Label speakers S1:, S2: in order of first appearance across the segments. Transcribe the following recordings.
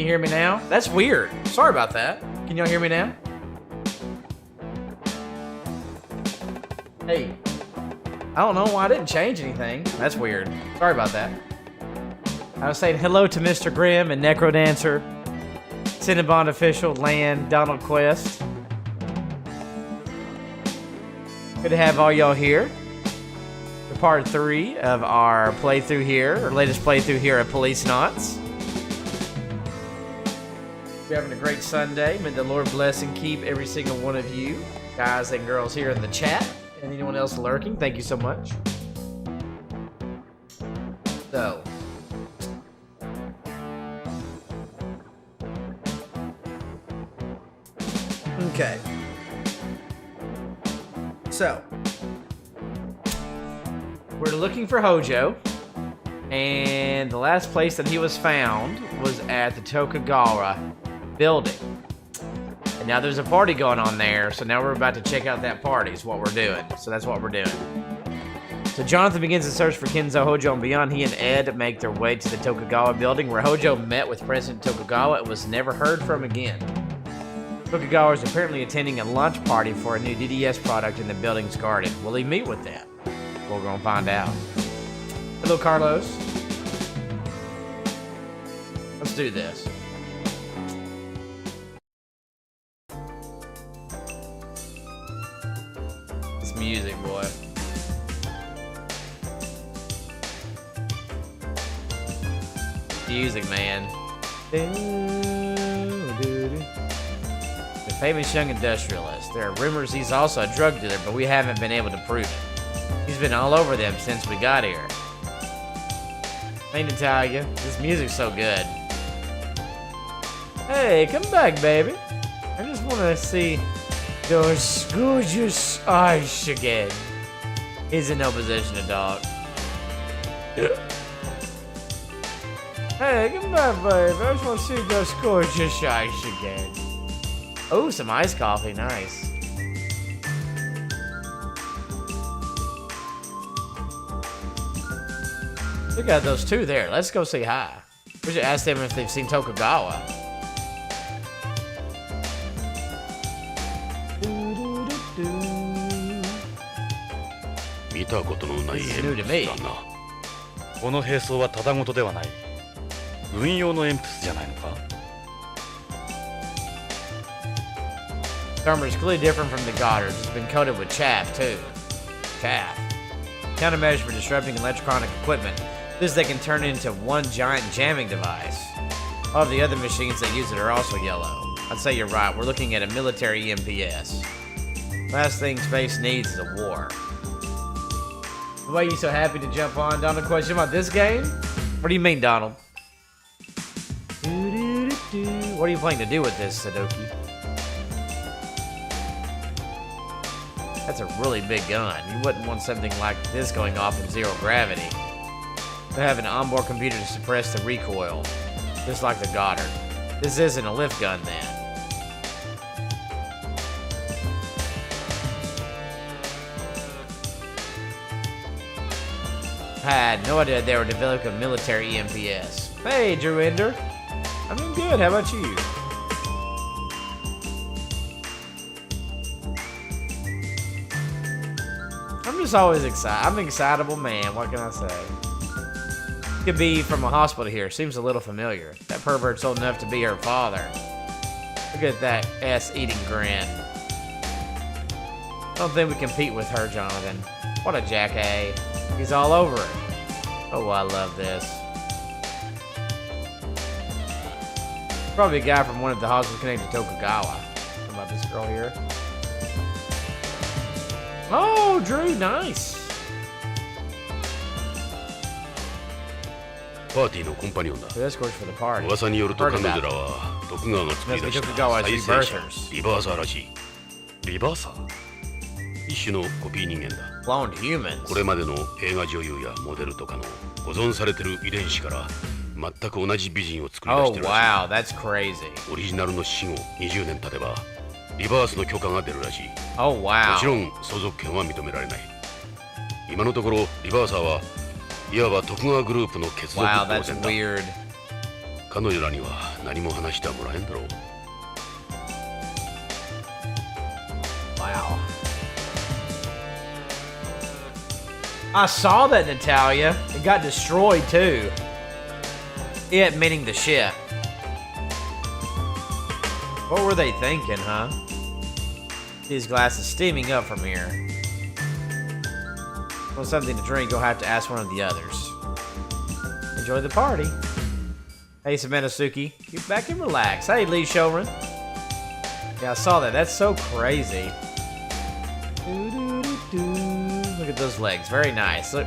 S1: you hear me now? That's weird. Sorry about that. Can y'all hear me now? Hey. I don't know why I didn't change anything. That's weird. Sorry about that. I was saying hello to Mr. Grimm and Necrodancer, Cinnabon Official, Land, Donald Quest. Good to have all y'all here. For part 3 of our playthrough here, our latest playthrough here at Policenauts. We're having a great Sunday. May the Lord bless and keep every single one of you, guys and girls here in the chat, and anyone else lurking. Thank you so much. So. Okay. So. We're looking for Hojo. And the last place that he was found was at the Tokugawa building. And now there's a party going on there, so now we're about to check out that party is what we're doing. So that's what we're doing. So Jonathan begins to search for Kenzo, Hojo, and beyond. He and Ed make their way to the Tokugawa building, where Hojo met with President Tokugawa and was never heard from again. Tokugawa is apparently attending a lunch party for a new DDS product in the building's garden. Will he meet with them? We're gonna find out. Hello, Carlos. Let's do this. This music, boy. Music, man. The famous young industrialist. There are rumors he's also a drug dealer, but we haven't been able to prove it. He's been all over them since we got here. Ain't to tell you, this music's so good. Hey, come back, baby. I just want to see those gorgeous eyes again. He's in no position to talk. Hey, come back, baby. I just want to see those gorgeous eyes again. Oh, some iced coffee. Nice. We got those two there. Let's go say hi. We should ask them if they've seen Tokugawa. This is new to me. Armor is clearly different from the Goddard's. It's been coated with chaff, too. Chaff. Countermeasure for disrupting electronic equipment. This they can turn into one giant jamming device. All of the other machines that use it are also yellow. I'd say you're right. We're looking at a military EMPS. Last thing space needs is a war. Why are you so happy to jump on? Donald, question about this game? What do you mean, Donald? What are you planning to do with this, Sudoku? That's a really big gun. You wouldn't want something like this going off in zero gravity. They have an onboard computer to suppress the recoil, just like the Goddard. This isn't a lift gun, then. I had no idea they were developing a military EMPS. Hey, Drewinder. I'm doing good. How about you? I'm just always excited. I'm an excitable man. What can I say? Could be from a hospital here. Seems a little familiar. That pervert's old enough to be her father. Look at that ass-eating grin. Don't think we compete with her, Jonathan. What a jackass. He's all over it. Oh, I love this. Probably a guy from one of the hospitals connected to Tokugawa. How about this girl here? Oh, Drew, nice.
S2: パーティーのコンパニオンだ。
S1: Escorts for the party.
S2: 噂によると彼女らは徳川が作り出した再生車リバーサーらしい。リバーサー？一種のコピー人間だ。
S1: Cloned humans.
S2: これまでの映画女優やモデルとかの保存されてる遺伝子から全く同じ美人を作り出してるらしい。
S1: Oh wow, that's crazy.
S2: オリジナルの死後20年経てばリバースの許可が出るらしい。
S1: Oh wow.
S2: もちろん相続権は認められない。今のところリバーサーはいわば徳川グループの血族当然だ。
S1: Wow, that's weird.
S2: 彼女らには何も話してはもらえんだろう。
S1: Wow. I saw that, Natalia. It got destroyed too. It meaning the ship. What were they thinking, huh? These glasses steaming up from here. Want something to drink, you'll have to ask one of the others. Enjoy the party. Hey, Samantha-suki. Get back and relax. Hey, Lee Showman. Yeah, I saw that. That's so crazy. Look at those legs. Very nice. Look,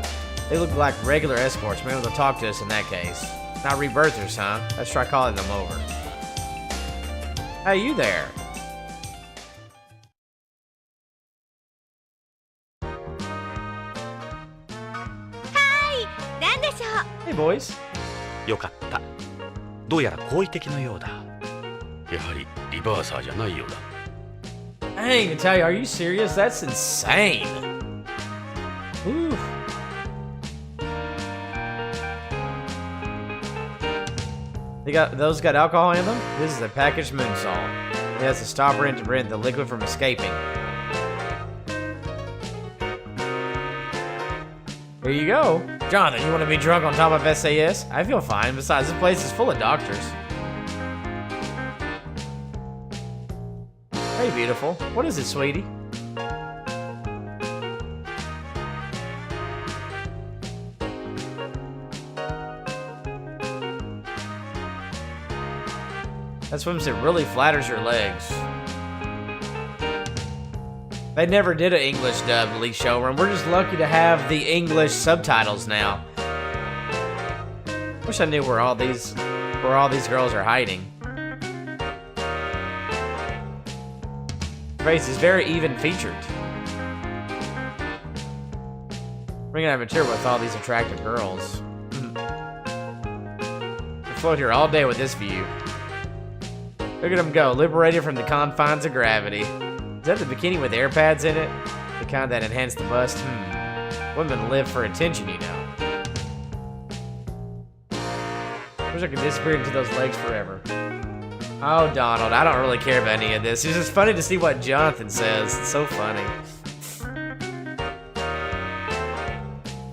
S1: they look like regular escorts. Maybe they'll talk to us in that case. Not rebirthers, huh? Let's try calling them over. Hey, you there. Hey, boys.
S2: よかった。どうやら好意的のようだ。やはりリバーサーじゃないようだ。
S1: Dang, Natalia, are you serious? That's insane. Ooh. Those got alcohol in them? This is a packaged moonsalt. It has a stopper in to prevent the liquid from escaping. Here you go. Jonathan, you want to be drunk on top of SAS? I feel fine. Besides, this place is full of doctors. Hey, beautiful. What is it, sweetie? That swimsuit really flatters your legs. They never did an English dub, Lee Showroom. We're just lucky to have the English subtitles now. Wish I knew where all these girls are hiding. Face is very even featured. We're gonna have a tour with all these attractive girls. We'll float here all day with this view. Look at them go, liberated from the confines of gravity. Is that the bikini with air pads in it? The kind that enhance the bust? Women live for attention, you know. Wish I could disappear into those legs forever. Oh, Donald, I don't really care about any of this. It's just funny to see what Jonathan says. It's so funny.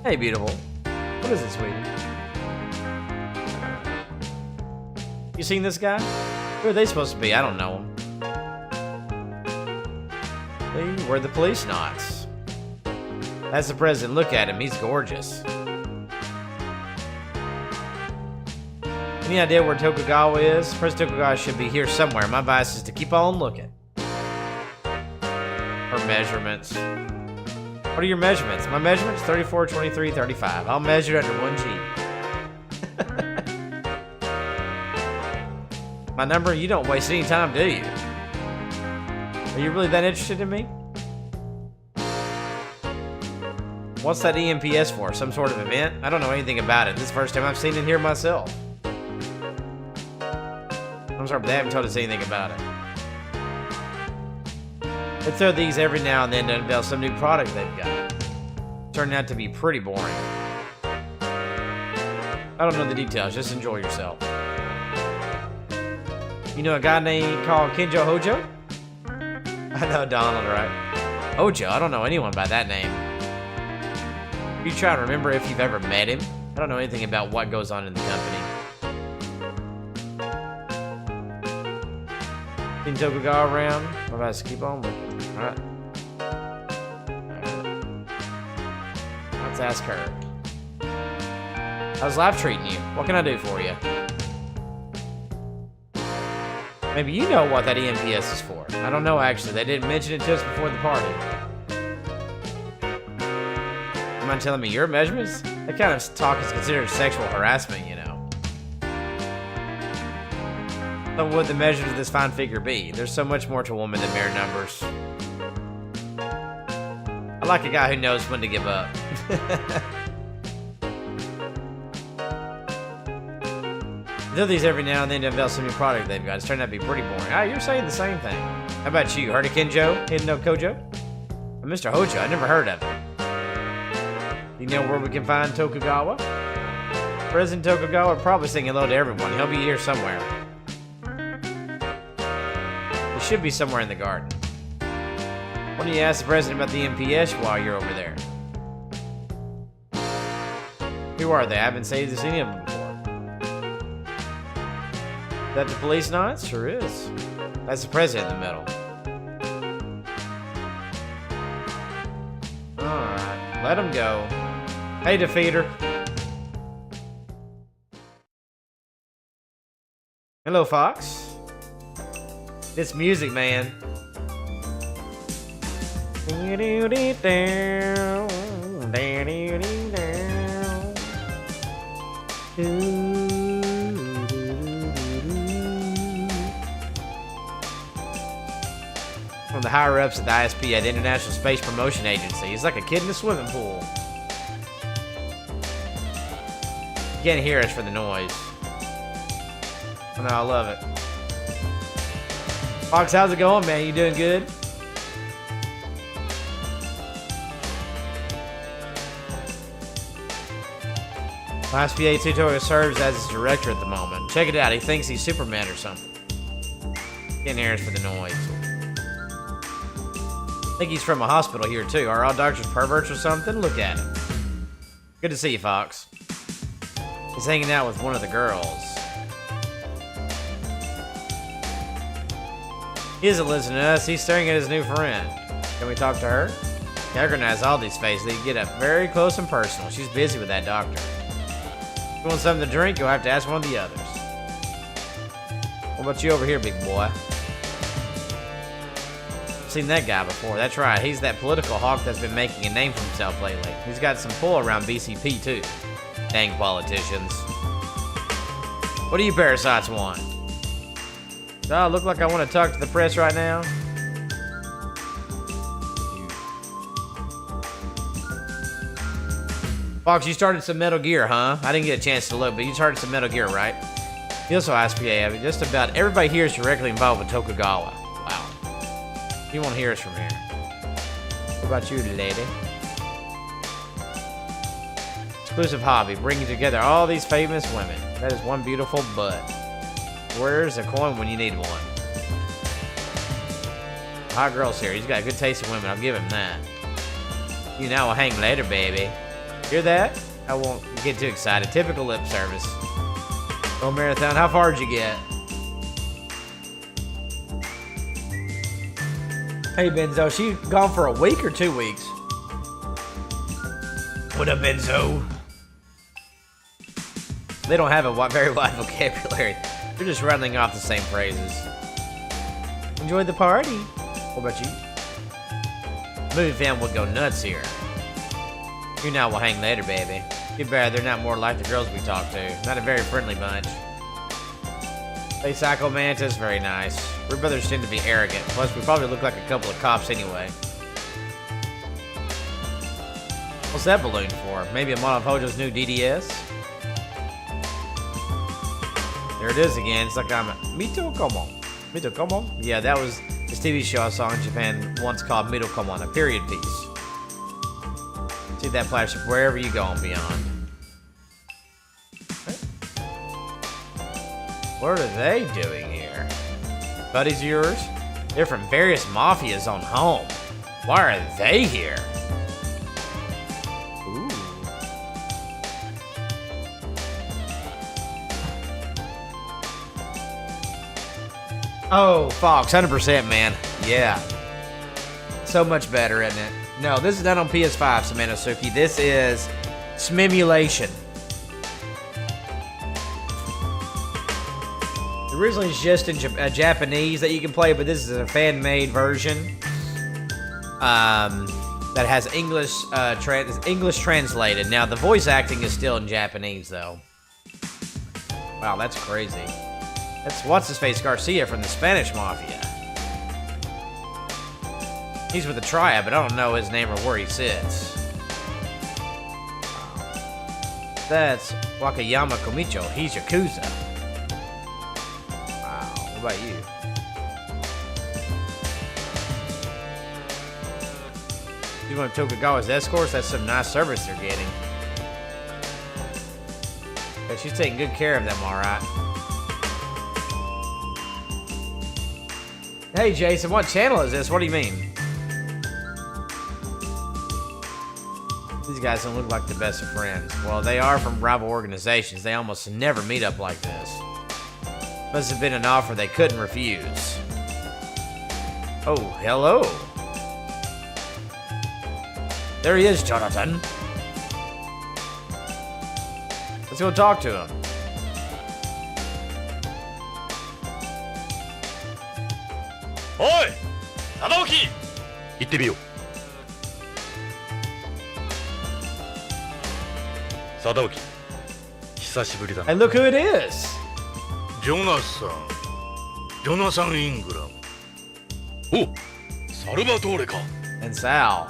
S1: Hey, beautiful. What is it, sweetie? You seen this guy? Who are they supposed to be? I don't know them. We're the Policenauts. That's the president. Look at him. He's gorgeous. Any idea where Tokugawa is? President Tokugawa should be here somewhere. My advice is to keep on looking. Her measurements. What are your measurements? My measurements? 34, 23, 35. I'll measure under 1G. My number? You don't waste any time, do you? Are you really that interested in me? What's that EMPS for? Some sort of event? I don't know anything about it. This is the first time I've seen it here myself. I'm sorry, but they haven't told us anything about it. They throw these every now and then to unveil some new product they've got. Turned out to be pretty boring. I don't know the details, just enjoy yourself. You know a guy named called Kenjo Hojo? I know Donald, right? Hojo, I don't know anyone by that name. You try to remember if you've ever met him. I don't know anything about what goes on in the company. Seen Tokugawa around? What about us? Keep on looking. Alright. Let's ask her. How's life treating you? What can I do for you? Maybe you know what that EMPS is for. I don't know, actually. They didn't mention it to us before the party. You mind telling me your measurements? That kind of talk is considered sexual harassment, you know. What would the measures of this fine figure be? There's so much more to a woman than mere numbers. I like a guy who knows when to give up. They do these every now and then to unveil some new product they've got. It's turned out to be pretty boring. Ah, you're saying the same thing. How about you? Heard of Kenjo? Hideo Kojima? Mr. Hojo, I never heard of him. You know where we can find Tokugawa? President Tokugawa would probably saying hello to everyone. He'll be here somewhere. He should be somewhere in the garden. Why don't you ask the president about the MPS while you're over there? Who are they? I haven't seen any of them before. Is that the Policenauts? Sure is. That's the president in the middle. Alright, let him go. Hey, Defeater. Hello, Fox. This music, man. One of the higher-ups at the ISP at the International Space Promotion Agency. He's like a kid in a swimming pool. You can't hear us for the noise. Oh, no, I love it. Fox, how's it going, man? You doing good? ISPA Tutorial serves as his director at the moment. Check it out. He thinks he's Superman or something. Can't hear us for the noise. I think he's from a hospital here, too. Are all doctors perverts or something? Look at him. Good to see you, Fox. He's hanging out with one of the girls. He isn't listening to us. He's staring at his new friend. Can we talk to her? I recognize all these faces. They get up very close and personal. She's busy with that doctor. If you want something to drink, you'll have to ask one of the others. What about you over here, big boy? I've seen that guy before. That's right. He's that political hawk that's been making a name for himself lately. He's got some pull around BCP, too. Dang politicians. What do you parasites want? Do I look like I want to talk to the press right now? Fox, you started some Metal Gear, huh? I didn't get a chance to look, but you started some Metal Gear, right? You also ISPA. I mean, just about everybody here is directly involved with Tokugawa. Wow. You won't hear us from here. What about you, lady? Exclusive hobby, bringing together all these famous women. That is one beautiful butt. Where's a coin when you need one? Hot girl's here. He's got good taste in women. I'll give him that. You now will hang later, baby. Hear that? I won't get too excited. Typical lip service. Oh, Marathon, how far did you get? Hey, Benzo, she gone for a week or 2 weeks? What up, Benzo? They don't have a very wide vocabulary. They're just rattling off the same phrases. Enjoy the party. What about you? Movie fan would go nuts here. You now will hang later, baby. Too bad they're not more like the girls we talk to. Not a very friendly bunch. Hey, Psycho Mantis, very nice. We're brothers tend to be arrogant. Plus, we probably look like a couple of cops anyway. What's that balloon for? Maybe a model of Hojo's new DDS? There it is again. It's like I'm a Mito Komo. Mito Komo? Yeah, that was this TV show I saw in Japan once called Mito Komo, a period piece. See that flagship wherever you go and beyond. What are they doing here? Buddies of yours? They're from various mafias on home. Why are they here? Ooh. Oh, Fox, 100%, man. Yeah. So much better, isn't it? No, this is not on PS5, Samanosuke. This is Smimulation. Originally, it's just in Japanese that you can play, but this is a fan-made version that has English translated. Now, the voice acting is still in Japanese, though. Wow, that's crazy. That's what's-his-face Garcia from the Spanish Mafia. He's with the Triad, but I don't know his name or where he sits. That's Wakayama Komicho. He's Yakuza. Wow, what about you? You want Tokugawa's escorts? That's some nice service they're getting. she's taking good care of them, alright. Hey, Jason, what channel is this? What do you mean? These guys don't look like the best of friends. Well, they are from rival organizations. They almost never meet up like this. Must have been an offer they couldn't refuse. Oh, hello. There he is, Jonathan. Let's go talk to him.
S2: Oi! Tadaoki! 行ってみよう。Tadaoki, 久しぶりだな。
S1: Hey, look who it is!
S3: ジョナサン・イングラム。
S2: お、サルバトーレか。
S1: And Sal.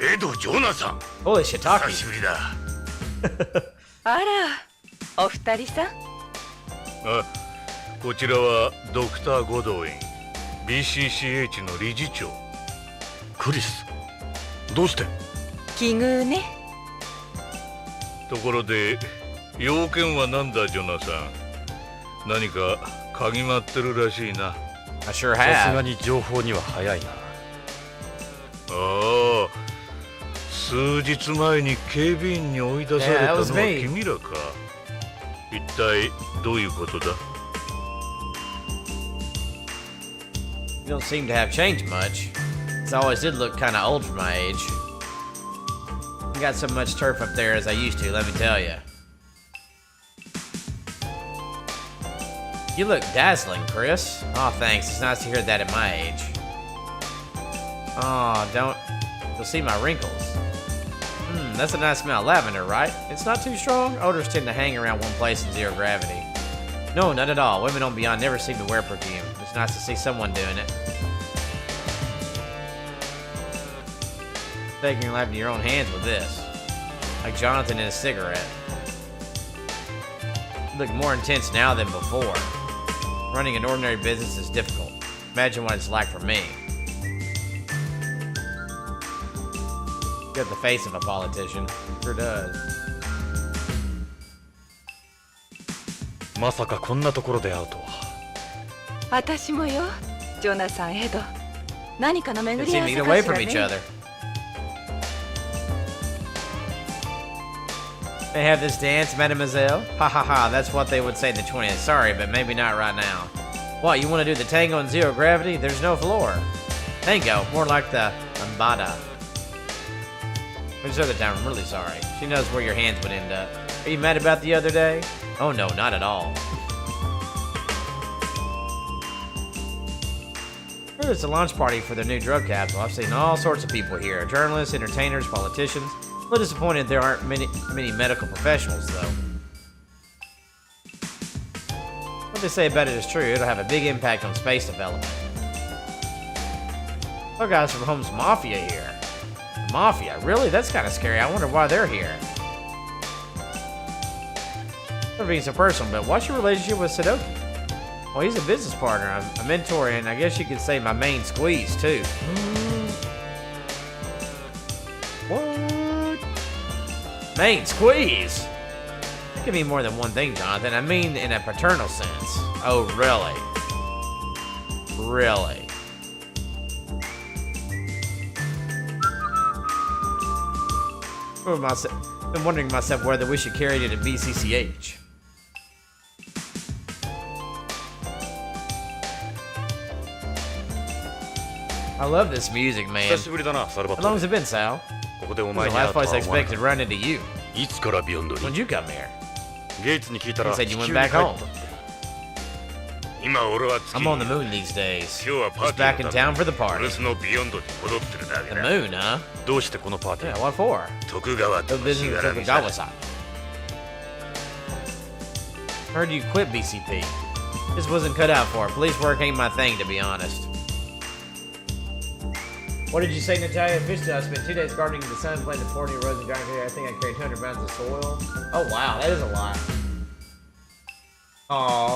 S3: エド・ジョナサン。
S1: Holy
S3: 久
S1: shiitake.
S3: しぶりだ。
S4: あら、お二人さん。
S3: あ、こちらはドクター・ゴドウィン、BCCH の理事長。
S2: クリス、どうして？
S4: 奇遇ね。
S3: ところで、要件はなんだ、ジョナサン。何か嗅ぎ回ってるらしいな。
S1: I sure
S2: さすが
S1: have.
S2: に情報には早いな。
S3: ああ、数日前に警備員に追い出されたのは君らか。一体どういうことだ？
S1: You don't seem to have changed much. I always did look kind of old for my age. I got so much turf up there as I used to, let me tell you. You look dazzling, Chris. Oh, thanks. It's nice to hear that at my age. Oh, don't... You'll see my wrinkles. That's a nice smell. Lavender, right? It's not too strong. Odors tend to hang around one place in zero gravity. No, not at all. Women on Beyond never seem to wear perfume. It's nice to see someone doing it. Taking your life in your own hands with this. Like Jonathan and a cigarette. You look more intense now than before. Running an ordinary business is difficult. Imagine what it's like for me. You got the face of a politician. Sure does.
S2: まさかこんなところで会うとは。
S4: 私もよ、ジョナサン・エド。何かの
S1: They
S4: 巡り
S1: seem
S4: 合
S1: to
S4: わ
S1: get
S4: せか
S1: away
S4: しら
S1: from each
S4: ね。
S1: other. They have this dance, mademoiselle? Ha ha ha, that's what they would say in the 20th. Sorry, but maybe not right now. What, you want to do the tango in zero gravity? There's no floor. Tango, more like the lambada. This other time, I'm really sorry. She knows where your hands would end up. Are you mad about the other day? Oh no, not at all. It's a launch party for their new drug capsule. I've seen all sorts of people here. Journalists, entertainers, politicians. A little disappointed there aren't many medical professionals, though. What they say about it is true. It'll have a big impact on space development. Oh, guys from Home's Mafia here. Mafia? Really? That's kind of scary. I wonder why they're here. Not being so personal, but what's your relationship with Sadoki? Well, he's a business partner, a mentor, and I guess you could say my main squeeze, too. What? Main squeeze? That could mean more than one thing, Jonathan. I mean in a paternal sense. Oh, really? Really? I've been wondering myself whether we should carry it to BCCH. I love this music, man.
S2: 久しぶりだな、サルバ
S1: How
S2: ト
S1: long
S2: ー
S1: has it been, Sal?
S2: ここでお
S1: This
S2: 前
S1: is
S2: に
S1: the
S2: 会
S1: last
S2: うとは
S1: place I
S2: 思わな
S1: expected
S2: か
S1: to
S2: っ
S1: run into you.
S2: た。いつからビヨンドに？
S1: When'd you come here?
S2: ゲイツに聞いたら
S1: He said
S2: 地
S1: you
S2: 球
S1: went
S2: に
S1: back
S2: 帰った
S1: home.
S2: って。
S3: 今俺は月
S1: I'm
S3: に
S1: on the moon these days.
S3: 今日はパー
S1: Just
S3: ティ
S1: back
S3: ー
S1: in
S3: の
S1: town for the
S3: ため
S1: party.
S3: にブルースのビヨンドに戻ってるだけ
S1: The
S3: だ。
S1: moon, huh?
S2: どうしてこのパーティ
S1: Yeah,
S2: ー？
S1: what for?
S3: 徳川と
S1: No
S3: の
S1: business
S3: し
S1: with
S3: がらみさ。
S1: Tokugawa-san. Heard you quit BCP. This wasn't cut out for it. Police work ain't my thing, to be honest. What did you say, Natalia? Officially, I spent 2 days gardening in the sun, planted 40 rows of garden. I think I carried 200 pounds of soil. Oh, wow, that is a lot. Aw.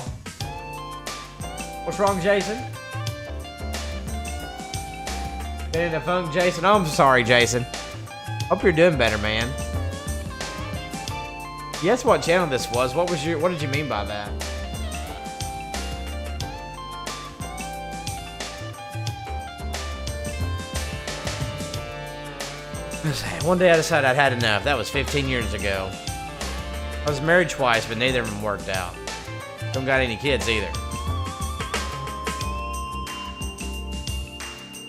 S1: What's wrong, Jason? Been in a funk, Jason? Oh, I'm sorry, Jason. Hope you're doing better, man. Yes, what channel this was? What did you mean by that? One day I decided I'd had enough. That was 15 years ago. I was married twice, but neither of them worked out. Don't got any kids either.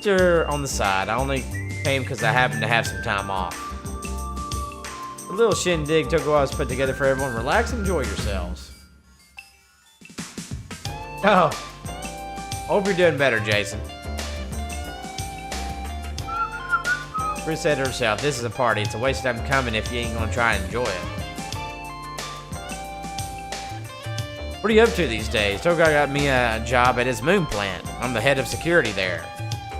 S1: Sure, on the side. I only came because I happened to have some time off. A little shindig took a while to put together for everyone. Relax and enjoy yourselves. Oh. Hope you're doing better, Jason. Chris said to herself, this is a party. It's a waste of time coming if you ain't gonna try and enjoy it. What are you up to these days? Toga got me a job at his moon plant. I'm the head of security there.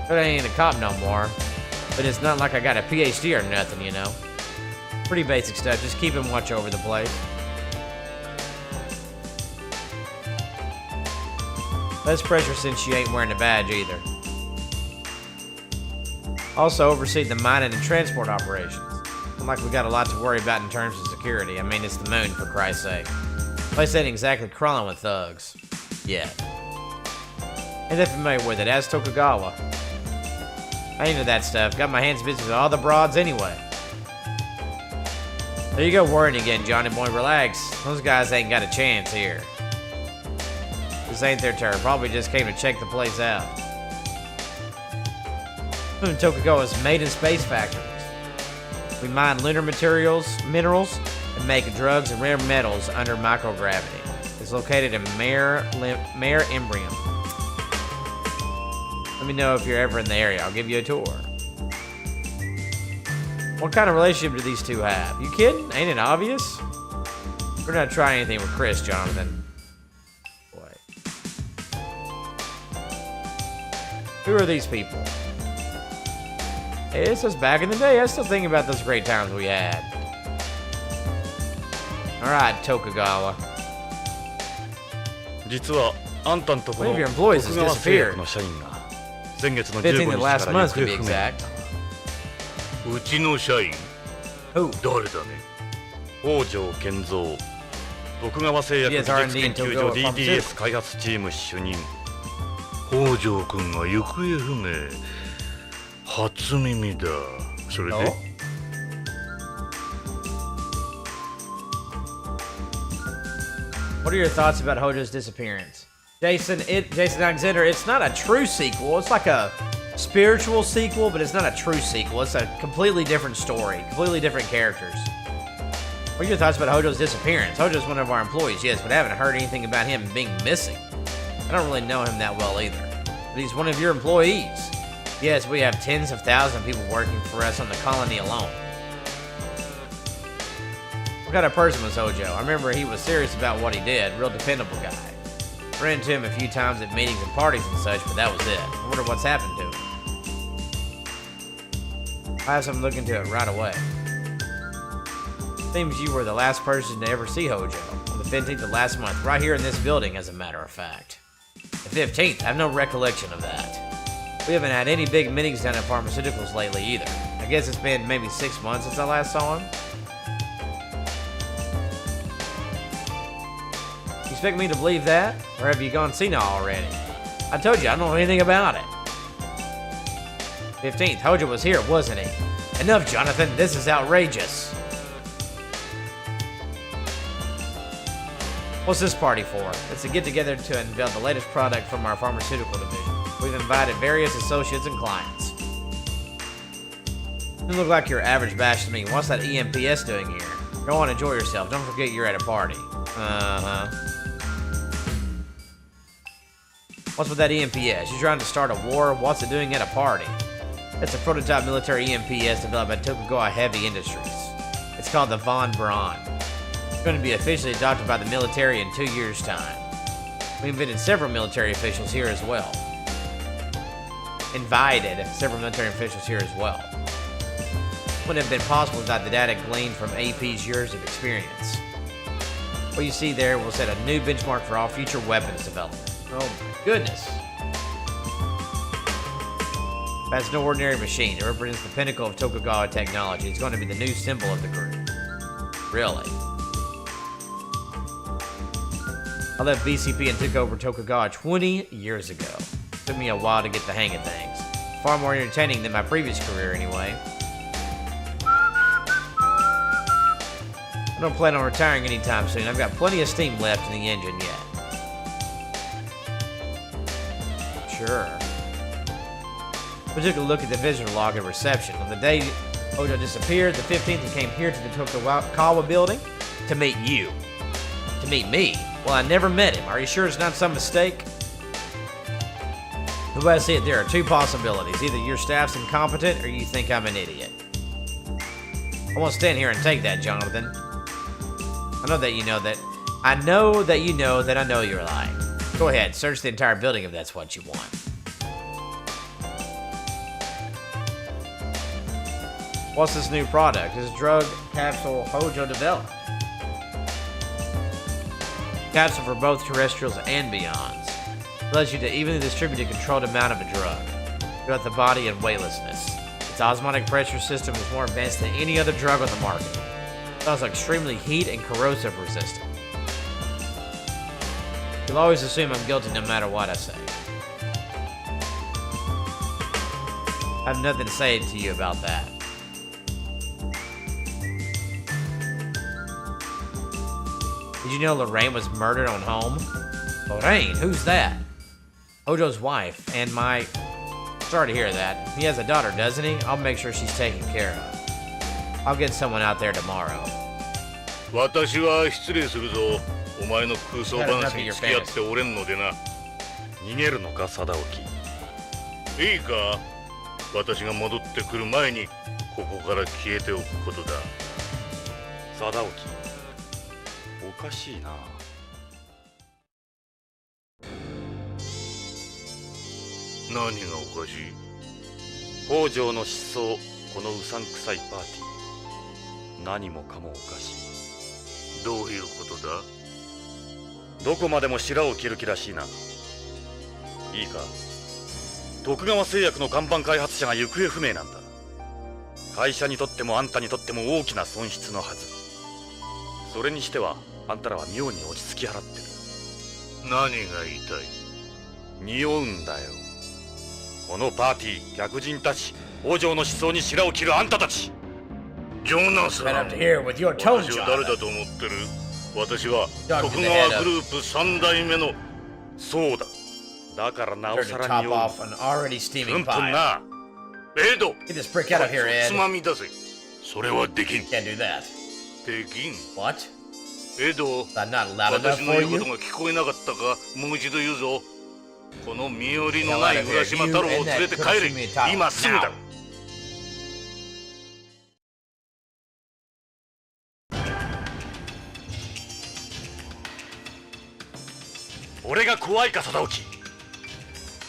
S1: But I ain't a cop no more. But it's not like I got a PhD or nothing, you know. Pretty basic stuff. Just keep him watch over the place. Less pressure since you ain't wearing a badge either. Also oversee the mining and transport operations. Not like we got a lot to worry about in terms of security. I mean, it's the moon, for Christ's sake. Place ain't exactly crawling with thugs. Yet. Ain't that familiar with it? As Tokugawa. I ain't into that stuff. Got my hands busy with all the broads anyway. There you go worrying again, Johnny boy. Relax. Those guys ain't got a chance here. This ain't their turn. Probably just came to check the place out. Tokugawa's made in space factories. We mine lunar minerals, and make drugs and rare metals under microgravity. It's located in Mare Imbrium. Let me know if you're ever in the area. I'll give you a tour. What kind of relationship do these two have? You kidding? Ain't it obvious? We're not trying anything with Chris, Jonathan. Wait. Who are these people? Hey, this was back in the day. I was still thinking about those great times we had. Alright, Tokugawa. One of your employees has disappeared. 15th of last month to be exact.
S3: うちの社員
S1: Who?
S3: 誰だね
S2: 北条健三徳川製薬技術研究所 DDS 開発チーム主任
S3: 北条君が行方不明初耳だそれで
S1: What are your thoughts about Hojo's disappearance? Jason Alexander, it's not a true sequel. It's like a spiritual sequel, but it's not a true sequel. It's a completely different story, completely different characters. What are your thoughts about Hojo's disappearance? Hojo's one of our employees, yes, but I haven't heard anything about him being missing. I don't really know him that well either. But he's one of your employees. Yes, we have tens of thousands of people working for us on the colony alone. What kind of person was Hojo? I remember he was serious about what he did. Real dependable guy. Ran into him a few times at meetings and parties and such, but that was it. I wonder what's happened to him. I have something to look into it right away. Seems you were the last person to ever see Hojo. On the 15th of last month, right here in this building, as a matter of fact. The 15th? I have no recollection of that. We haven't had any big meetings down at Pharmaceuticals lately either. I guess it's been maybe 6 months since I last saw him. You expect me to believe that? Or have you gone senile already? I told you, I don't know anything about it. 15th, Hojo was here, wasn't he? Enough, Jonathan, this is outrageous. What's this party for? It's a get-together to unveil the latest product from our pharmaceutical division. We've invited various associates and clients. You look like your average bash to me. What's that EMPS doing here? Go on, enjoy yourself. Don't forget you're at a party. Uh-huh. What's with that EMPS? You trying to start a war? What's it doing at a party? It's a prototype military EMPS developed by Tokugawa Heavy Industries. It's called the Von Braun. It's going to be officially adopted by the military in 2 years' time. We invited several military officials here as well. Wouldn't have been possible without the data gleaned from AP's years of experience. What you see there will set a new benchmark for all future weapons development. Oh my goodness. That's no ordinary machine. It represents the pinnacle of Tokugawa technology. It's going to be the new symbol of the group. Really? I left BCP and took over Tokugawa 20 years ago. Took me a while to get the hang of things. Far more entertaining than my previous career, anyway. I don't plan on retiring anytime soon. I've got plenty of steam left in the engine yet. Sure. We took a look at the visitor log at reception. On the day Hojo disappeared, the 15th, he came here to the Tokugawa building to meet you. To meet me? Well, I never met him. Are you sure it's not some mistake? The way I see it, there are two possibilities. Either your staff's incompetent or you think I'm an idiot. I won't stand here and take that, Jonathan. I know that you know that I know you're lying. Go ahead, search the entire building if that's what you want. What's this new product? This drug capsule Hojo developed. Capsule for both terrestrials and beyonds. Allows you to evenly distribute a controlled amount of a drug throughout the body and weightlessness. Its osmotic pressure system is more advanced than any other drug on the market. It's also extremely heat and corrosive resistant. You'll always assume I'm guilty no matter what I say. I have nothing to say to you about that. Did you know Lorraine was murdered on home? Lorraine? Who's that? Hojo's wife, and my... Sorry to hear that. He has a daughter, doesn't he? I'll make sure she's taken care of. I'll get someone out there tomorrow.
S3: 私は失礼するぞ。お前の空想話に付き合っておれんのでな。
S2: 逃げるのか、貞興。
S3: いいか、私が戻ってくる前にここから消えておくことだ。
S2: 貞興、おかしいな。
S3: 何がおかしい？
S2: 北条の失踪、このうさんくさいパーティー。何もかもおかしい。
S3: どういうことだ？
S2: どこまでも白を切る気らしいな。いいか、徳川製薬の看板開発者が行方不明なんだ。会社にとってもあんたにとっても大きな損失のはず。それにしてはあんたらは妙に落ち着き払ってる。
S3: 何が言いたい？
S2: 匂うんだよ。このパーティー、客人たち、北条の失踪に白を切るあんたたち。
S3: ジョナサン、私は誰だと思ってる？私は徳川グループ3代目の、そうだ。
S2: だからなおさらによ。プンプンな。
S3: エド、つまみだぜ。それはできん。できん。エド、私の言うことが聞こえなかったか？もう一度言うぞ。この身寄りのない浦島太郎を連れて帰れ。今すぐだ。
S2: 俺が怖いか、貞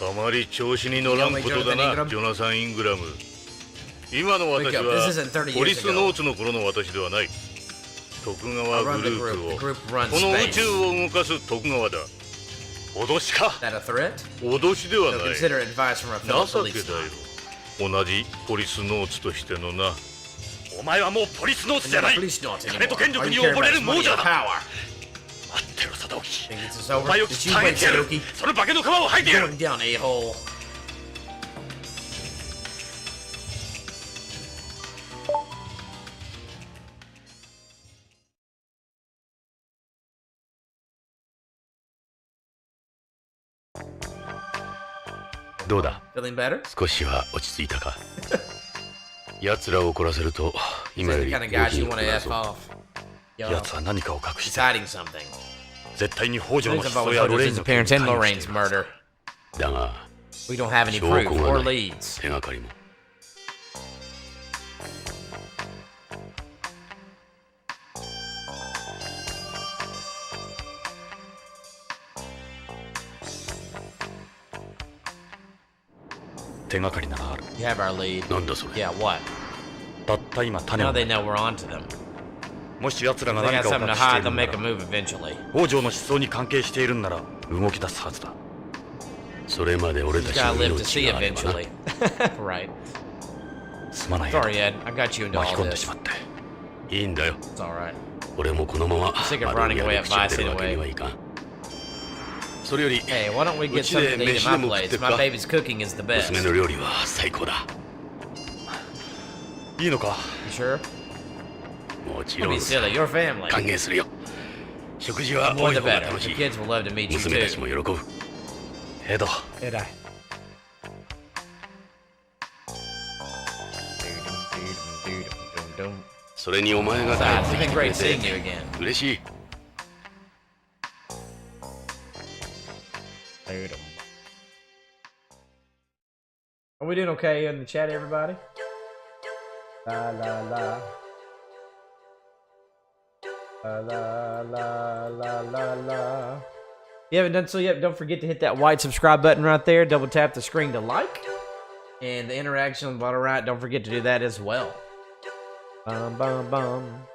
S2: 興。
S3: あまり調子に乗らんことだな、ジョナサン・イングラム。今の私はポリスノーツの頃の私ではない。徳川グループを、この宇宙を動かす徳川だ。脅しか？脅しではない。情けだよ。同じポリスノーツとしてのな。
S2: お前はもうポリスノーツじゃない。金と権力に溺れる亡者だ。待ってろ、貞興。お前を鍛えてやる。その化けの皮を剥いてやる。どうだ？少しは落ち着いたか？奴らを怒らせると今より大きになるぞ。奴は何かを隠している。絶対に北条の失踪やロレインの件に関与している。だが証拠がない。手がかりも。手がかりならある。なんだそれ。たった今種を。もし奴らが何かを隠しているなら、北条の失踪に関係しているんなら動き出すはずだ。それまで俺たちの命があればな。すまないよ。巻き込んでしまって。いいんだよ。俺もこのままあるやる口を出るわけにはいかん。
S1: Hey, why don't we get something to eat at my place? My baby's cooking is the best. You sure? Don't be silly, your family. The more the better. The kids will love to meet you too. It's been great seeing you again. Are we doing okay in the chat, everybody? La la la. La la la la la la. If you haven't done so yet, don't forget to hit that white subscribe button right there. Double tap the screen to like. And the interaction on the bottom right, don't forget to do that as well. Bum bum bum.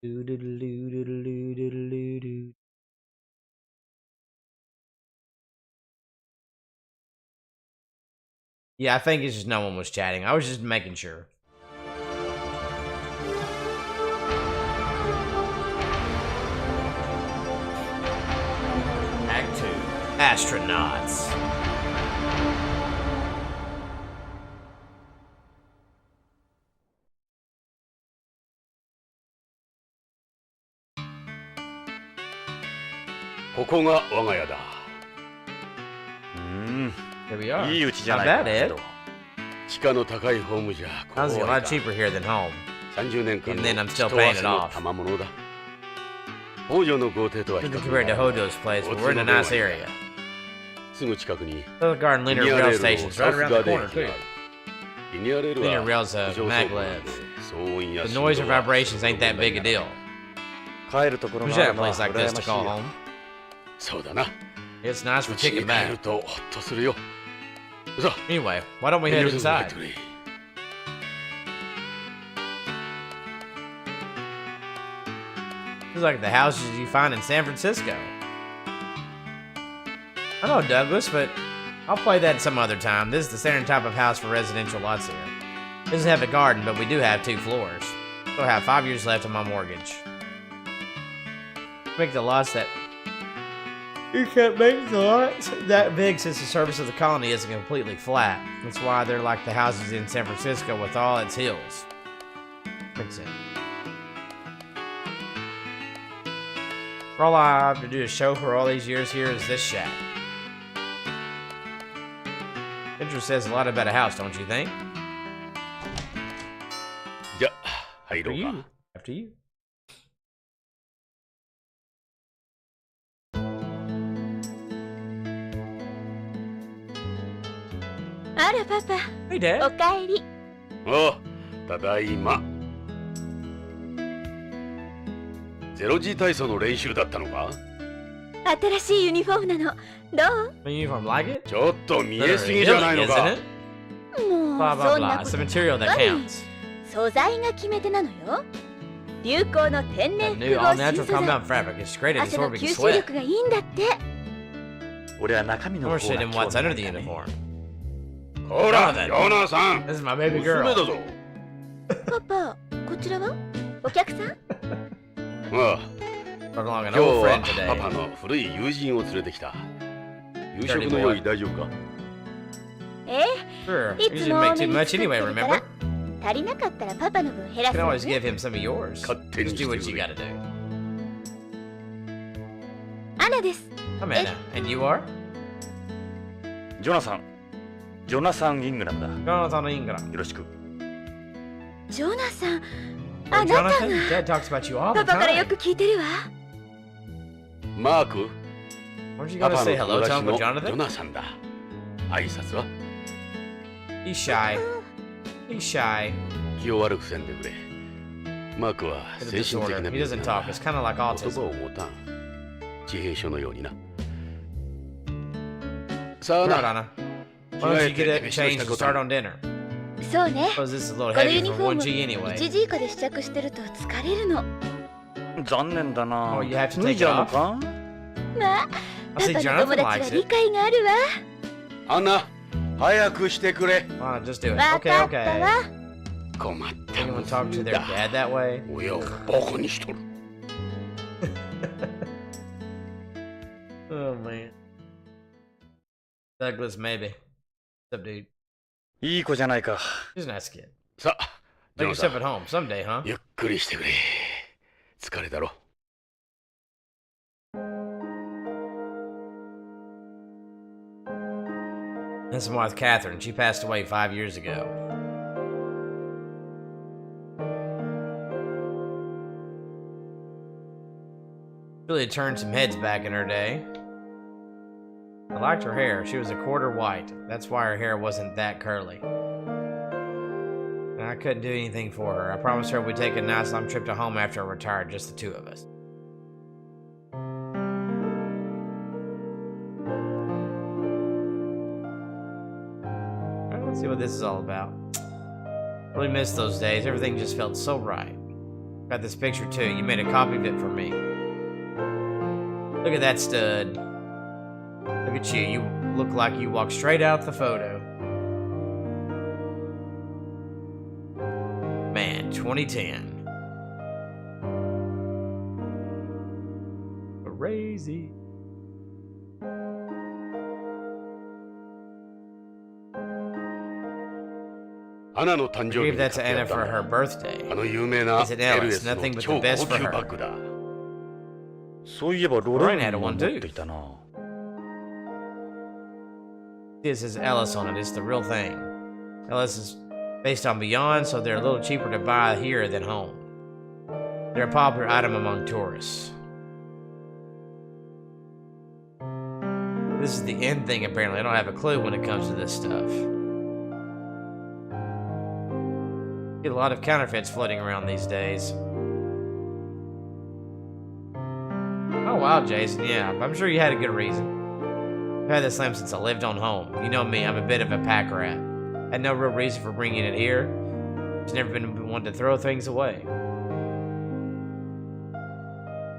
S1: Doo doo doo doo doo doo doo doo. Yeah, I think it's just no one was chatting. I was just making sure. Act 2. Astronauts. Here we are. Not bad, Ed. Honestly, a lot cheaper here than home. Even then, I'm still paying it off. Compared to Hojo's place, but we're in a nice area. The Garden Linear Rail Station's right around the corner, too. Linear Rail's maglev. The noise or vibrations ain't that big a deal. Who's that a place like this to call home? It's nice for kicking back. Anyway, why don't we head inside? It's like the houses you find in San Francisco. I know Douglas, but I'll play that some other time. This is the standard type of house for residential lots here. It doesn't have a garden, but we do have 2 floors. Still have 5 years left on my mortgage. Make the lots that... You can't make the lots that big since the surface of the colony isn't completely flat. That's why they're like the houses in San Francisco with all its hills. Makes sense. All I have to do to show for all these years here is this shack. Picture says a lot about a house, don't you think? After you. After you. Hey, Dad.
S5: おかえり。
S3: おう、ただいま。0G 体操の練習だったのか？
S5: 新しいユニフォームなの。どう？
S1: The uniform, like it?
S3: ちょっと見えすぎじゃないのか？
S1: Isn't it?
S5: もう
S1: Blah
S5: そ
S1: blah
S5: んな
S1: blah.
S5: こ
S1: It's
S5: と
S1: the material that counts.
S5: 素材が決め手なのよ。流行の天然
S1: That
S5: 複
S1: new
S5: 合
S1: all
S5: 新
S1: natural
S5: 素材。
S1: compound fabric is great at
S5: 汗の
S1: absorbing
S5: 吸収
S1: sweat.
S5: 力がいいんだって。
S2: 俺は中身の
S1: More
S2: 方が
S1: shit in
S2: 興
S1: what's
S2: 味
S1: under
S2: ない
S1: the
S2: んだね。
S1: uniform.
S3: ほら、ヨナさん。
S1: This is my baby
S3: 娘
S1: girl.
S3: だぞ。
S5: パパ、こちらは？お客さん？
S3: ああ、
S1: Brought along an
S3: 今日
S1: old
S3: は
S1: friend
S3: パパ
S1: today.
S3: の古い友人を連れてきた。夕食の用意大丈夫か？
S5: え
S1: Sure.
S5: え、い
S1: You
S5: つ
S1: didn't
S5: も
S1: make
S5: 多
S1: too
S5: めに
S1: much
S5: 作って
S1: anyway,
S5: るか
S1: remember?
S5: ら。足りなかったらパパの分減
S1: You
S5: らす
S1: can
S5: わ
S1: always
S5: ね。
S1: give him some of yours.
S3: 勝手に
S1: Just
S3: して
S1: do
S3: く
S1: what you
S3: れ。
S1: gotta do.
S5: アナです。
S1: I'm Anna. And you are?
S2: ジョナサン・イングラムだ。
S1: Jonathan Ingram.
S2: よろしく。
S5: ジョナサン、
S1: Oh,
S5: あなた
S1: Jonathan? Dad
S5: が。
S1: talks about you all
S5: パ
S1: the
S5: パからよ
S1: time.
S5: く聞いてるわ。
S3: マーク、
S1: Weren't you
S3: パ
S1: gonna
S3: パの
S1: say
S3: 友
S1: hello to
S3: 達
S1: Uncle
S3: のジョ
S1: Jonathan?
S3: ナさんだ。挨拶は
S1: He's shy. He's shy.
S3: 気を悪くせんでくれ。マークは
S1: It's
S3: 精
S1: a
S3: 神的
S1: disorder.
S3: な
S1: He doesn't talk. It's kind of like
S3: 言葉
S1: autism.
S3: を持たん。自閉症のようにな。さあ
S1: Alright,
S3: な。
S1: Anna. Why don't you get it changed and start on dinner?
S5: そうね。
S1: Because this is a little
S5: このユ
S1: heavy
S5: ニ
S1: for
S5: フォーム
S1: 1G anyway.
S5: 1時以下で試着してると疲れるの。
S2: 残念だな。
S1: Oh, you have to
S2: 脱い
S1: take
S2: じ
S1: it
S2: ゃうの
S1: off?
S2: か？
S5: まあ、
S1: I
S5: パ
S1: see
S5: パの友
S1: Jonathan
S5: 達は
S1: likes
S5: 理
S1: it.
S5: 解があるわ。
S3: アンナ、早くしてくれ。
S1: Anna, just do it.
S5: わ
S1: Okay,
S5: かった
S1: okay.
S5: わ。
S3: 困った
S1: Anyone talk to
S3: 娘
S1: their
S3: だ。
S1: dad that way?
S3: 親をバカにしとる。
S1: Oh man. Douglas, maybe. What's up, dude?
S2: いい子じゃないか。
S1: He's a nice kid.
S3: さあ、ジ
S1: Make
S3: ョンさ
S1: yourself
S3: ん
S1: at home someday, huh?
S3: ゆっくりしてくれ。疲れだろ。
S1: That's my wife, Catherine. She passed away 5 years ago. Really turned some heads back in her day. I liked her hair. She was a quarter white. That's why her hair wasn't that curly. And I couldn't do anything for her. I promised her we'd take a nice long trip to home after I retired, just the two of us. Alright, let's see what this is all about. Really missed those days. Everything just felt so right. Got this picture too. You made a copy of it for me. Look at that stud. Look at you. You look like you walked straight out the photo. Man, 2010. Crazy. I gave that to Anna for her birthday. It's an L. It's nothing but the best for her.
S2: そういえばロレンも持っていたな。
S1: This is Ellis on it. It's the real thing. Ellis is based on Beyond, so they're a little cheaper to buy here than home. They're a popular item among tourists. This is the end thing, apparently. I don't have a clue when it comes to this stuff. Get a lot of counterfeits floating around these days. Oh, wow, Jason. Yeah, I'm sure you had a good reason. I've had this lamp since I lived on home. You know me, I'm a bit of a pack rat. I had no real reason for bringing it here. Just never been one to throw things away.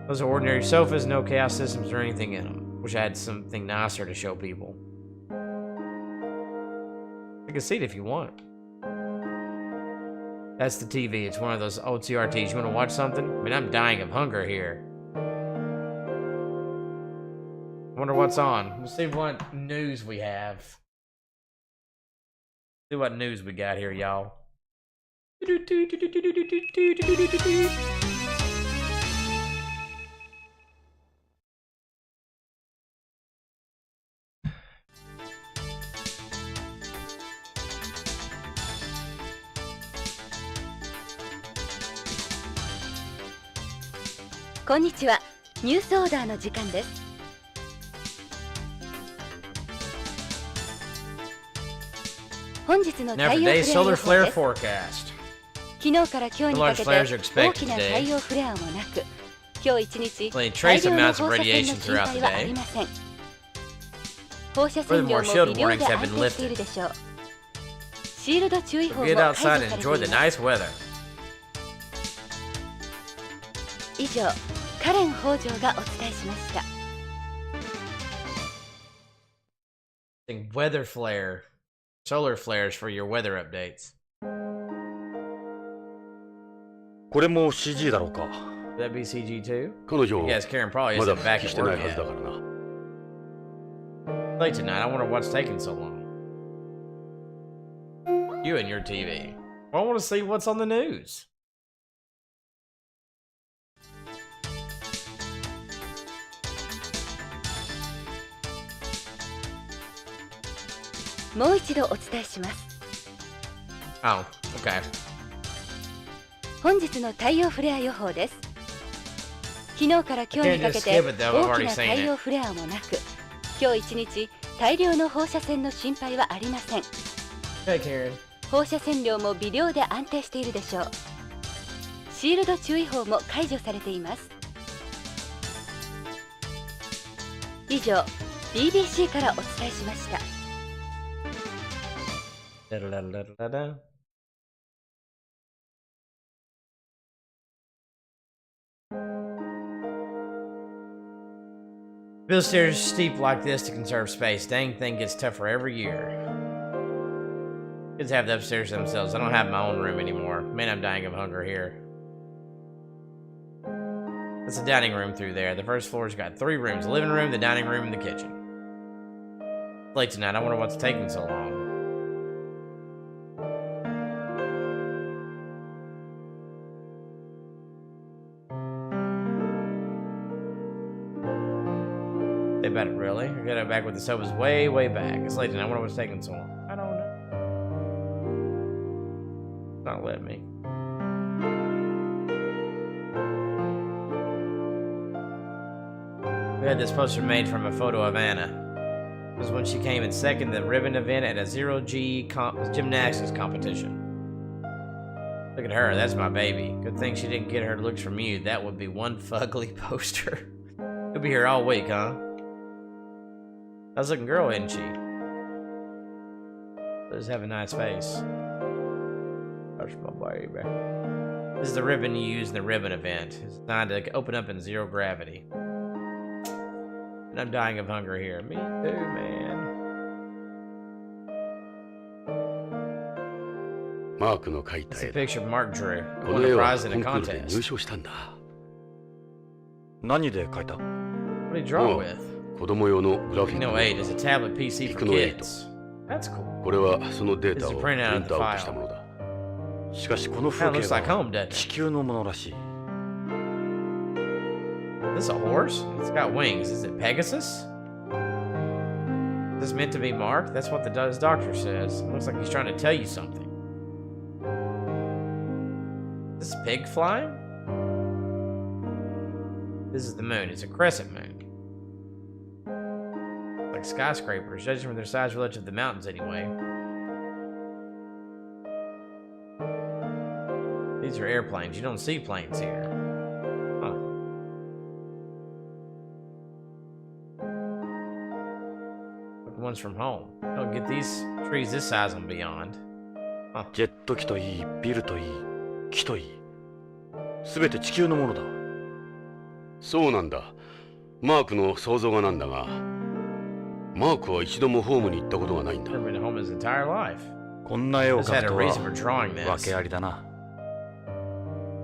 S1: Those are ordinary sofas, no chaos systems or anything in them. Wish I had something nicer to show people. Take a seat if you want. That's the TV. It's one of those old CRTs. You want to watch something? I mean, I'm dying of hunger here. Wonder what's on. We'll see what news we have. See what news we got here, y'all.
S5: Konnichiwa. ニュースオーダーの時間です。本日の太陽フレア予報です。昨日から今日にかけて大きな太陽フレアもなく、今日一日大量の放射線の心配はありません。放射線量も微量で安定しているでしょう。シールド注意報も解除されています。以上、カレン北条がお伝えしました。
S1: Weather flare. Solar flares for your weather updates.
S2: これも CG だろうか。
S1: Would that be CG too?
S3: 彼女
S1: Yes, Karen probably
S3: まだ
S1: isn't
S3: 復
S1: back
S3: 帰
S1: at
S3: してない
S1: work
S3: はずだ
S1: yet.
S3: からな。
S1: Late tonight. I wonder what's taking so long. You and your TV. Well, I want to see what's on the news.
S5: もう一度お伝えします。
S1: Oh, okay.
S5: 本日の太陽フレア予報です。昨日から今日にかけて大きな太陽フレアもなく、今日一日大量の放射線の心配はありません。放射線量も微量で安定しているでしょう。シールド注意報も解除されています。以上、BBC からお伝えしました。
S1: Build stairs steep like this to conserve space. Dang thing gets tougher every year. Kids have the upstairs themselves. I don't have my own room anymore. Man, I'm dying of hunger here. That's the dining room through there. The first floor's got 3 rooms. The living room, the dining room, and the kitchen. It's late tonight. I wonder what's taking so long. They bet it, really? I got it back with the sofas way, way back. It's late tonight. I wonder what's taking so long. I don't know. It's not letting me. We had this poster made from a photo of Anna. It was when she came in second in the ribbon event at a 0G gymnastics competition. Look at her, that's my baby. Good thing she didn't get her looks from you. That would be one fugly poster. You'll be here all week, huh? Nice looking girl, isn't she? Does have a nice face. That's my baby. This is the ribbon you use in the ribbon event. It's designed to open up in 0 gravity. And I'm dying of hunger here. Me too, man. It's a picture Mark drew. Won a prize in a contest. What did he draw with? No 8 is a tablet PC for kids. That's cool. This is a printout of the file. That looks like home, doesn't it? Is this a horse? It's got wings. Is it Pegasus? Is this meant to be Mark? That's what the doctor says. It looks like he's trying to tell you something. Is this pig flying? This is the moon. It's a crescent moon. Like skyscrapers, judging from their size relative to the mountains anyway. These are airplanes. You don't see planes here. Huh. Look, one's from home. You don't get these trees this size on Beyond. Huh.
S2: ジェット機といい、ビルといい、木といい、すべて地球のものだ。そうなんだ。マークの想像がなんだが、マークは一度もホームに行ったことがないんだ。こ
S1: んな絵を描くとは
S2: 訳ありだな。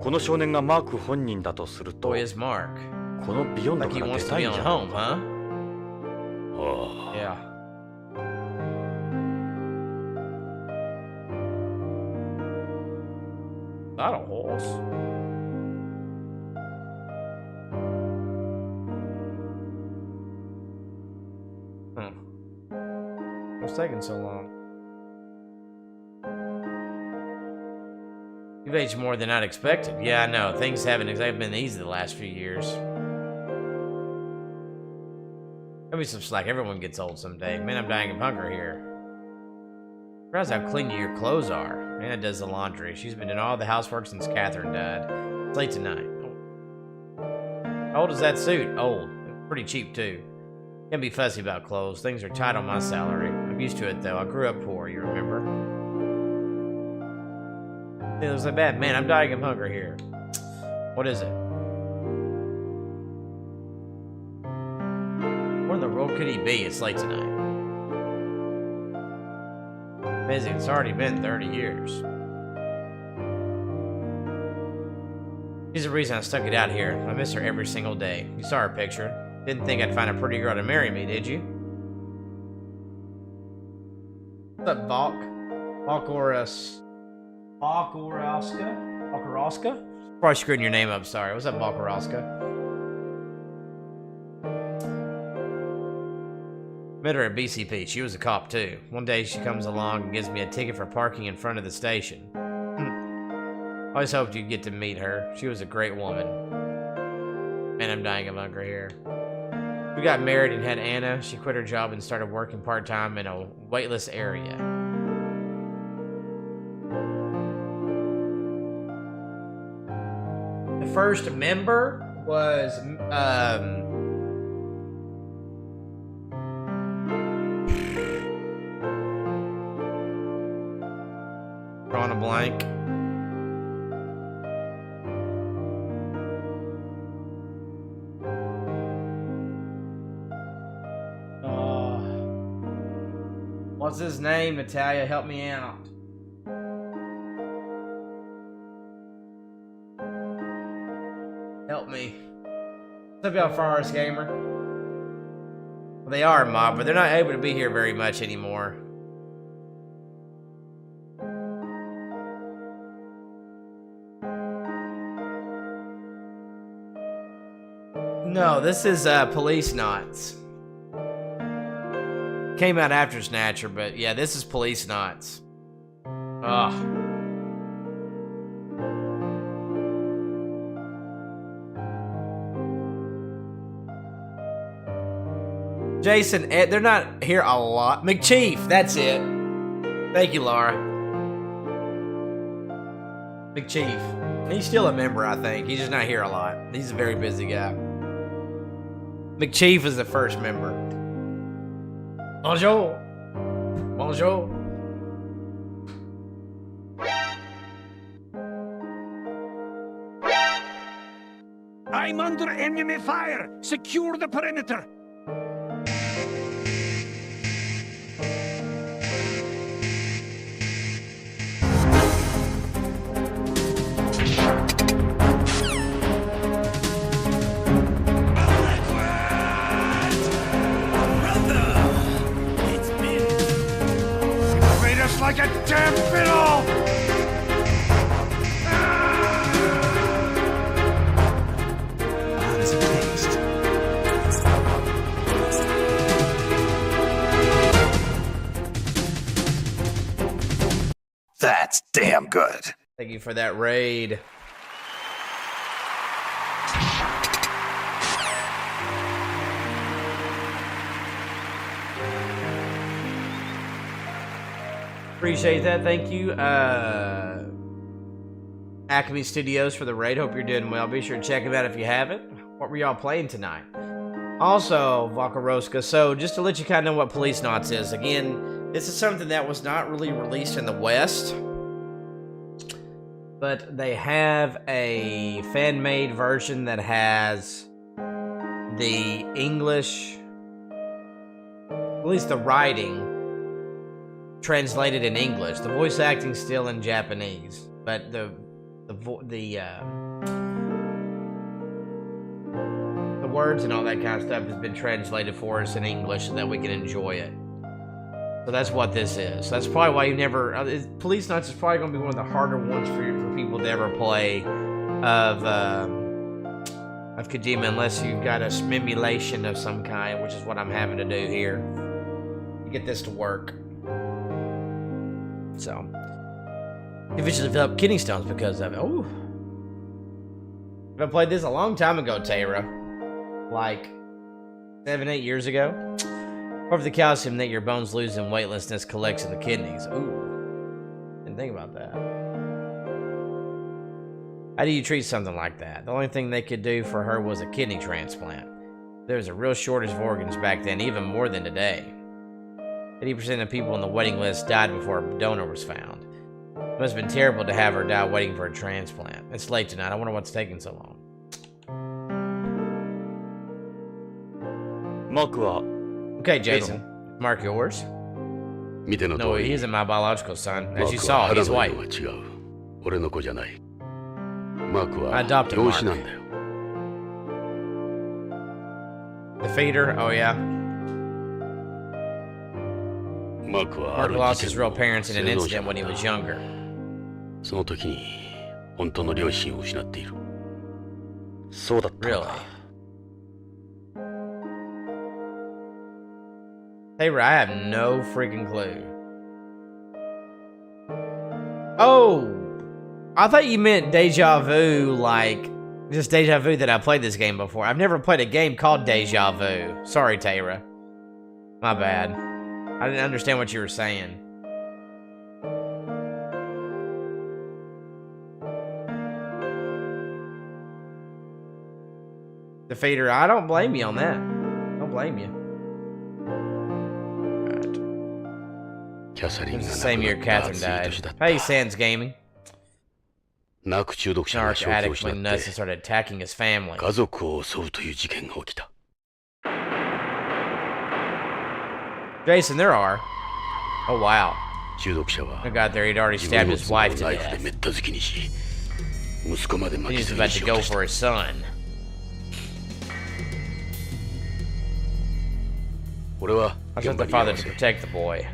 S2: この少年がマーク本人だとすると、このビヨンドから出たいんじゃないか。ああ。
S1: Not a horse. What's taking so long? You've aged more than I'd expected. Yeah, I know. Things haven't exactly been easy the last few years. Cut me some slack. Everyone gets old someday. Man, I'm dying of hunger here. Surprised how clean your clothes are. Anna does the laundry. She's been doing all the housework since Catherine died. It's late tonight. How old is that suit? Old. Pretty cheap, too. Can't be fussy about clothes. Things are tight on my salary. I'm used to it, though. I grew up poor, you remember? It was like bad. Man, I'm dying of hunger here. What is it? Where in the world could he be? It's late tonight. Amazing, it's already been 30 years. She's the reason I stuck it out here. I miss her every single day. You saw her picture. Didn't think I'd find a pretty girl to marry me, did you? What's up, Valk? Valkorowska? Probably screwing your name up, sorry. What's up, Valkorowska? Met her at BCP. She was a cop, too. One day she comes along and gives me a ticket for parking in front of the station. Always hoped you'd get to meet her. She was a great woman. Man, I'm dying of hunger here. We got married and had Anna. She quit her job and started working part-time in a waitlist area. The first member was, drawing a blank. What's his name, Natalia? Help me out. Help me. What's up, y'all, Forest Gamer? Well, they are a mob, but they're not able to be here very much anymore. No, this is Policenauts. Came out after Snatcher, but yeah, this is Policenauts. Ugh. Jason, they're not here a lot. McChief, that's it. Thank you, Laura. McChief. He's still a member, I think. He's just not here a lot. He's a very busy guy. McChief is the first member. Bonjour. Bonjour.
S6: I'm under enemy fire. Secure the perimeter. Like a damn fiddle! How does it taste? That's damn good.
S1: Thank you for that raid. Appreciate that. Thank you, Acme Studios, for the raid. Hope you're doing well. Be sure to check them out if you haven't. What were y'all playing tonight? Also, Vakaroska, so just to let you kind of know what Policenauts is. Again, this is something that was not really released in the West, but they have a fan-made version that has the English, at least the writing, translated in English. The voice acting still in Japanese, but the words and all that kind of stuff has been translated for us in English so that we can enjoy it. So that's what this is. So that's probably why you never. Policenauts is probably going to be one of the harder ones for people to ever play of Kojima, unless you've got a simulation of some kind, which is what I'm having to do here to get this to work. So, eventually developed kidney stones because of it. Oh, I played this a long time ago, Tara. Like 7-8 years ago. Or if the calcium that your bones lose in weightlessness collects in the kidneys. Ooh, didn't think about that. How do you treat something like that? The only thing they could do for her was a kidney transplant. There was a real shortage of organs back then, even more than today. 80% of people on the waiting list died before a donor was found. It must have been terrible to have her die waiting for a transplant. It's late tonight. I wonder what's taking so long. Okay, Jason. Mark yours. No, he isn't my biological son. As you saw, he's white. I adopted Mark. The feeder? Oh, yeah. Mark lost his real parents in an incident when he was younger. Really? Hey, I have no freaking clue. Oh! I thought you meant Deja Vu, like, just Deja Vu that I played this game before. I've never played a game called Deja Vu. Sorry, Tara. My bad. I didn't understand what you were saying. Defeater, I don't blame you on that. Don't blame you. Right. It's the same year Catherine died. Hey, Sans Gaming. Narc addict went nuts and started attacking his family. Jason, there are. Oh, wow. I got there, he'd already stabbed his wife to death. He was about to go for his son. I told the father to protect the boy.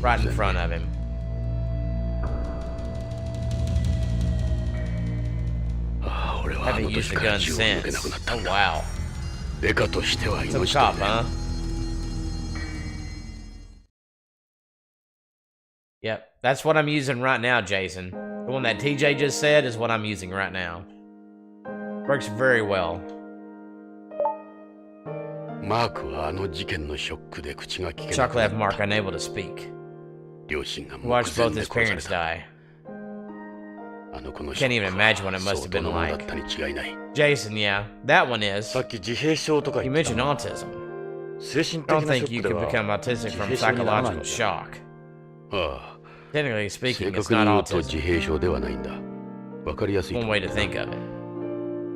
S1: Right in front of him. Haven't used the gun since. Oh wow. Some cop, huh? Yep, that's what I'm using right now, Jason. The one that TJ just said is what I'm using right now. Works very well. Chuck left Mark unable to speak. He watched both his parents die. Can't even imagine what it must have been like. Jason, yeah, that one is. You mentioned autism. I don't think you could become autistic from psychological shock. Technically speaking, it's not autism. One way to think of it.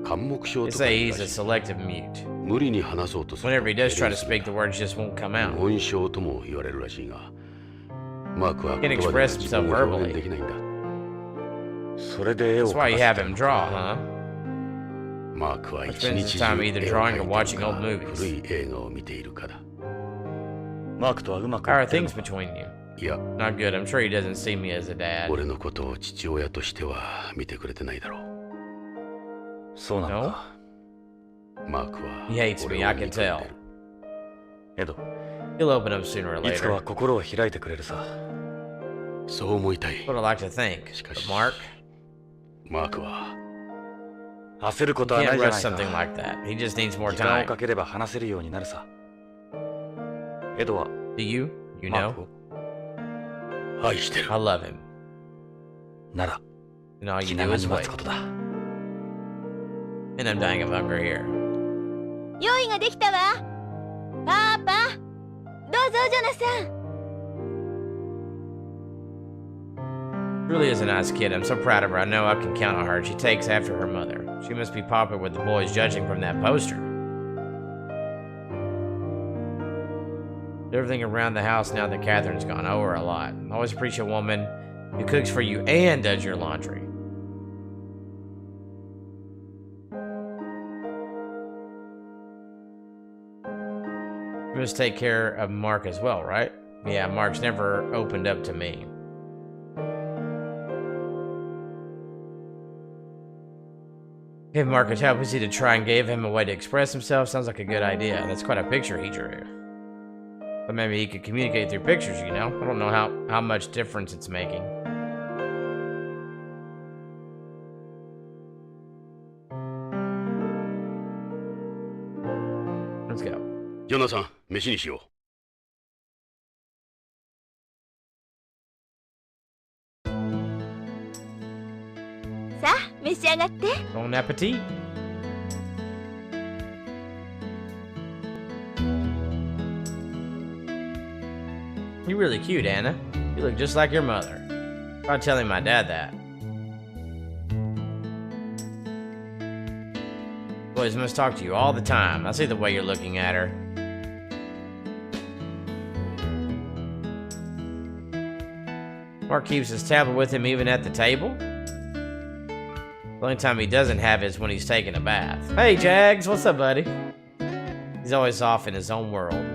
S1: They say he's a selective mute. Whenever he does try to speak, the words just won't come out. Can't express himself verbally. That's why you have him draw, huh? He spends his time either drawing or watching old movies. How are things between you? Not good. I'm sure he doesn't see me as a dad. No? He hates me, I can tell. He'll open up sooner or later. What I like to think. But Mark? He can't rush something like that. He just needs more time. Do you? You know? I love him. And all you do is wait. And I'm dying of hunger here. Really is a nice kid. I'm so proud of her. I know I can count on her. She takes after her mother. She must be popular with the boys, judging from that poster. Everything around the house now that Catherine's gone. I owe her a lot. I always appreciate a woman who cooks for you and does your laundry. You must take care of Mark as well, right? Yeah, Mark's never opened up to me. Give Mark a telepathy to try and give him a way to express himself. Sounds like a good idea. That's quite a picture he drew. But maybe he could communicate through pictures, you know? I don't know how much difference it's making. Let's go.
S2: Jonathan, 飯にしよう。
S5: さあ、召し上がって。
S1: Bon appetit. You're really cute, Anna. You look just like your mother. Try telling my dad that. Boys must talk to you all the time. I see the way you're looking at her. Mark keeps his tablet with him even at the table? The only time he doesn't have it is when he's taking a bath. Hey, Jags, what's up, buddy? He's always off in his own world.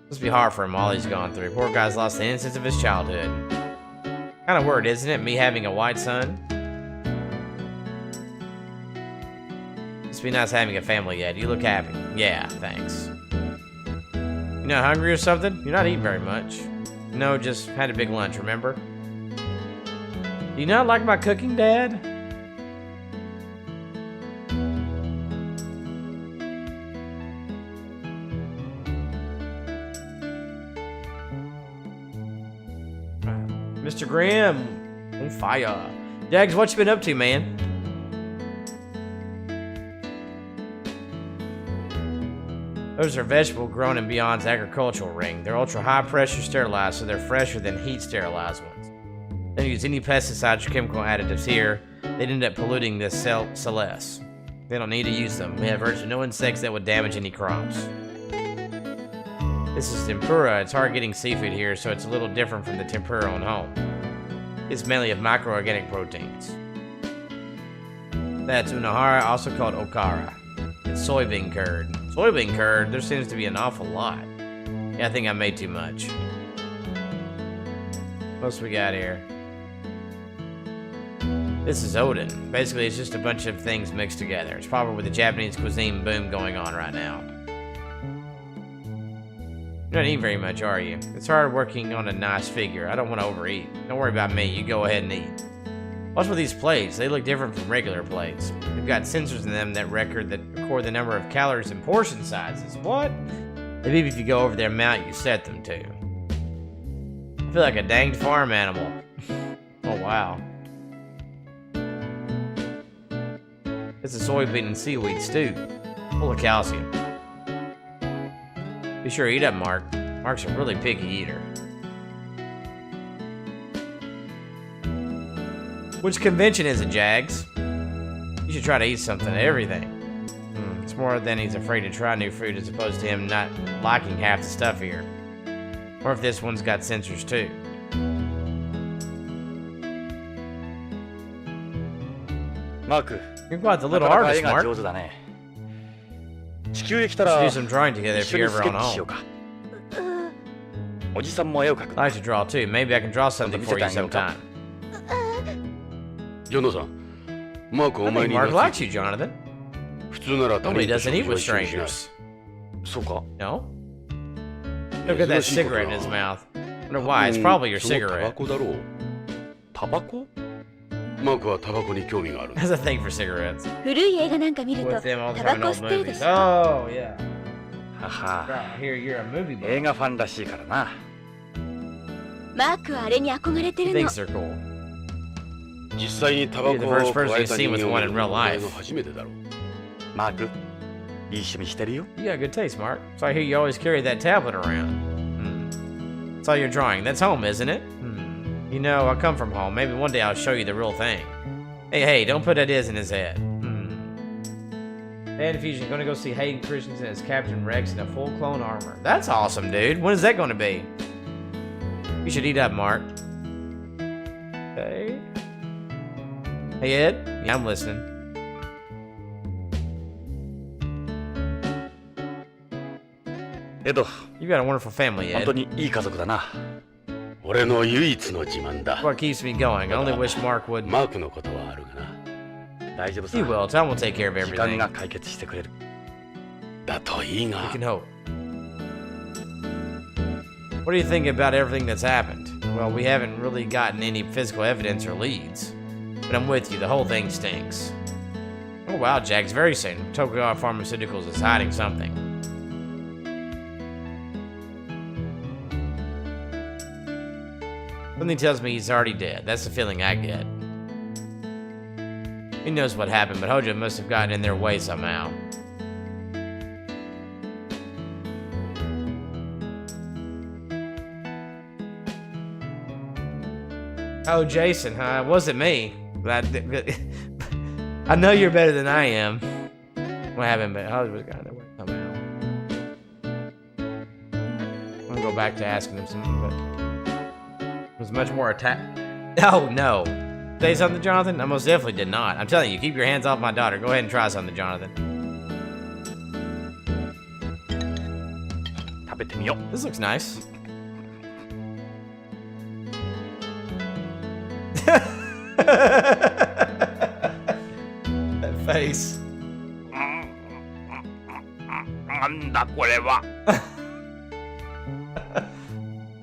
S1: Must be hard for him all he's gone through. Poor guy's lost the innocence of his childhood. Kind of weird, isn't it? Me having a white son. Must be nice having a family yet. You look happy. Yeah, thanks. You not hungry or something? You're not eating very much. No, just had a big lunch, remember? Do you not like my cooking, Dad? Mr. Graham, on fire. Jags, what you been up to, man? Those are vegetables grown in Beyond's agricultural ring. They're ultra high pressure sterilized, so they're fresher than heat sterilized ones. They don't use any pesticides or chemical additives here. They'd end up polluting this celeste. They don't need to use them. We have virtually no insects that would damage any crops. This is tempura. It's hard getting seafood here, so it's a little different from the tempura on home. It's mainly of microorganic proteins. That's Unahara, also called Okara. It's soybean curd. Soybean curd, there seems to be an awful lot. Yeah, I think I made too much. What else we got here? This is Odin. Basically, it's just a bunch of things mixed together. It's probably the Japanese cuisine boom going on right now. You're not eating very much, are you? It's hard working on a nice figure. I don't want to overeat. Don't worry about me. You go ahead and eat. What's with these plates? They look different from regular plates. They've got sensors in them that record the number of calories and portion sizes. What? Maybe if you go over their amount you set them to. I feel like a danged farm animal. Oh, wow. It's a soybean and seaweed stew. Full of calcium. Be sure to eat up, Mark. Mark's a really picky eater. Which convention is it, Jags? You should try to eat something, everything. It's more than he's afraid to try new food as opposed to him not liking half the stuff here. Or if this one's got sensors too.
S2: Mark,
S1: you're quite the little artist, Mark. We should do some drawing together if you're ever on home. I like to draw too. Maybe I can draw something for you sometime. I think Mark likes you, Jonathan. Nobody doesn't eat with strangers. No? Look at that cigarette in his mouth. I wonder why. It's probably your cigarette. Has a thing for cigarettes. With them all the time in old movies. Oh, yeah. Right, here, you're a movie buff. He thinks they're cool. You're the first person you've seen with one in real life. You got good taste, Mark. So I hear you always carry that tablet around. That's all you're drawing. That's home, isn't it? You know, I come from home. Maybe one day I'll show you the real thing. Hey, don't put ideas in his head. Bad Fusion, gonna go see Hayden Christensen as Captain Rex in a full clone armor. That's awesome, dude. When is that gonna be? You should eat up, Mark. Okay. Hey, Ed? Yeah, I'm listening. You've got a wonderful family, Ed. What keeps me going. I only wish Mark would. He will. Tom will take care of everything. We can hope. What do you think about everything that's happened? Well, we haven't really gotten any physical evidence or leads. But I'm with you, the whole thing stinks. Oh wow, Jack's very soon. Tokugawa Pharmaceuticals is hiding something. Something tells me he's already dead. That's the feeling I get. He knows what happened, but Hojo must have gotten in their way somehow. Oh, Jason, huh? It wasn't me. I know you're better than I am. What happened? But Hojo's got in their way somehow. I'm gonna go back to asking him something, but it was much more attack. Oh, no. Say something, Jonathan? I most definitely did not. I'm telling you, keep your hands off my daughter. Go ahead and try something, Jonathan. This looks nice. That face.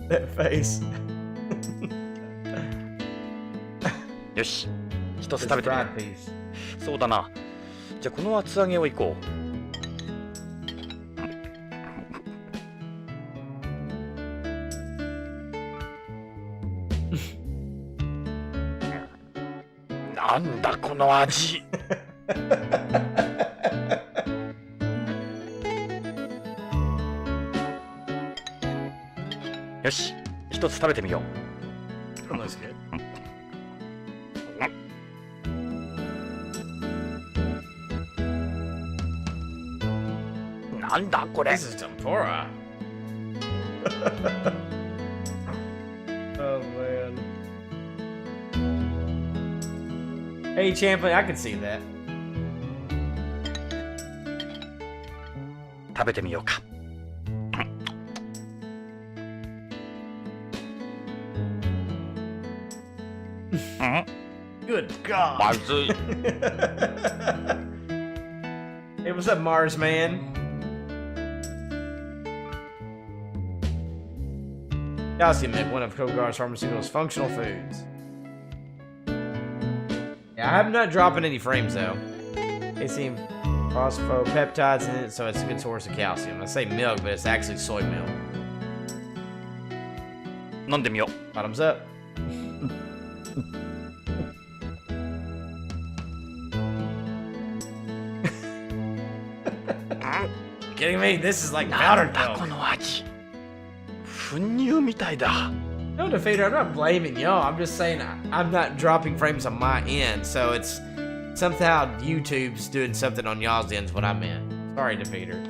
S1: That face.
S2: よし、一つ食べてみよう。そうだな。じゃあこの厚揚げをいこう。なんだこの味。よし、一つ食べてみよう。なんだこれ。
S1: This is tempura. Oh man. Hey Champlin, I can see that.
S2: 食べてみようか。
S1: Good God.
S2: まずい。
S1: Hey, what's up, Mars man? Calcium milk, one of Kogar's Pharmaceuticals' functional foods. Yeah, I'm not dropping any frames though. They seem phosphopeptides in it, so it's a good source of calcium. I say milk, but it's actually soy milk.
S2: 飲んでみよう。
S1: Bottoms up. Kidding me? This is like powdered milk.
S2: この味。粉乳みたいだ。
S1: No, Defeater, I'm not blaming y'all. I'm just saying I'm not dropping frames on my end, so it's somehow YouTube's doing something on y'all's end is what I meant. Sorry, Defeater.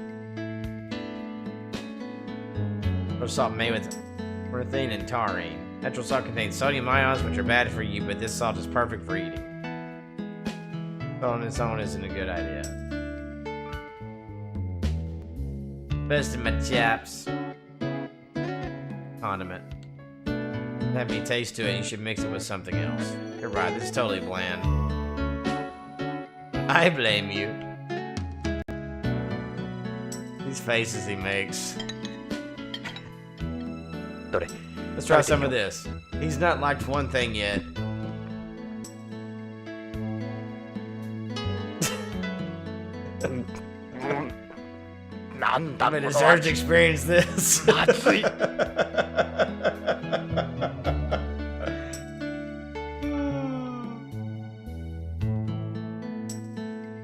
S1: Natural salt made with ornithine and taurine. Natural salt contains sodium ions, which are bad for you, but this salt is perfect for eating. Salt on its own isn't a good idea. Best in my chaps. Condiment. Have any taste to it, you should mix it with something else. You're right, this is totally bland. I blame you. These faces he makes. Let's try some of this. He's not liked one thing yet. I'm gonna deserve to experience this.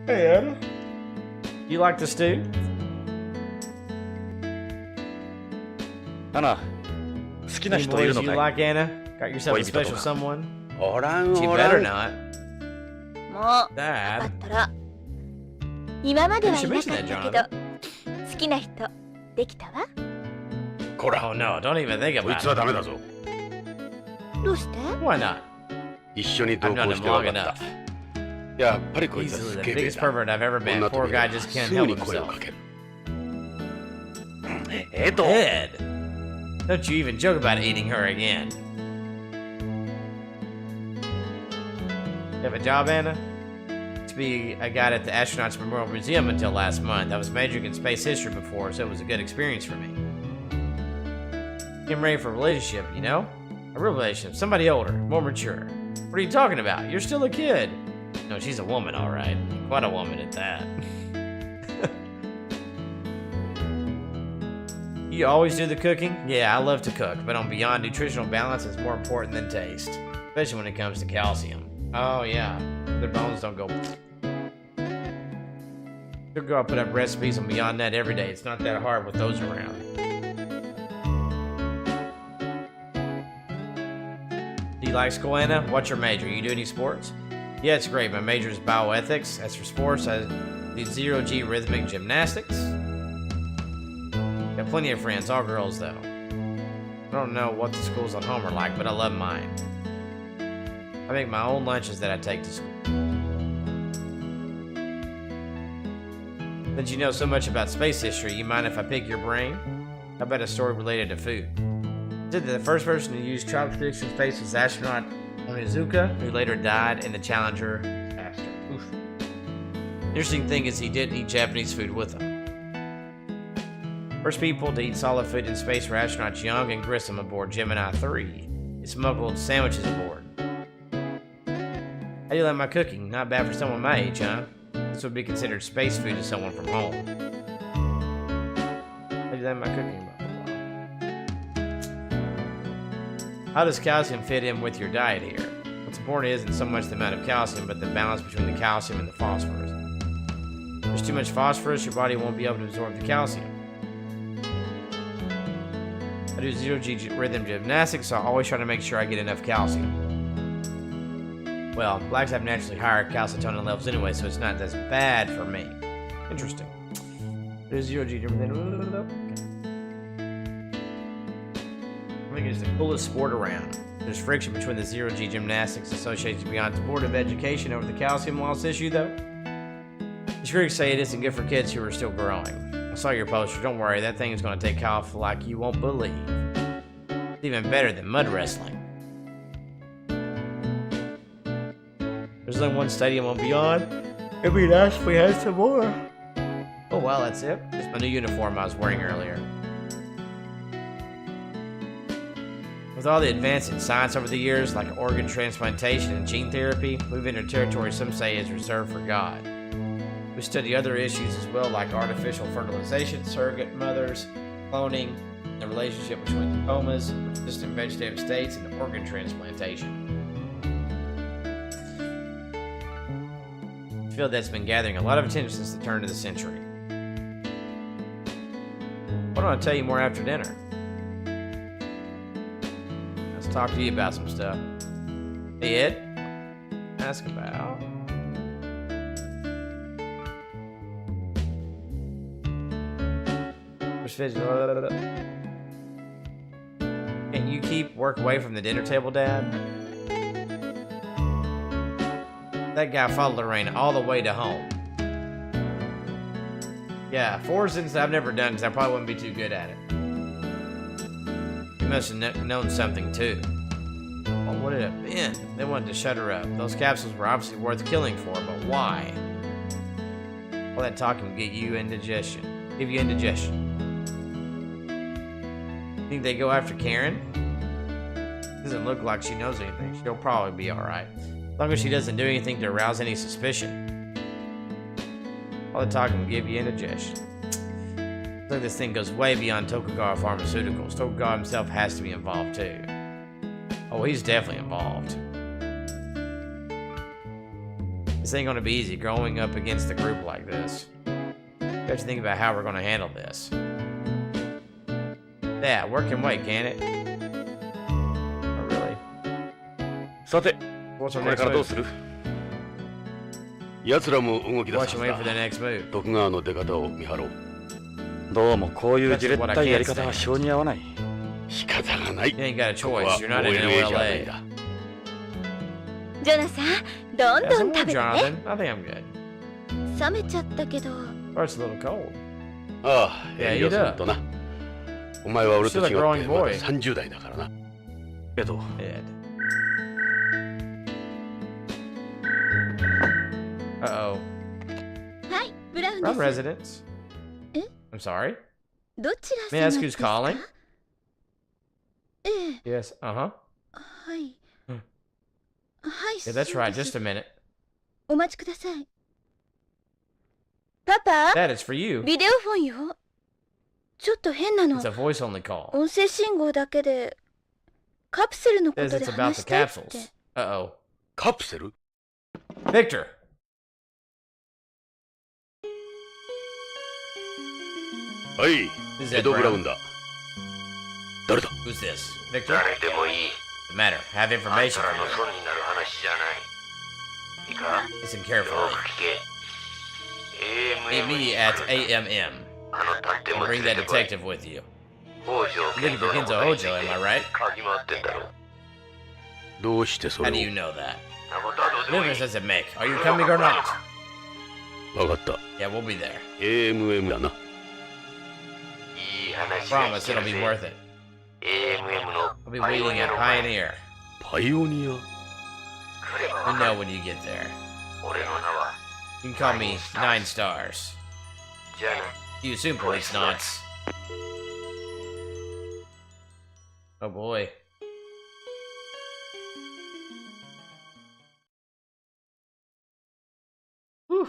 S1: Hey, Anna. You like the stew?
S2: Anna, 好きな
S1: Any
S2: 人いる
S1: boys
S2: の
S1: you
S2: かい？
S1: like, Anna? Got yourself a special someone?
S2: おらん
S1: She
S2: おら
S1: better
S2: ん。
S1: not.
S5: もう
S1: Dad.
S5: だったら今まではいなかった
S1: You
S5: け
S1: should mention
S5: ど
S1: that,
S5: 好きな人できたわ。
S2: こら、
S1: Oh no, don't even think
S2: こい
S1: about
S2: つは
S1: it.
S2: ダメだぞ。
S5: どうして
S1: Why not?
S2: 一緒に同
S1: I've known
S2: 行
S1: him
S2: して分
S1: long
S2: かっ
S1: enough.
S2: た。やっぱりこいつ
S1: He's
S2: は
S1: the
S2: スケベ
S1: biggest
S2: だ。
S1: pervert I've ever
S2: こん
S1: met.
S2: な
S1: Poor
S2: 時
S1: guy
S2: は
S1: just
S2: す
S1: can't
S2: ぐ
S1: help
S2: に声を
S1: himself.
S2: かける。エド。
S1: Ed, don't you even joke about eating her again. You have a job, Anna? To be a guide at the Astronauts Memorial Museum until last month. I was majoring in space history before, so it was a good experience for me. Getting ready for a relationship, you know? A real relationship. Somebody older, more mature. What are you talking about? You're still a kid. No, she's a woman, all right. Quite a woman at that. You always do the cooking? Yeah, I love to cook, but on Beyond, nutritional balance is more important than taste, especially when it comes to calcium. Oh yeah, their bones don't go. They'll go out put up recipes on Beyond Net every day. It's not that hard with those around. Do you like school, Anna? What's your major? You do any sports? Yeah, it's great. My major is bioethics. As for sports, I do zero-G rhythmic gymnastics. Got plenty of friends, all girls though. I don't know what the schools at home are like, but I love mine. I make my own lunches that I take to school. Since you know so much about space history, you mind if I pick your brain? How about a story related to food? It said that the first person to use chopsticks in space was astronaut Onizuka, who later died in the Challenger disaster. Oof. Interesting thing is he didn't eat Japanese food with him. First people to eat solid food in space were astronauts Young and Grissom aboard Gemini 3. They smuggled sandwiches aboard. How do you like my cooking? Not bad for someone my age, huh? This would be considered space food to someone from home. How do you like my cooking? How does calcium fit in with your diet here? What's important isn't so much the amount of calcium, but the balance between the calcium and the phosphorus. If there's too much phosphorus, your body won't be able to absorb the calcium. I do zero-G rhythm gymnastics, so I always try to make sure I get enough calcium. Well, blacks have naturally higher calcitonin levels anyway, so it's not as bad for me. Interesting. There's zero-G. I think it's the coolest sport around. There's friction between the zero-G gymnastics Association Beyond the Board of Education over the calcium loss issue, though. These critics say it isn't good for kids who are still growing. I saw your poster. Don't worry, that thing is going to take off like you won't believe. It's even better than mud wrestling. There's only one stadium on Beyond. It'd be nice if we had some more. Oh well, that's it. It's my new uniform I was wearing earlier. With all the advances in science over the years, like organ transplantation and gene therapy, we've entered territory some say is reserved for God. We study other issues as well, like artificial fertilization, surrogate mothers, cloning, the relationship between comas, persistent vegetative states, and organ transplantation. A field that's been gathering a lot of attention since the turn of the century. Why don't I tell you more after dinner? Let's talk to you about some stuff. Hey, Ed, ask about... Can you keep work away from the dinner table, Dad? That guy followed Lorraine all the way to home. Yeah, 4 instances I've never done because I probably wouldn't be too good at it. He must have known something too. What would it have been? They wanted to shut her up. Those capsules were obviously worth killing for, but why? All that talking would get you indigestion. Give you indigestion. Think they go after Karen? Doesn't look like she knows anything. She'll probably be alright. As long as she doesn't do anything to arouse any suspicion. All the talking will give you indigestion. Looks like this thing goes way beyond Tokugawa Pharmaceuticals. Tokugawa himself has to be involved too. Oh, he's definitely involved. This ain't gonna be easy growing up against a group like this. You have to think about how we're gonna handle this. Yeah, work can wait, can it? Oh, really? What's our next move? Watch and wait for the next move. That's what I can't stand. You ain't got a choice. You're not in LA.
S5: Jonathan, どんどん食べてね。
S1: Jonathan, I think I'm good.
S5: 冷めちゃったけど。
S1: Oh, it's a little cold.
S2: ああ、
S1: いいだ。
S2: お前は俺と違ってまだ30代だからな。けど。
S1: Uh-oh.
S5: はい、ブラウンです。
S1: From residence.
S5: え
S1: I'm sorry?
S5: どちら
S1: May I
S5: 様
S1: ask
S5: で
S1: who's
S5: すか？
S1: calling?
S5: ええ。
S1: Yes, uh-huh.
S5: はい。はい、
S1: Yeah, that's right. Just a minute.
S5: お待ちください。パパ
S1: That is for you.
S5: ビデオフォンよ。ちょっと変なの。
S1: It's a voice-only call.
S5: 音声信号だけでカプセルのこと
S1: Says
S5: で
S1: it's about
S5: 話
S1: the
S5: したいって。
S1: capsules. Uh-oh.
S2: カプセル
S1: Victor.
S2: Hey,
S1: Who's
S2: Hideo
S1: that, Brown?
S2: Kojima. 誰だ
S1: Who's this? Victor?
S3: 誰でもいい。
S1: The matter. Have
S3: あん
S1: information
S3: たら
S1: for
S3: の
S1: you.
S3: 損になる話じゃない。いいか
S1: Listen
S3: よ
S1: carefully.
S3: く聞け。
S1: Meet me at AMM.
S3: あの探偵
S1: And
S3: も
S1: bring
S3: 連
S1: that
S3: れてこい。
S1: detective with you.
S3: 北条
S1: Looking for Kenzo Hojo, am I right?
S3: 嗅ぎ回ってんだろ。
S2: どうしてそ
S1: How
S2: れ
S1: do
S2: を
S1: you know that?
S3: なことはどうでもいい。
S1: Difference does it make? Are you coming or not?
S2: わかった。
S1: Yeah, we'll be there.
S2: AMM だな。
S3: いい話が
S1: Promise
S3: 聞け
S1: it'll
S3: る
S1: be
S3: ぜ。
S1: worth it.
S3: AMM の
S1: I'll be
S3: パイオ
S1: waiting
S3: ニア
S1: at
S3: の前に
S1: Pioneer.
S2: パイオニア
S3: 来れば
S1: You
S3: わか
S1: know
S3: る。
S1: when you get there.
S3: 俺の名は。
S1: You can call me 9 stars.
S3: じゃあな。
S1: See you soon, Policenauts. Oh boy. Whew.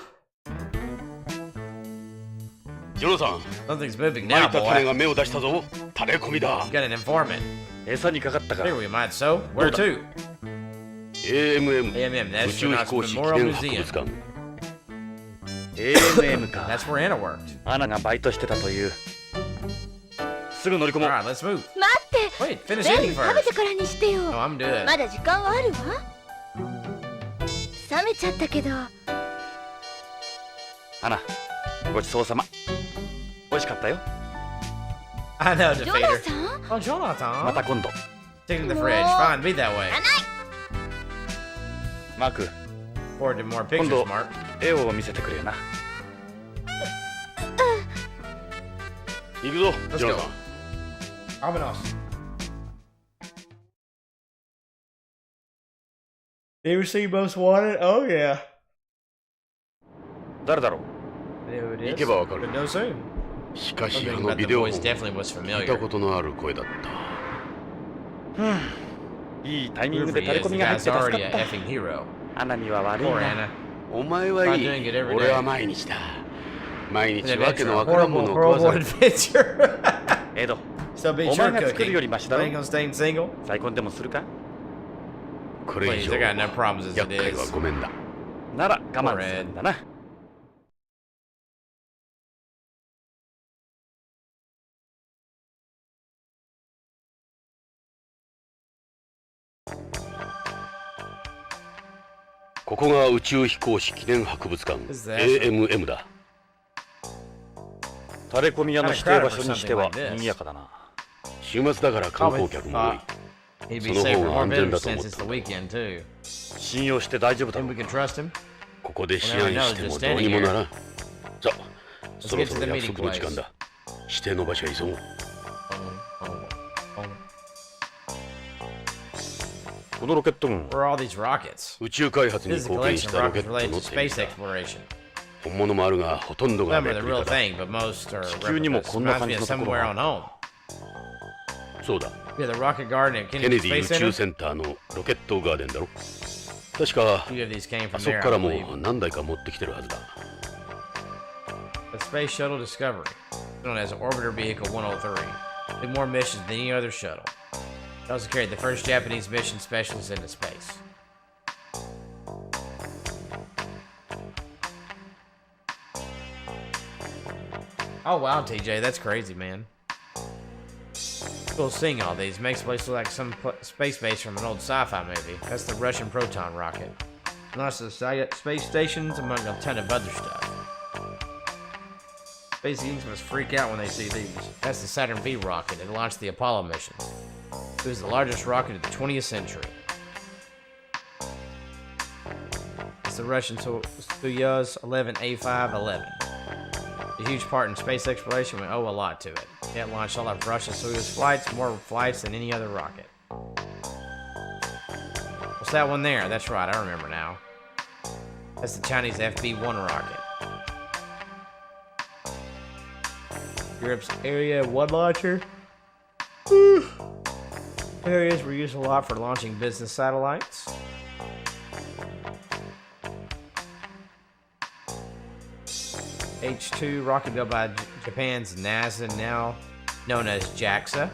S2: ジョナサン、
S1: Something's moving
S2: 巻
S1: now,
S2: いた種
S1: boy.
S2: が芽を出したぞ。種込みだ。
S1: You got an informant.
S2: 餌にかかったか
S1: Figure we might so. Where to?
S2: AMM
S1: AMM,
S2: 宇
S1: that's
S2: 宙飛
S1: Astronaut's
S2: 行士記
S1: Memorial
S2: 念博
S1: Museum.
S2: 物館。
S7: AMM か。
S1: That's where Anna worked.
S7: アナがバイトしてたという。すぐ乗り込もう。
S1: Alright, let's move.
S5: 待って。
S1: Wait, finish
S5: 全
S1: eating
S5: 部食べ
S1: first.
S5: てからにしてよ。
S1: No, I'm good.
S5: まだ時間はあるわ。冷めちゃったけど。
S7: アナ、ごちそうさま。美味しかったよ。
S1: I know,
S5: ジョナ
S1: Defeater.
S5: さん
S1: Oh, Jonathan.
S7: また今度。
S1: Take it to the fridge. Fine, be that way.
S7: マーク、
S1: Forward to more
S7: 今
S1: pictures,
S7: 度
S1: Mark.
S7: 絵を見せてくれよな。
S2: 行くぞ、
S1: Let's
S2: ジョナ
S1: go.
S2: サン。
S1: Vámonos. You ever see Most Wanted? Oh yeah.
S2: 誰だろう。
S1: There it is.
S2: 行けばわかる。
S1: But no soon.
S2: しかし
S1: Something
S2: あの
S1: about
S2: ビ
S1: the
S2: デオ
S1: voice
S2: 本
S1: definitely was
S2: 聞い
S1: familiar.
S2: たことのある声だった。いいタイミング
S1: Whoever
S2: で
S1: he
S2: タレ
S1: is,
S2: コ
S1: the
S2: ミが入っ
S1: guy's
S2: て助かっ
S1: already a
S2: た。
S1: effing hero.
S2: アナには悪い
S1: Poor
S2: な。
S1: Anna.
S2: お前はいい。
S1: Not doing it every day.
S2: 俺は毎日だ。毎
S1: An
S2: 日わけ
S1: adventure,
S2: の
S1: a
S2: わからんも
S1: horrible,
S2: のを食わ
S1: horrible
S2: されて。
S1: adventure.
S2: エド、
S1: So be
S2: お
S1: sure
S2: 前が作るよ
S1: cooking.
S2: りマシだろ。
S1: Ain't gonna stay single.
S2: 再婚でもするか。これ以
S1: Please,
S2: 上
S1: I got enough problems as
S2: 厄
S1: it
S2: 介は
S1: is.
S2: ごめんだ。なら我慢するんだな。ここが宇宙飛行士記念博物館 AMM だ。タレコミ屋の指定場所にしては賑やかだな。週末だから観光客も多い。
S1: He'd
S2: そ
S1: be
S2: の
S1: safe
S2: 方
S1: for
S2: が
S1: more
S2: 安全だ
S1: vendors
S2: と思
S1: since
S2: っ
S1: it's
S2: た
S1: the weekend too.
S2: 信用して大丈夫だ
S1: And
S2: ろ
S1: we
S2: う。
S1: can trust him.
S2: ここで思案してもどうにもならん。さあ、そろ
S1: get
S2: そ
S1: to
S2: ろ
S1: the
S2: 約
S1: meeting
S2: 束の時間だ。指定の場所へ急ごう。このロケット軍
S1: Where are all these rockets?
S2: 宇宙開発に
S1: This is a
S2: 貢献
S1: collection
S2: し
S1: of
S2: たロケッ
S1: rockets
S2: ト
S1: related
S2: の
S1: to
S2: 展
S1: space
S2: 示だ。
S1: exploration.
S2: 本物もあるがほとんどが
S1: Some
S2: レ
S1: are
S2: プ
S1: the
S2: リ
S1: real
S2: カだ。
S1: thing, but most are
S2: 地球にも
S1: replicas.
S2: こんな
S1: Reminds
S2: 感
S1: me
S2: じ
S1: of
S2: のところ
S1: somewhere on
S2: が。
S1: home.
S2: そうだ。
S1: Yeah, the rocket garden at
S2: ケ
S1: Kennedy
S2: ネディ
S1: Space
S2: 宇宙
S1: Center.
S2: センターのロケットガーデンだろ。確か
S1: Few of these came
S2: あ
S1: from
S2: そこ
S1: there,
S2: から
S1: I
S2: も
S1: believe.
S2: 何台か持ってきてるはずだ。
S1: The Space Shuttle Discovery, known as Orbiter Vehicle 103, did more missions than any other shuttle. It also carried the first Japanese mission specialist into space. Oh wow, TJ, that's crazy, man. Cool seeing all these. Makes the place look like some space base from an old sci-fi movie. That's the Russian proton rocket. Lots of space stations, among a ton of other stuff. Space geeks must freak out when they see these. That's the Saturn V rocket. It launched the Apollo missions. It was the largest rocket of the 20th century. It's the Russian Soyuz 11A511. A huge part in space exploration, we owe a lot to it. It launched all of Russia's Soyuz flights, more flights than any other rocket. What's that one there? That's right, I remember now. That's the Chinese FB-1 rocket. Europe's Area 1 launcher. Areas were used a lot for launching business satellites. H-2 rocket built by Japan's NASA, now known as JAXA,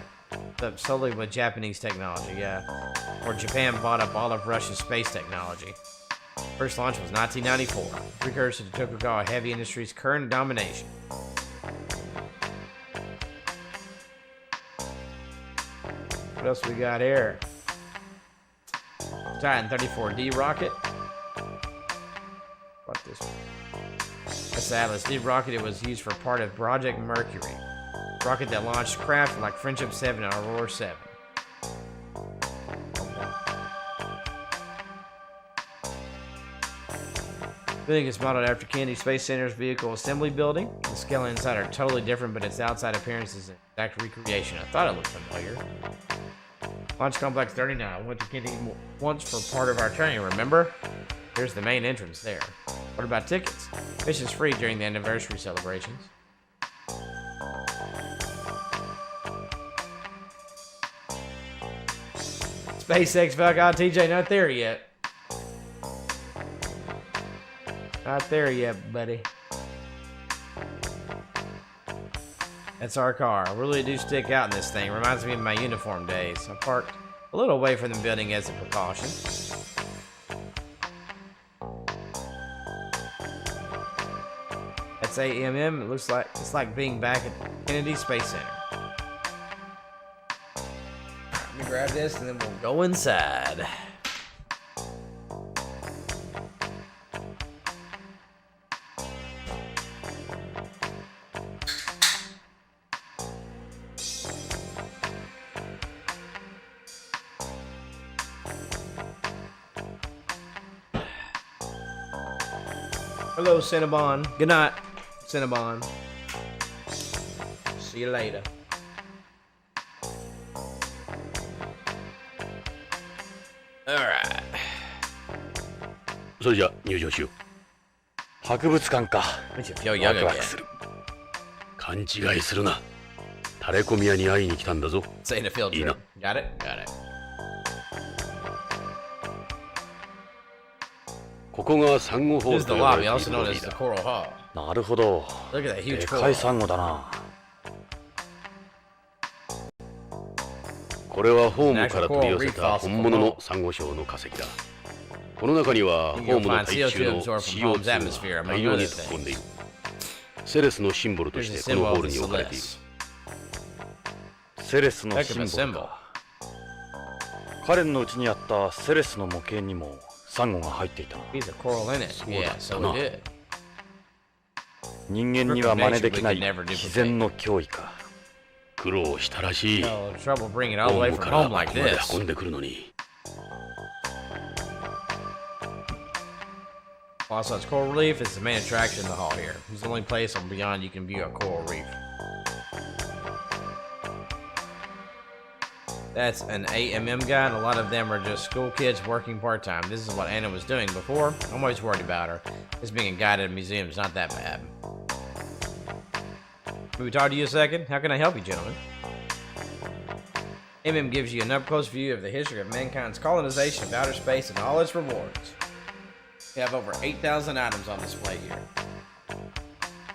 S1: solely with Japanese technology, yeah. Or Japan bought up all of Russia's space technology. First launch was 1994, precursor to Tokugawa Heavy Industries' current domination. What else we got here? Titan 34D rocket. What this one? That's the Atlas D rocket. It was used for part of Project Mercury. Rocket that launched craft like Friendship 7 and Aurora 7. Building is modeled after Kennedy Space Center's vehicle assembly building. The scale inside are totally different, but its outside appearance is an exact recreation. I thought it looked familiar. Launch Complex 39. Went to Kennedy once for part of our training, remember? Here's the main entrance there. What about tickets? Admission's free during the anniversary celebrations. SpaceX Falcon TJ, not there yet. Not there yet, buddy. That's our car. I really do stick out in this thing. Reminds me of my uniform days. I parked a little away from the building as a precaution. That's AMM. It looks like it's like being back at Kennedy Space Center. Let me grab this and then we'll go inside. Hello, Cinnabon. Good night, Cinnabon. See you later. Alright.
S2: それじゃ入場しよう。博物館か。ワクワクする。勘違いするな。タレコミ屋に会いに来たんだぞ。いいな。
S1: Got it? Got it.
S2: ここがサンゴホールと呼ばれているロビーだ。なるほど。でかいサンゴだな。これはホームから取り寄せた本物のサンゴ礁の化石だ。この中にはホームの大気中の CO2 が大量に突っ込んでいる。セレスのシンボルとしてこのホールに置かれている。
S7: セレスのシンボルか。カレンのうちにあったセレスの模型にもサンゴが入っていた。
S2: そうだな。
S7: 人間には真似できない自然の脅威か。
S2: 苦労したらしい。ホームからここまで運んでくるのに。
S1: Also, it's coral reef is the main attraction in the hall here. It's the only place on Beyond you can view a coral reef. That's an AMM guy, and a lot of them are just school kids working part-time. This is what Anna was doing before. I'm always worried about her. Just being a guide at a museum is not that bad. Can we talk to you a second? How can I help you, gentlemen? MM gives you an up-close view of the history of mankind's colonization of outer space and all its rewards. We have over 8,000 items on display here.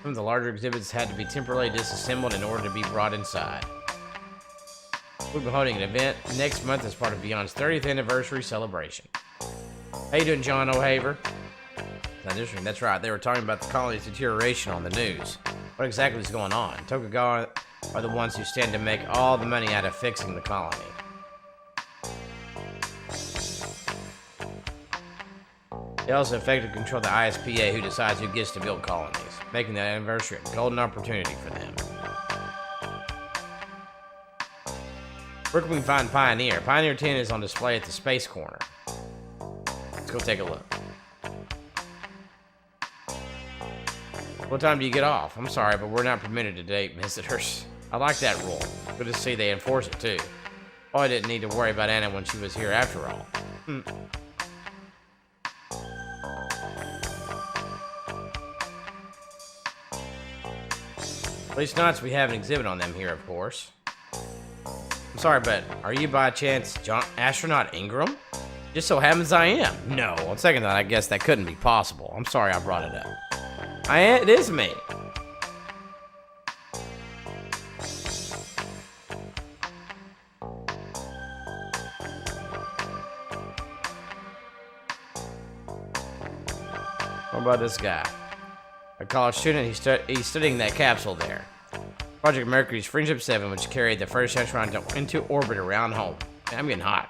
S1: Some of the larger exhibits had to be temporarily disassembled in order to be brought inside. We'll be holding an event next month as part of Beyond's 30th anniversary celebration. How you doing, John O'Haver? That's right, they were talking about the colony's deterioration on the news. What exactly is going on? Tokugawa are the ones who stand to make all the money out of fixing the colony. They also effectively control the ISPA, who decides who gets to build colonies, making that anniversary a golden opportunity for them. Where can we find Pioneer? Pioneer 10 is on display at the Space Corner. Let's go take a look. What time do you get off? I'm sorry, but we're not permitted to date visitors. I like that rule. Good to see they enforce it too. Oh, I didn't need to worry about Anna when she was here after all. Policenauts, we have an exhibit on them here, of course. I'm sorry, but are you by chance astronaut Ingram? Just so happens I am. No, on second thought, I guess that couldn't be possible. I'm sorry I brought it up. It is me. What about this guy? A college student, he's studying that capsule there. Project Mercury's Friendship 7, which carried the first astronaut into orbit around home. Man, I'm getting hot.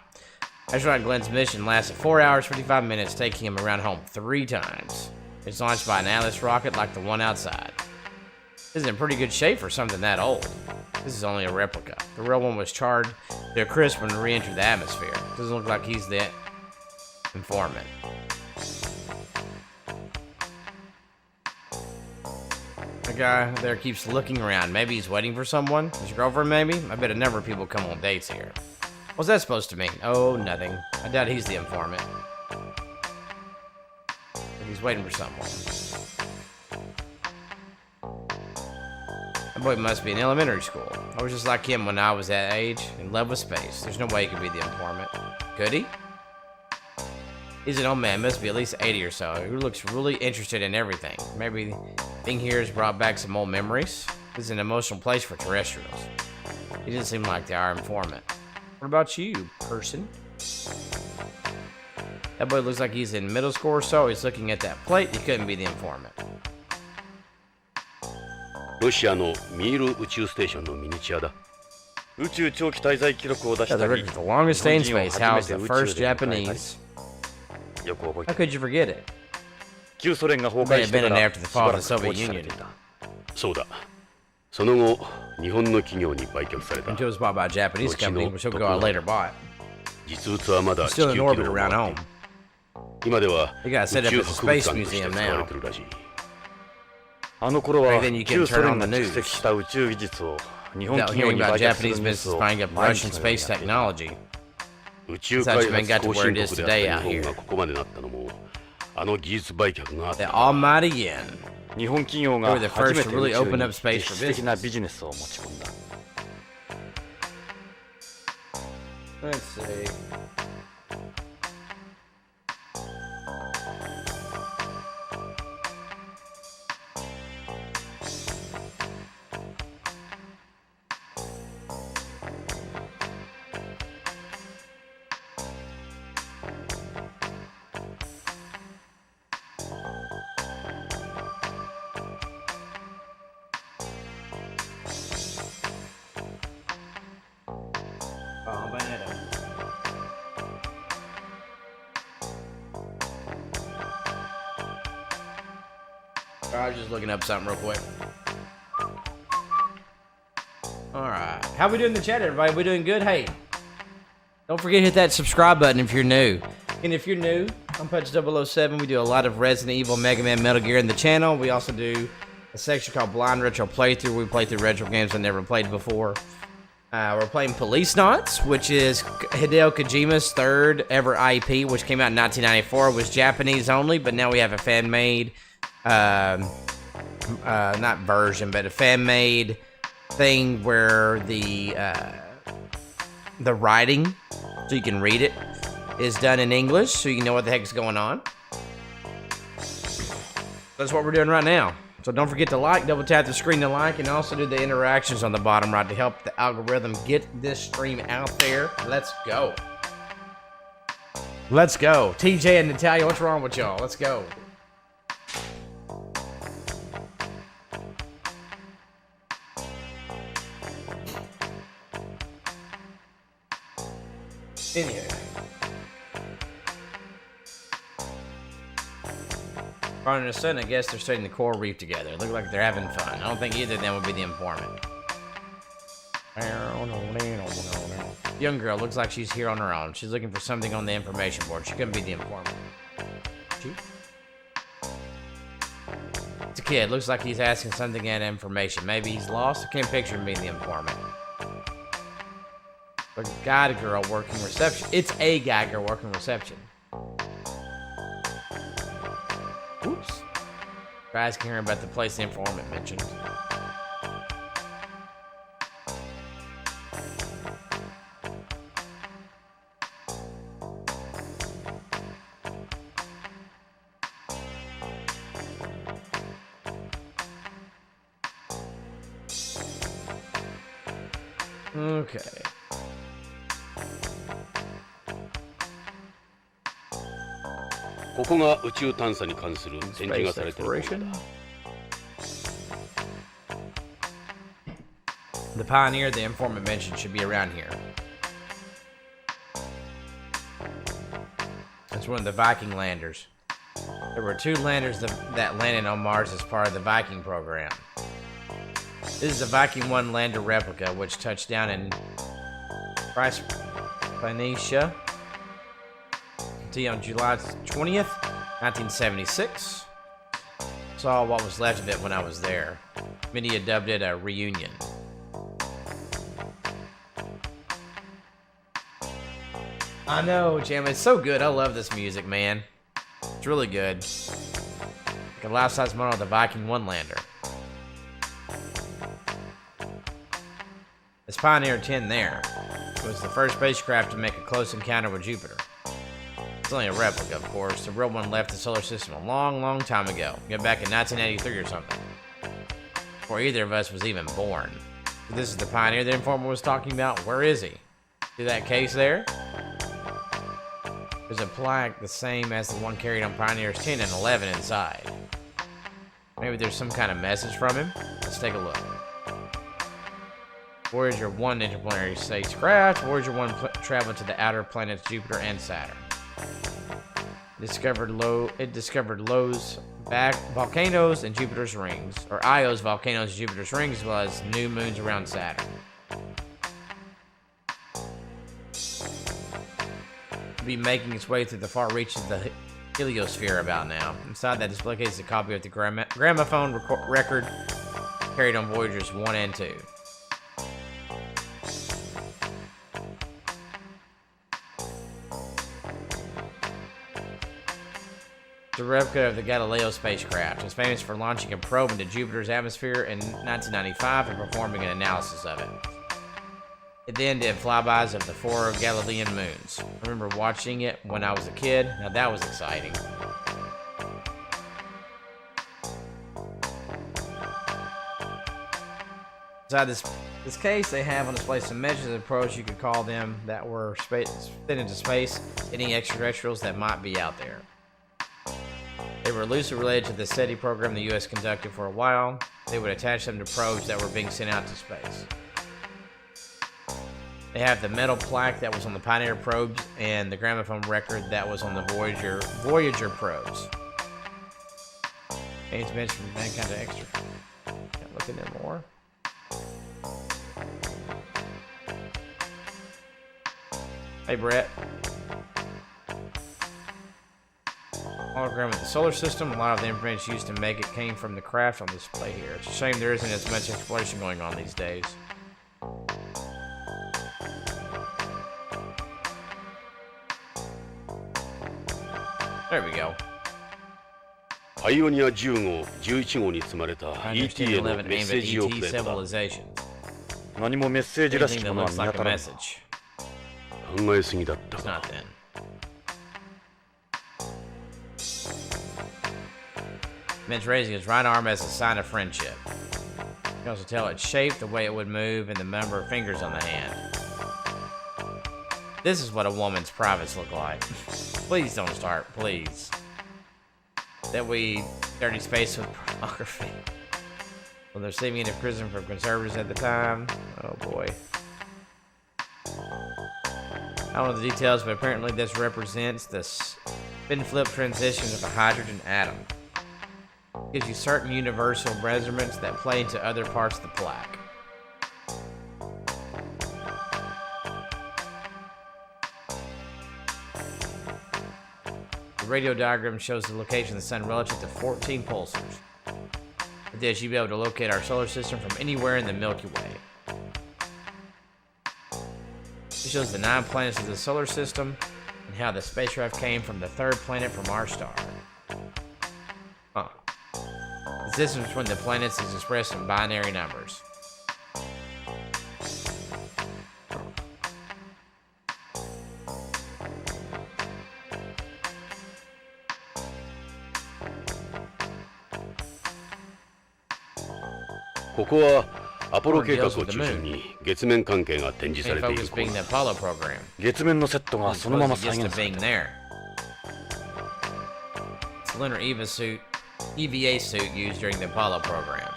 S1: Astronaut Glenn's mission lasted 4 hours, 55 minutes, taking him around home 3 times. It's launched by an Atlas rocket like the one outside. This is in pretty good shape for something that old. This is only a replica. The real one was charred to a crisp when it re-entered the atmosphere. Doesn't look like he's the informant. The guy there keeps looking around. Maybe he's waiting for someone? His girlfriend, maybe? I bet a number of people come on dates here. What's that supposed to mean? Oh, nothing. I doubt he's the informant. He's waiting for someone. That boy must be in elementary school. I was just like him when I was that age, in love with space. There's no way he could be the informant. Could he? He's an old man, must be at least 80 or so, who looks really interested in everything. Maybe being here has brought back some old memories. This is an emotional place for terrestrials. He doesn't seem like our informant. What about you, person? That boy looks like he's in middle school or so. He's looking at that plate. He couldn't be the informant.
S2: ロシアのミール宇宙ステーションのミニチュアだ。宇宙長期滞在記録を出したり、
S1: the longest stay in space housed the first Japanese. How could you forget it?
S7: 旧ソ連が崩壊してからしばらく放置されていた。
S2: そうだ。その後、日本の企業に売却された。
S1: Until it was bought by a Japanese company, which Tokugawa later bought.
S2: 実物はまだ地球
S1: Still
S2: 軌
S1: in
S2: 道を
S1: orbit
S2: 回
S1: around
S2: ってい
S1: home.
S2: る。今では
S1: They got
S2: 宇
S1: set up
S2: 宙
S1: as a
S2: 博物
S1: space
S2: 館として
S1: museum
S2: 使われ
S1: now.
S2: ているらしい。
S7: あの頃は
S1: Then you can
S7: 旧
S1: turn
S7: ソ
S1: on
S7: 連
S1: the
S7: が蓄
S1: news
S7: 積した宇宙技術を日本
S1: without
S7: 企業
S1: hearing
S7: に
S1: about
S7: 売却する
S1: Japanese
S7: ニュース
S1: businesses
S7: を
S1: buying up
S7: 毎
S1: Russian
S7: 日のように
S1: space
S7: やっている。
S1: technology.
S3: 宇宙開発後進国であった日本がここまでなったのもあの技術売却があっ
S1: The
S3: た。
S1: almighty yen.
S7: 日本企業が
S1: They were the
S7: 初め
S1: first
S7: て
S1: to really
S7: 宇宙
S1: open
S7: に
S1: up space
S7: 実
S1: for
S7: 質的な
S1: business.
S7: ビジネスを持ち込んだ。
S1: Let's see. I was just looking up something real quick. Alright. How we doing in the chat, everybody? We doing good? Hey, don't forget to hit that subscribe button if you're new. And if you're new, I'm Pudge 007. We do a lot of Resident Evil, Mega Man, Metal Gear in the channel. We also do a section called Blind Retro Playthrough. We play through retro games I never played before. We're playing Policenauts, which is Hideo Kojima's third ever IP, which came out in 1994. It was Japanese only, but now we have a fan-made, not version, but a fan-made thing where the writing, so you can read it, is done in English, so you know what the heck's going on. That's what we're doing right now. So don't forget to like, double tap the screen to like, and also do the interactions on the bottom right to help the algorithm get this stream out there. Let's go. Let's go. TJ and Natalia, what's wrong with y'all? Let's go. Anyway. Ron and his son, I guess they're studying the coral reef together. Look like they're having fun. I don't think either of them would be the informant. Young girl looks like she's here on her own. She's looking for something on the information board. She couldn't be the informant. She? It's a kid. Looks like he's asking something at information. Maybe he's lost. I can't picture him being the informant. A guy, girl working reception. It's a guy, girl working reception. Oops. We're asking her about the place the informant mentioned. Okay. Space exploration. The pioneer the informant mentioned should be around here. It's one of the Viking landers. There were 2 landers that landed on Mars as part of the Viking program. This is a Viking 1 lander replica which touched down in Phoenicia on July 20th, 1976. Saw what was left of it when I was there. Media dubbed it a reunion. I know, Jam. It's so good. I love this music, man. It's really good. Like a life-size model of the Viking 1 lander. This Pioneer 10 there was the first spacecraft to make a close encounter with Jupiter. It's only a replica, of course. The real one left the solar system a long, long time ago. Get back in 1983 or something. Before either of us was even born. This is the Pioneer the informant was talking about. Where is he? See that case there? There's a plaque the same as the one carried on Pioneers 10 and 11 inside. Maybe there's some kind of message from him. Let's take a look. Voyager 1 interplanetary spacecraft. Voyager 1 traveled to the outer planets Jupiter and Saturn. It discovered Lo's volcanoes and Jupiter's rings, or Io's volcanoes and Jupiter's rings, as well as new moons around Saturn. Be making its way through the far reaches of the heliosphere about now. Inside that display case is a copy of the gramophone record carried on Voyagers 1 and 2. The replica of the Galileo spacecraft is famous for launching a probe into Jupiter's atmosphere in 1995 and performing an analysis of it. It then did flybys of the 4 Galilean moons. I remember watching it when I was a kid. Now that was exciting. Inside this case, they have on display some measures of probes, you could call them, that were spit into space, any extraterrestrials that might be out there. They were loosely related to the SETI program the U.S. conducted for a while. They would attach them to probes that were being sent out to space. They have the metal plaque that was on the Pioneer probes and the gramophone record that was on the Voyager probes. Aids mentioned from mankind to extra. Can't look in there more. Hey, Brett. Hologram of the solar system. A lot of the information used to make it came from the craft on display here. It's a shame there isn't as much exploration going on these days. There we go.
S2: パイオニア10号、11号に積まれた ET へのメッセージをくれた。
S7: 何もメッセージらしきものは見当たらない。
S2: 考えすぎだったか。
S1: Men's raising his right arm as a sign of friendship. You can also tell its shape, the way it would move, and the number of fingers on the hand. This is what a woman's privates look like. Please don't start, please. That we dirty space with pornography. Well, they're saving into prison for conservatives at the time. Oh boy. I don't know the details, but apparently this represents the spin flip transition of a hydrogen atom. It gives you certain universal measurements that play into other parts of the plaque. The radio diagram shows the location of the sun relative to 14 pulsars. With this, you'll be able to locate our solar system from anywhere in the Milky Way. It shows the 9 planets of the solar system and how the spacecraft came from the 3rd planet from our star. Huh. The distance between the planets is expressed in binary numbers.
S2: This is the Apollo 計画を中心に月面関係が展示されている。
S7: 月面のセットがそのまま再現されている。
S1: It's the lunar EVA suit used during the Apollo program.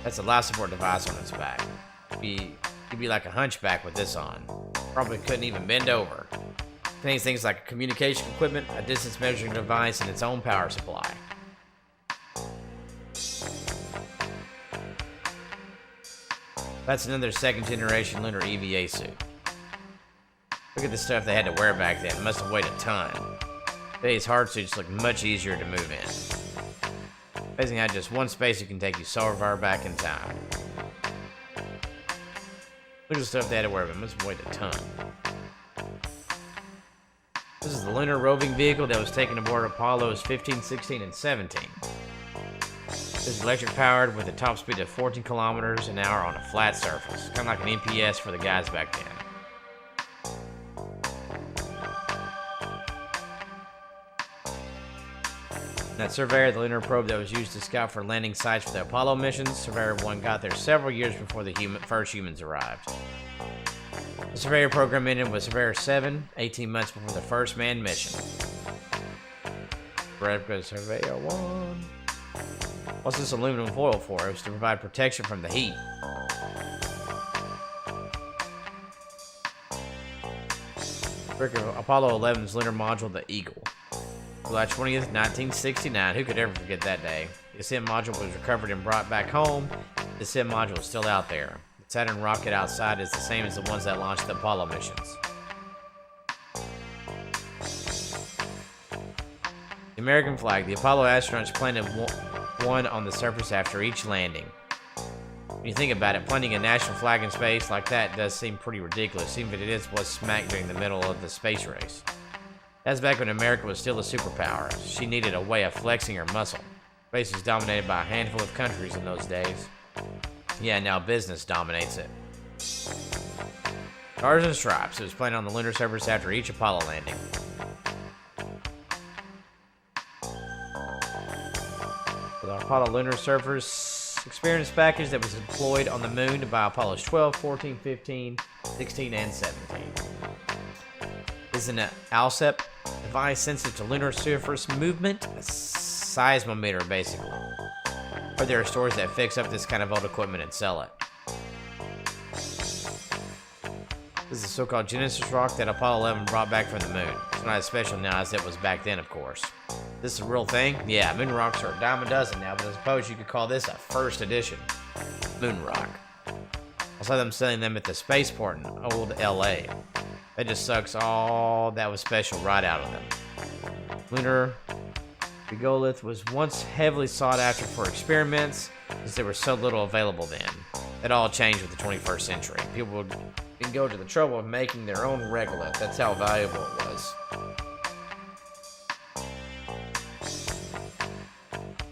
S1: That's a life support device on its back. You'd be like a hunchback with this on. Probably couldn't even bend over. Contains things like communication equipment, a distance measuring device, and its own power supply. That's another 2nd generation lunar EVA suit. Look at the stuff they had to wear back then. It must have weighed a ton. Today's hard suits look much easier to move in. Amazing how just one spacesuit can take you so far back in time. Look at the stuff they had to wear, but it must have weighed a ton. This is the lunar roving vehicle that was taken aboard Apollos 15, 16, and 17. This is electric powered with a top speed of 14 kilometers an hour on a flat surface. Kind of like an MPS for the guys back then. That Surveyor, the lunar probe that was used to scout for landing sites for the Apollo missions, Surveyor 1 got there several years before the first humans arrived. The Surveyor program ended with Surveyor 7, 18 months before the first manned mission. Replica Surveyor 1. What's this aluminum foil for? It was to provide protection from the heat. Apollo 11's lunar module, the Eagle. July 20th, 1969. Who could ever forget that day? The ascent module was recovered and brought back home. The ascent module is still out there. The Saturn rocket outside is the same as the ones that launched the Apollo missions. American flag. The Apollo astronauts planted one on the surface after each landing. When you think about it, planting a national flag in space like that does seem pretty ridiculous, even if it was smack during the middle of the space race. That's back when America was still a superpower. She needed a way of flexing her muscle. Space was dominated by a handful of countries in those days. Yeah, now business dominates it. Stars and Stripes. It was planted on the lunar surface after each Apollo landing. With our Apollo lunar surface experience package that was deployed on the moon by Apollos 12, 14, 15, 16, and 17. Is an ALSEP device sensitive to lunar surface movement, a seismometer basically. Or there are stores that fix up this kind of old equipment and sell it. This is a so-called Genesis rock that Apollo 11 brought back from the moon. It's not as special now as it was back then, of course. This is a real thing? Yeah, moon rocks are a dime a dozen now, but I suppose you could call this a first edition moon rock. I saw them selling them at the spaceport in old LA. That just sucks all that was special right out of them. Lunar regolith was once heavily sought after for experiments, since there was so little available then. It all changed with the 21st century. People would go to the trouble of making their own regolith. That's how valuable it was.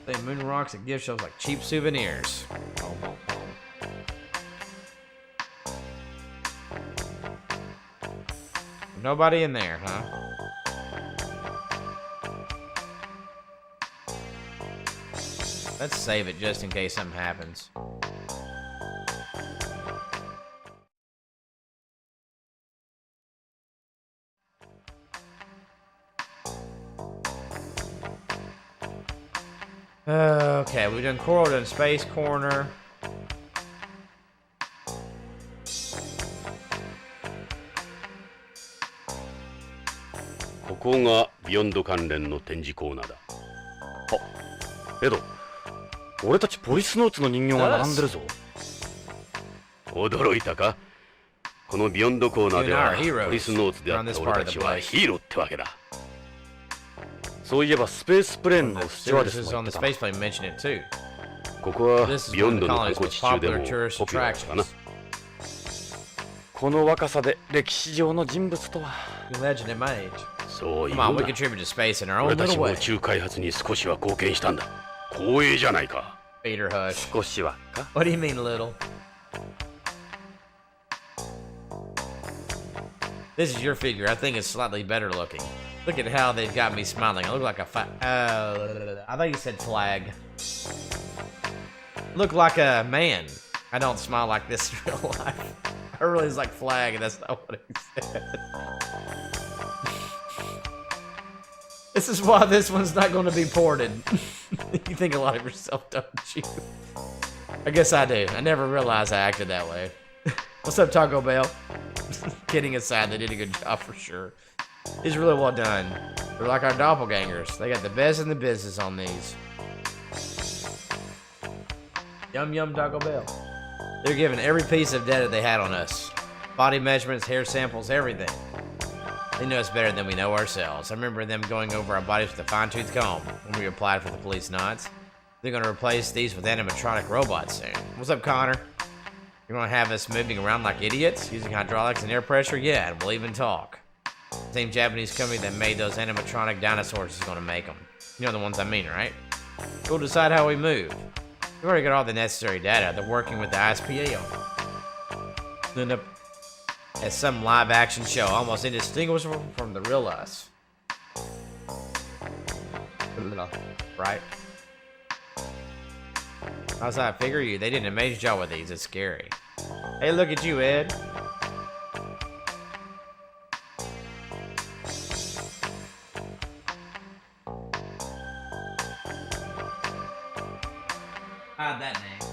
S1: They moon rocks at gift shops like cheap souvenirs. Nobody in there, huh? Let's save it just in case something happens. Okay, we've done Coral, done Space Corner.
S2: ここがビヨンド関連の展示コーナーだ。あ、エド、俺たちポリスノーツの人形が並んでるぞ。驚いたか？このビヨンドコーナーではポリスノーツであった俺たちはヒーローってわけだ。そういえばスペースプレーンのスチュワーデスも言ってた。ここはビヨンドの観光地中でもポピュラーかな。この若さで歴史上の人物とは。そういうのだ。俺たちも宇宙開発に少しは貢献したんだ。光栄じゃないか。少しはか。
S1: What do you mean, little? This is your figure. I think it's slightly better looking. Look at how they've got me smiling. I look like a I thought you said flag. Look like a man. I don't smile like this in real life. I really was like flag, and that's not what he said. This is why this one's not going to be ported. You think a lot of yourself, don't you? I guess I do. I never realized I acted that way. What's up, Taco Bell? Kidding aside, they did a good job for sure. It's really well done. They're like our doppelgangers. They got the best in the business on these. Yum yum Taco Bell. They're giving every piece of data they had on us. Body measurements, hair samples, everything. They know us better than we know ourselves. I remember them going over our bodies with a fine-tooth comb when we applied for the Policenauts. They're going to replace these with animatronic robots soon. What's up, Connor? You're going to have us moving around like idiots, using hydraulics and air pressure? Yeah, and we'll even talk. The same Japanese company that made those animatronic dinosaurs is going to make them. You know the ones I mean, right? We'll decide how we move. We've already got all the necessary data. They're working with the ISPA on it. End up as some live-action show, almost indistinguishable from the real us. Right? How's that figure you? They did an amazing job with these. It's scary. Hey, look at you, Ed. Hide that name.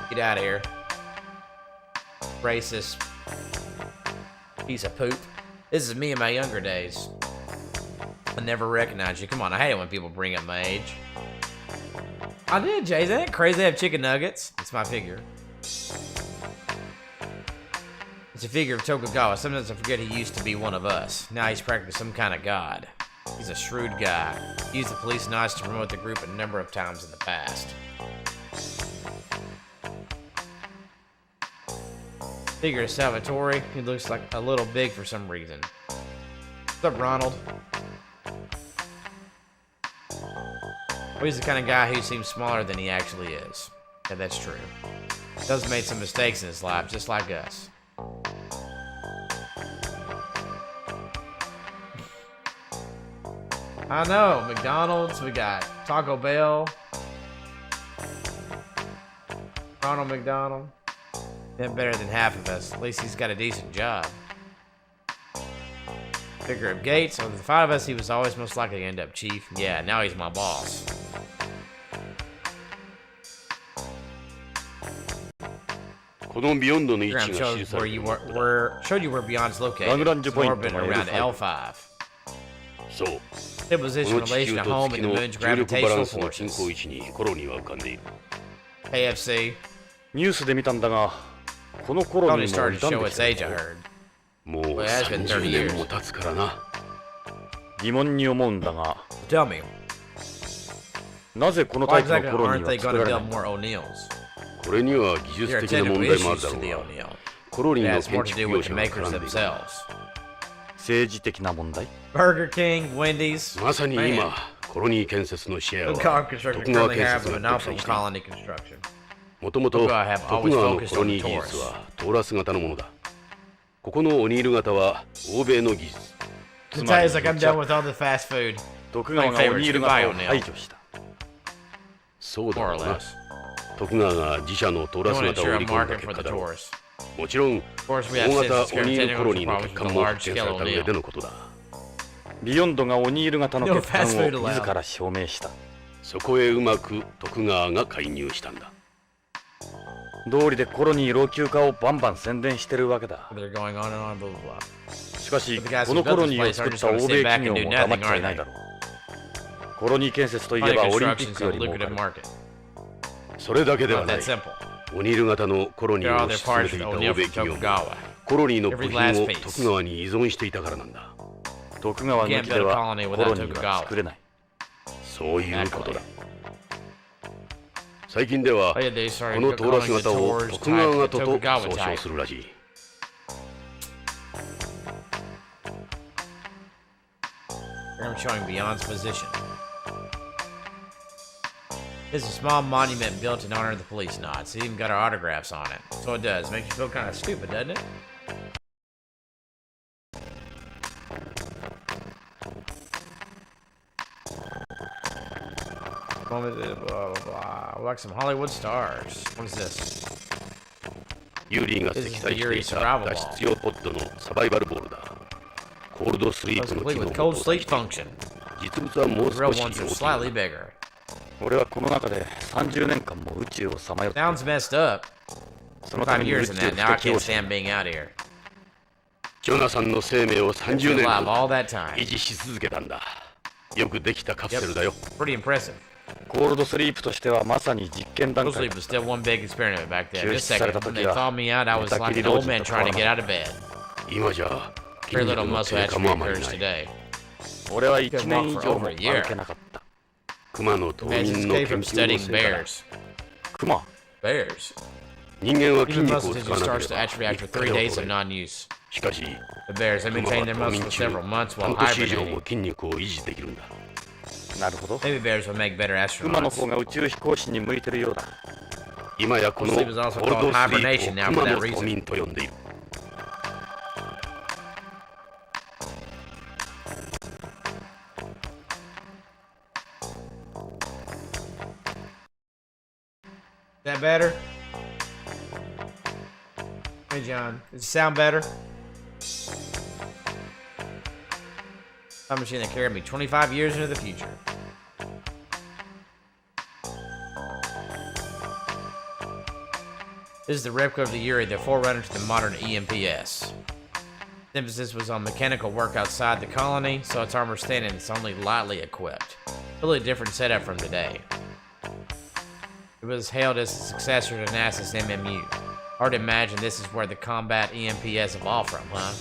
S1: Get out of here. Racist piece of poop. This is me in my younger days. I never recognized you. Come on, I hate it when people bring up my age. I did, Jay. Isn't that crazy? They have chicken nuggets. It's my figure. It's a figure of Tokugawa. Sometimes I forget he used to be one of us. Now he's practically some kind of god. He's a shrewd guy. He used the Policenauts to promote the group a number of times in the past. Figure Salvatore, he looks like a little big for some reason. What's up, Ronald? Well, he's the kind of guy who seems smaller than he actually is. Yeah, that's true. He does make some mistakes in his life, just like us. I know, McDonald's, we got Taco Bell. Ronald McDonald. Been better than half of us. At least he's got a decent job. Figure of Gates. Of the 5 of us, he was always most likely to end up chief. Yeah, now he's my boss. Showed you where Beyond's located. It's in orbit around L5. It position in relation to home and the moon's gravitational forces. KFC. Only started to show its age, I heard. Well, it has been 30 years. Tell me. Why exactly aren't they going to build more O'Neills? There are technical issues to the O'Neill. It has more to do with the makers themselves. Burger King, Wendy's, man. The construction currently have a monopoly on colony construction. Tokugawa have always focused on the tourists. It's like I'm done with all the fast food. My favorite is Dubai O'Neill. More or less. They want to ensure a market for the tourists. Of course, we have citizens continuing problems with a large-scale O'Neill. No fast food allowed. They're going on and on, blah, blah, blah. But the guys who built this place aren't just going to sit back and do nothing, are they? Colony construction is a lucrative market. Not that simple. They're all their parts of the O'Neill from Tokugawa. Every last piece. You can't build a colony without Tokugawa. Exactly. Oh yeah, they started calling the tours type the Tokugawa type. I'm showing Beyond's position. This is a small monument built in honor of the Policenauts. It even got our autographs on it. So it does. Makes you feel kind of stupid, doesn't it? Blah, blah, blah. Like some Hollywood stars. What is this? This is the Yuri survival ball. It's complete with cold sleep function. The real ones are slightly bigger. Sounds messed up. 5 years in that, now I can't stand being out here. I've been alive all that time. Yep, pretty impressive. Cold sleep was still one big experiment back then. Just a second, when they thawed me out, I was like an old man trying to get out of bed. Very little muscle atrophy occurs today. Couldn't walk for over a year. Man's escaped from studying bears. Bears? Human muscle tissue starts to atrophy after 3 days of non-use. The bears, they maintain their muscle for several months while hibernating. Maybe bears will make better astronauts. Sleep is also called hibernation now for that reason. Is that better? Hey John, does it sound better? Time machine that carried me 25 years into the future. This is the replica of the Yuri, the forerunner to the modern EMPS. The emphasis was on mechanical work outside the colony, so its armor standing is only lightly equipped. Really a different setup from today. It was hailed as the successor to NASA's MMU. Hard to imagine this is where the combat EMPS evolved from, huh?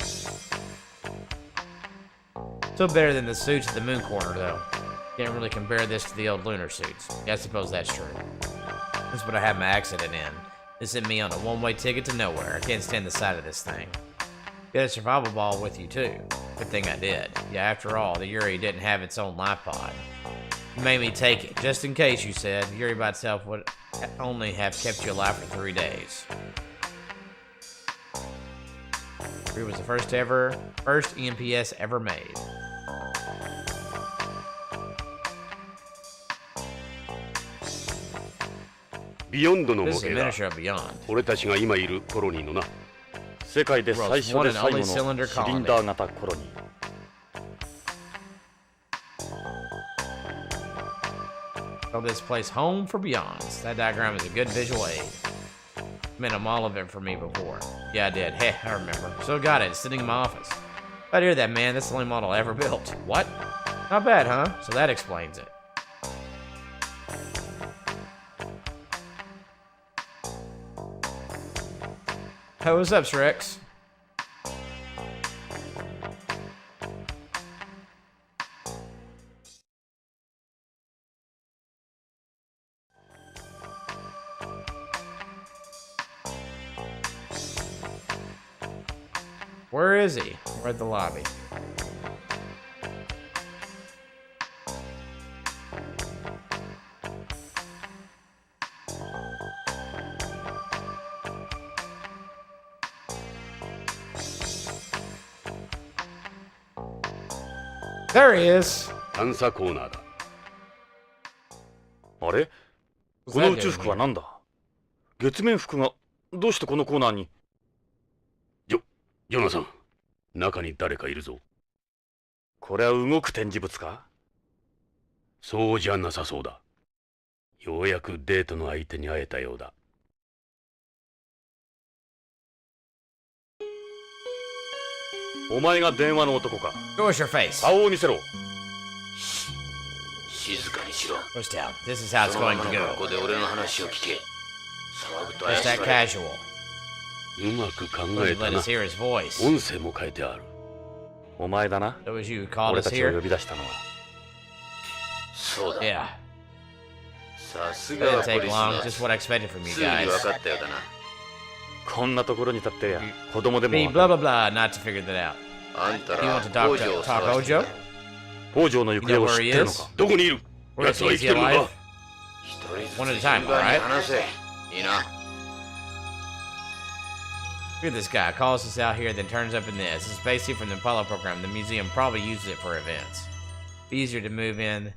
S1: Still better than the suits at the moon corner, though. Can't really compare this to the old lunar suits. Yeah, I suppose that's true. That's what I had my accident in. This sent me on a one-way ticket to nowhere. I can't stand the sight of this thing. You had a survival ball with you, too. Good thing I did. Yeah, after all, the Yuri didn't have its own life pod. You made me take it, just in case, you said. Yuri by itself would only have kept you alive for 3 days. Yuri was the first EMPS ever made.
S2: Beyond の模
S1: This is a
S2: 型だ
S1: miniature of Beyond.
S2: 俺たちが今いるコロニーのな
S7: 世界で最初で最後のシリンダー型コロニー
S1: Call this place home for Beyonds. That diagram is a good visual aid. Meant all of it for me before. Yeah, I did. Hey, I remember. Still got it. It's sitting in my office. I hear that, man. That's the only model I ever built. What? Not bad, huh? So that explains it. Hey, what's up, Shrex? Where is he? We're at the lobby. There he is.
S2: 探査コーナーだ
S7: あれこの宇宙服は何だ月面服がどうしてこのコーナーに
S2: ジョナサン中に誰かいるぞ
S7: これは動く展示物か
S2: そうじゃなさそうだようやくデートの相手に会えたようだ
S7: お前が電話の男か
S1: Show us your face.
S7: 顔を見せろ
S2: 静かにしろ
S1: Push down. This is how it's going to
S2: こ
S1: go.
S2: こで俺の話を聞け騒ぐと
S1: Just
S2: 怪し
S1: that
S2: まれ
S1: casual.
S2: うまく考
S1: Let
S2: えた
S1: us
S2: な
S1: hear his voice.
S2: 音声も変えてある
S7: お前だな
S1: That was you who called
S7: 俺
S1: us
S7: たちを呼
S1: here?
S7: び出したのは
S2: そうだ
S1: Yeah.
S2: さす
S1: It
S2: が
S1: didn't
S2: はポ
S1: take
S2: リス
S1: long.
S2: ナ
S1: Just what I expected from you
S2: すぐに
S1: guys.
S2: 分かったようだな
S7: こんなところに立って子供でも
S1: Me,
S7: わか
S1: blah,
S7: る
S1: blah, blah, not to figure that out.
S2: あんた
S1: You
S2: ら
S1: want to talk
S2: 北条を
S1: to
S2: 探してる
S1: Hojo?
S7: 北条の行方を知ってるのか
S2: どこにいる
S1: Where
S2: 奴
S1: is
S2: は
S1: he?
S2: 生
S1: Is
S2: き
S1: he
S2: てるの
S1: alive?
S2: か一人ずつ
S1: One at a
S2: 順
S1: time,
S2: 番に
S1: alright?
S2: 話せいいな
S1: Look at this guy. Calls us out here, then turns up in this. This is basically from the Apollo program. The museum probably uses it for events. Be easier to move in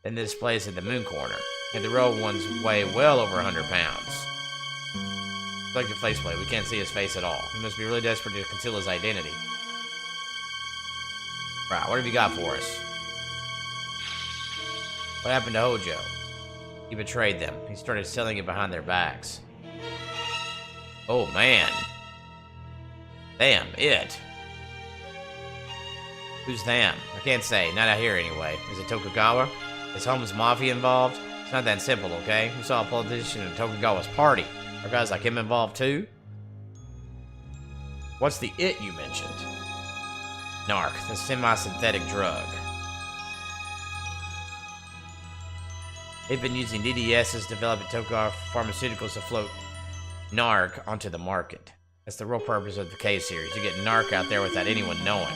S1: than this place at the moon corner. And the road ones weigh well over 100 pounds. Like the faceplate, we can't see his face at all. He must be really desperate to conceal his identity. Right, what have you got for us? What happened to Hojo? He betrayed them. He started selling it behind their backs. Oh, man. Them, it. Who's them? I can't say. Not out here, anyway. Is it Tokugawa? Is Home's Mafia involved? It's not that simple, okay? We saw a politician at Tokugawa's party. Are guys like him involved, too? What's the it you mentioned? Narc, the semi-synthetic drug. They've been using DDSs developed at Tokugawa Pharmaceuticals to float Narc onto the market. That's the real purpose of the K series. You get Narc out there without anyone knowing.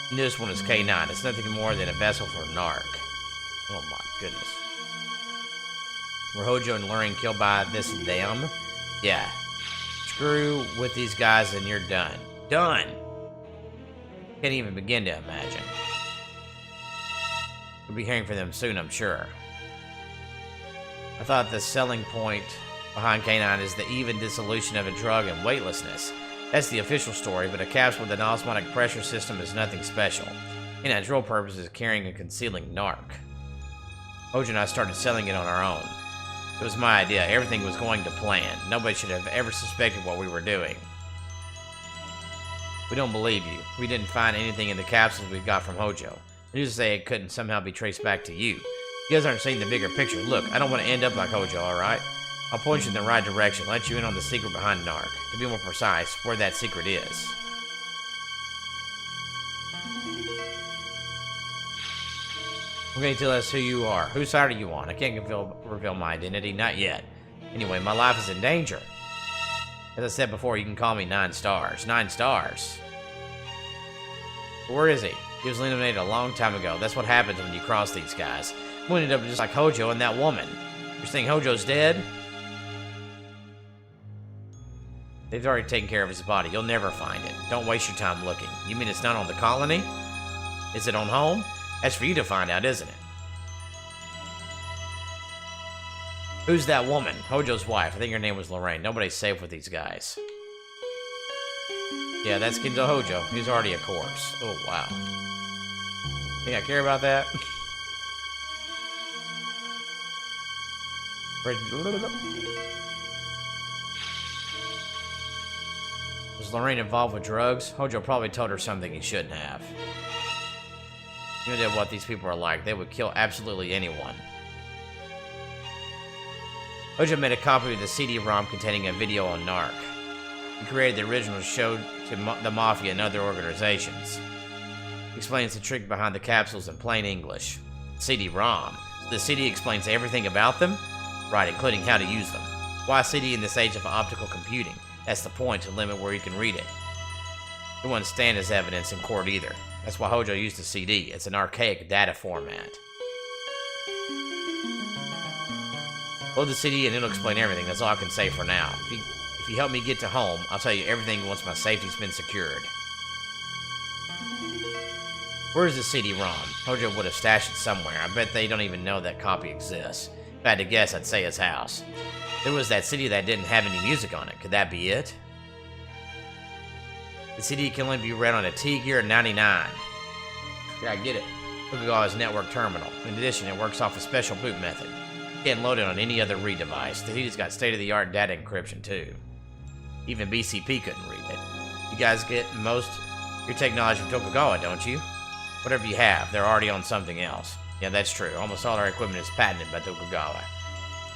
S1: The newest one is K9. It's nothing more than a vessel for Narc. Oh my goodness. Were Hojo and Luring killed by this them? Yeah. Screw with these guys and you're done. Done! Can't even begin to imagine. We'll be hearing from them soon, I'm sure. I thought the selling point behind K9 is the even dissolution of a drug and weightlessness. That's the official story, but a capsule with an osmotic pressure system is nothing special. K9's real purpose is carrying and concealing Narc. Hojo and I started selling it on our own. It was my idea. Everything was going to plan. Nobody should have ever suspected what we were doing. We don't believe you. We didn't find anything in the capsules we got from Hojo. Who's to say it couldn't somehow be traced back to you? You guys aren't seeing the bigger picture. Look, I don't want to end up like Hojo, alright? I'll point you in the right direction, let you in on the secret behind Narc. To be more precise, where that secret is. Okay, tell us who you are. Whose side are you on? I can't reveal my identity. Not yet. Anyway, my life is in danger. As I said before, you can call me 9 stars. 9 stars. Where is he? He was eliminated a long time ago. That's what happens when you cross these guys. We ended up just like Hojo and that woman. You're saying Hojo's dead? They've already taken care of his body. You'll never find it. Don't waste your time looking. You mean it's not on the colony? Is it on home? That's for you to find out, isn't it? Who's that woman? Hojo's wife. I think her name was Lorraine. Nobody's safe with these guys. Yeah, that's Kenzo Hojo. He's already a corpse. Oh, wow. Think I care about that? Was Lorraine involved with drugs? Hojo probably told her something he shouldn't have. You know what these people are like. They would kill absolutely anyone. Hojo made a copy of the CD-ROM containing a video on Narc. He created the original show to the Mafia and other organizations. He explains the trick behind the capsules in plain English. CD-ROM. So the CD explains everything about them? Right, including how to use them. Why CD in this age of optical computing? That's the point, to limit where you can read it. It wouldn't stand as evidence in court either. That's why Hojo used the CD. It's an archaic data format. Load the CD and it'll explain everything. That's all I can say for now. If you help me get to home, I'll tell you everything once my safety's been secured. Where's the CD-ROM? Hojo would have stashed it somewhere. I bet they don't even know that copy exists. If I had to guess, I'd say his house. There was that CD that didn't have any music on it. Could that be it? The CD can only be read on a T-Gear 99. Yeah, I get it. Tokugawa's network terminal. In addition, it works off a special boot method. You can't load it on any other read device. The CD's got state-of-the-art data encryption, too. Even BCP couldn't read it. You guys get most of your technology from Tokugawa, don't you? Whatever you have, they're already on something else. Yeah, that's true. Almost all our equipment is patented by Tokugawa.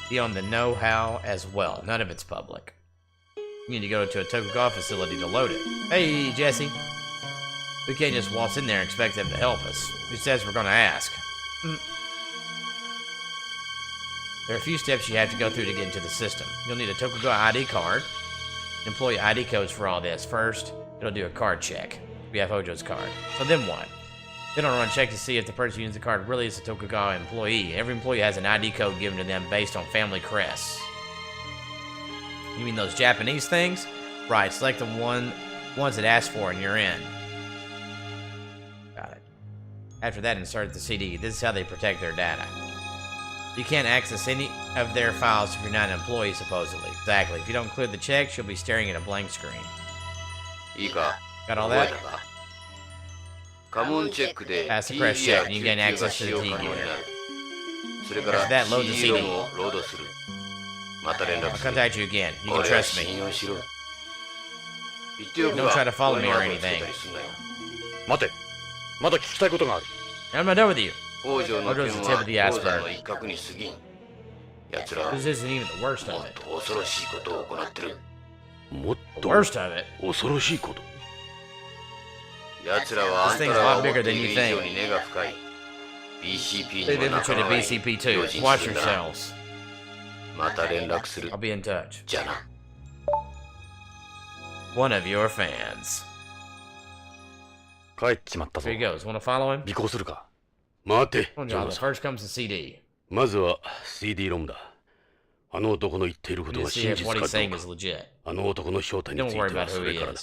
S1: They own the know-how as well. None of it's public. You need to go to a Tokugawa facility to load it. Hey, Jesse. We can't just waltz in there and expect them to help us. Who says we're gonna ask? There are a few steps you have to go through to get into the system. You'll need a Tokugawa ID card. Employee ID codes for all this. First, it'll do a card check. We have Hojo's card. So then what? Then it'll run a check to see if the person using the card really is a Tokugawa employee. Every employee has an ID code given to them based on family crests. You mean those Japanese things? Right, select the ones it asks for and you're in. Got it. After that, insert the CD. This is how they protect their data. You can't access any of their files if you're not an employee, supposedly. Exactly. If you don't clear the checks, you'll be staring at a blank screen. Got all that? Pass the press check and you gain access to the T-Gear. After that, load the CD. I'll contact you again. You can trust me. Don't try to follow me or anything. I'm not done with you. Hojo's the tip of the iceberg. This isn't even the worst of it. The worst of it? This thing's a lot bigger than you think. They've infiltrated BCP too. Watch yourselves. I'll be in touch. One of your fans. Here he goes. Want to follow him? First comes the CD.
S3: まずは CD-ROM だ。あの男の言っていることが真実かどうか。あの男の正体についてはそれからだ。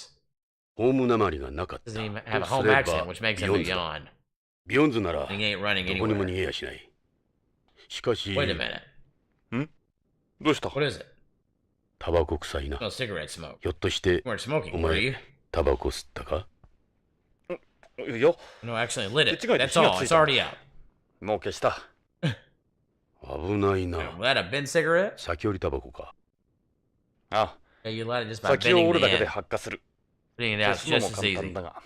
S3: ホームなまりがなかった。そうすればビヨンズだ。ビヨンズならどこにも逃げやしない。しかし。
S1: Wait a minute.
S3: どうした？
S1: What is it?
S3: タバコ臭いな。
S1: No cigarette smoke.
S3: ひょっとしてお前タバコ吸ったか？
S1: No, actually lit it. That's all. It's already out.
S7: もう消した。
S3: 危ないな。
S1: Was that a bin cigarette?
S3: 先折りタバコか。
S7: ああ。
S1: You light it just by
S7: 先を
S1: bending
S7: 折る
S1: the
S7: だけで
S1: end.
S7: 発火する。
S1: Putting it out is
S7: 消すの
S1: just
S7: も
S1: as
S7: 簡単
S1: easy.
S7: だが。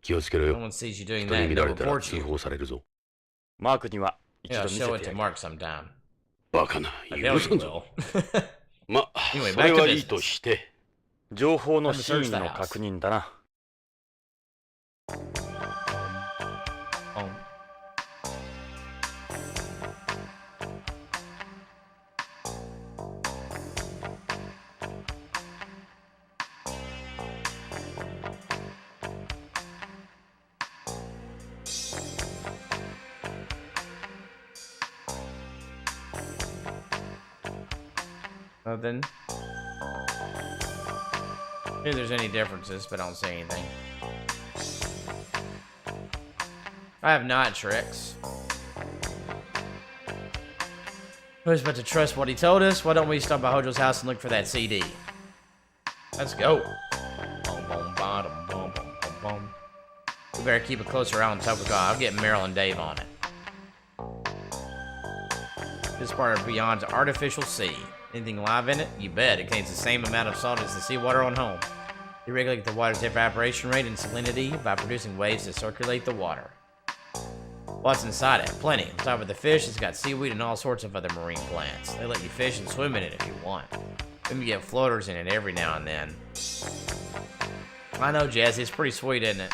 S3: 気をつけろよ。
S1: No one sees you doing
S3: 人
S1: that
S3: に見
S1: and
S3: ら
S1: they'll
S3: れたら
S1: report
S3: 通
S1: you.
S3: 報されるぞ。
S7: マークには一
S1: Yeah,
S7: 度見せ
S1: show
S7: て
S1: it
S7: や
S1: to
S7: る。
S1: Mark sometime.
S3: バカな、
S1: I
S3: 許
S1: know
S3: さ
S1: you
S3: んぞ。
S1: will.
S3: ま、
S1: Anyway,
S3: それ
S1: back to
S3: はいいと
S1: business.
S3: して。
S7: 情報の真意の確認だな。
S1: Nothing. If there's any differences, but I don't see anything. I have not tricks. Who's about to trust what he told us? Why don't we stop by Hojo's house and look for that CD? Let's go. We better keep a closer eye on Topeka. I'll get Meryl and Dave on it. This part of Beyond's artificial sea. Anything live in it? You bet. It contains the same amount of salt as the seawater on home. They regulate the water's evaporation rate and salinity by producing waves that circulate the water. What's inside it? Plenty. On top of the fish, it's got seaweed and all sorts of other marine plants. They let you fish and swim in it if you want. Maybe you get floaters in it every now and then. I know, Jazzy. It's pretty sweet, isn't it?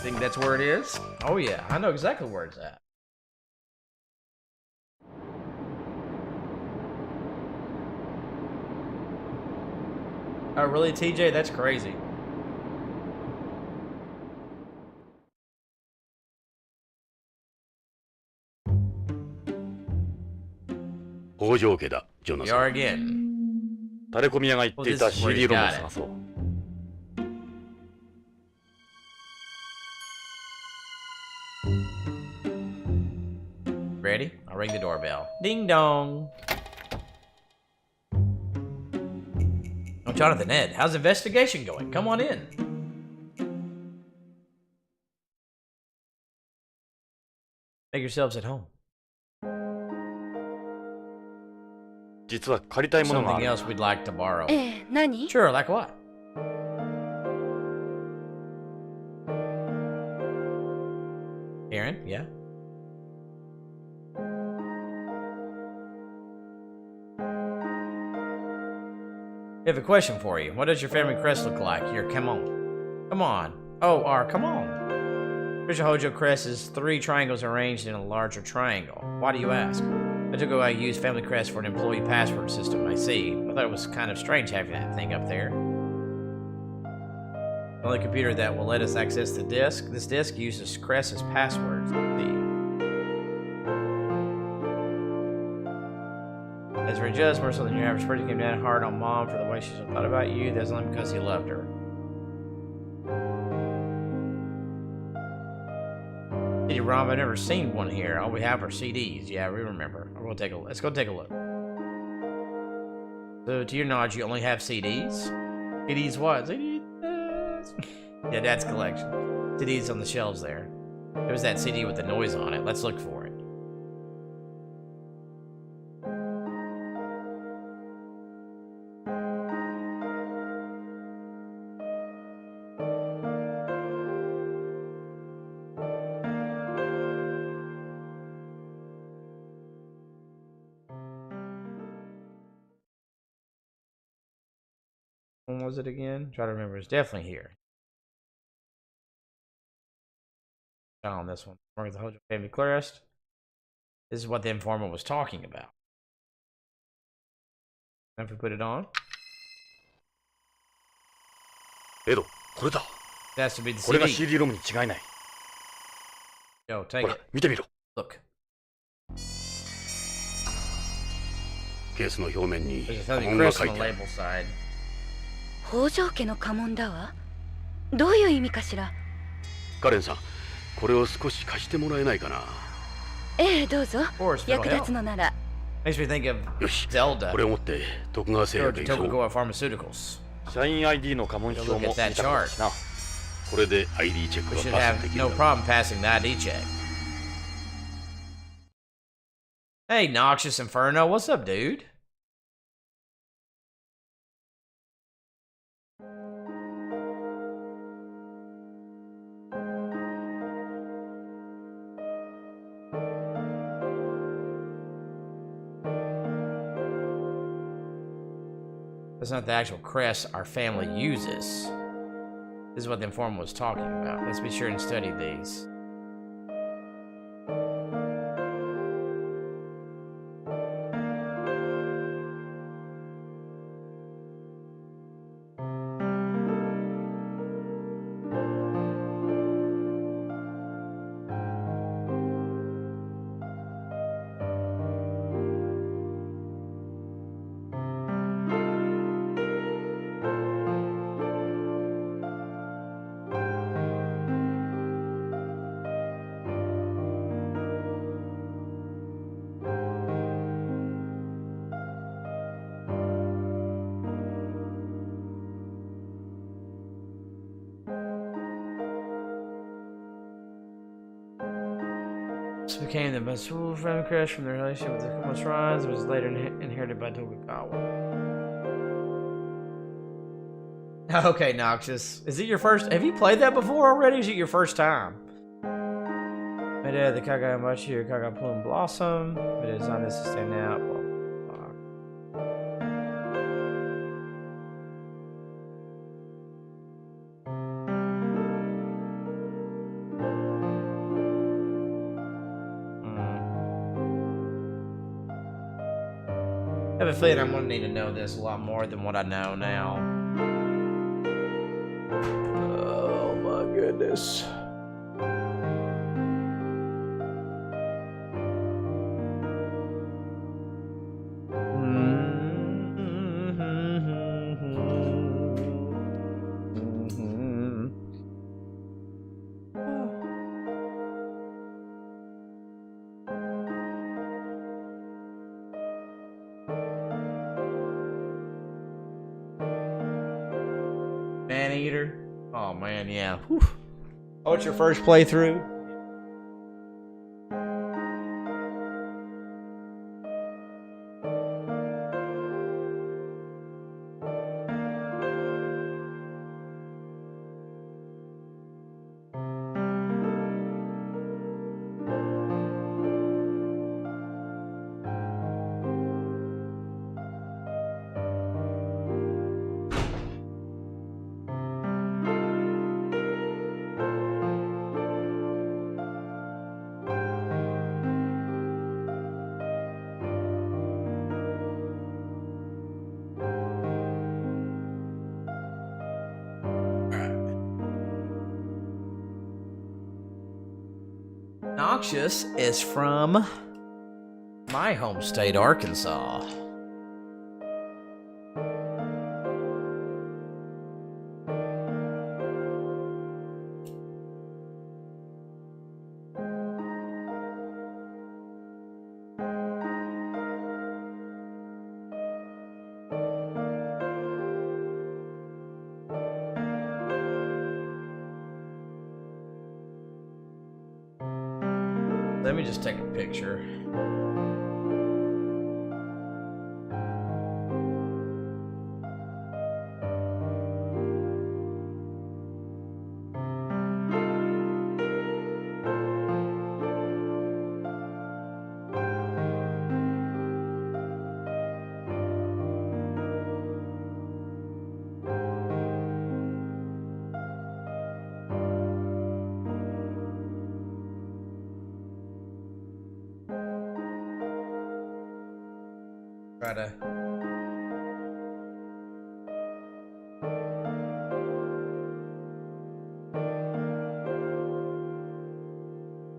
S1: Think that's where it is? Oh yeah, I know exactly where it's at. Oh really, TJ? That's crazy. We are again.
S7: タレコミ屋が言っていた CD ロムを探そう。
S1: Ready? I'll ring the doorbell. Ding dong. Oh, Jonathan, Ed, how's the investigation going? Come on in. Make yourselves at home. Something else we'd like to borrow.
S5: 何?
S1: Sure, like what? Aaron, yeah? I have a question for you. What does your family crest look like? Here, come on. Come on. Oh, come on. Here's your Hojo crest is 3 triangles arranged in a larger triangle. Why do you ask? I took away I used family crest for an employee password system. I see. I thought it was kind of strange having that thing up there. The only computer that will let us access the disk. This disk uses crest as passwords. As for just more so than your average person came down hard on Mom for the way she thought about you, that's only because he loved her. CD-ROM, I've never seen one here. All we have are CDs. Yeah, we remember. Let's go take a look. So, to your knowledge, you only have CDs? CDs what? CDs? Yeah, Dad's collection. CDs on the shelves there. There was that CD with the noise on it. Let's look for it. When was it again? Try to remember. It's definitely here. On this one. The Hojo family crest. This is what the informant was talking about. If we put it on.
S7: Edo, これだ。
S1: It has to be the CD.
S7: これが CD ロムに違いない。
S1: Yo, take
S7: ほら、
S1: it.
S7: 見てみろ。
S1: Look.
S2: ケースの表面に
S1: There's
S2: 家
S1: a
S2: 紋が
S1: crest
S2: 書
S1: on
S2: い
S1: the
S2: てある。
S1: label side.
S5: 北条家の家紋だわ。どういう意味かしら。
S2: カレンさん、これを少し貸してもらえないかな。
S5: ええ、どうぞ。
S1: course, it'll
S5: 役立つのなら。
S1: Makes me think of
S2: よし、
S1: Zelda.
S2: これを持って徳川製
S1: Or
S2: 薬へ行こう。
S1: Tokugawa Pharmaceuticals.
S7: 社員 ID の家紋表も見たことだしな。
S2: これで ID チェック
S1: We
S2: は
S1: should
S2: パスで
S1: have
S2: きる
S1: no
S2: だろう。
S1: problem passing the ID check. Hey, Noxious Inferno, what's up, dude? That's not the actual crest our family uses. This is what the informant was talking about. Let's be sure and study these. This became the best friend crush from their relationship with the Komodo Shrines. It was later inherited by Tokugawa. Okay, Noxious. Is it your first? Have you played that before already? Is it your first time? But the Kagamachi or Kaga Plume Blossom. It is on this to stand out. I have a feeling I'm gonna need to know this a lot more than what I know now. Oh my goodness. Maneater. Oh man, yeah. Whew. Oh, it's your first playthrough? Noxious is from my home state, Arkansas. Let me just take a picture. Try to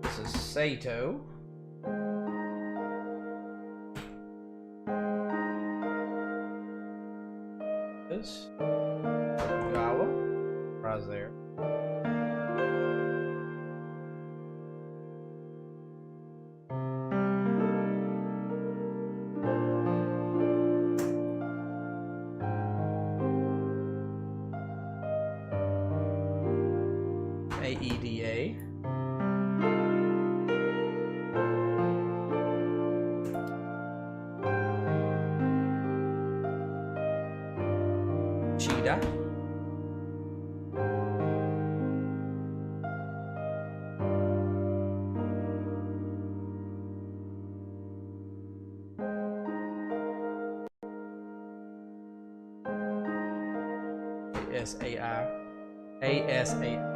S1: this is Sato. This Gawa. Right there. AEDA. Cheetah. ASA.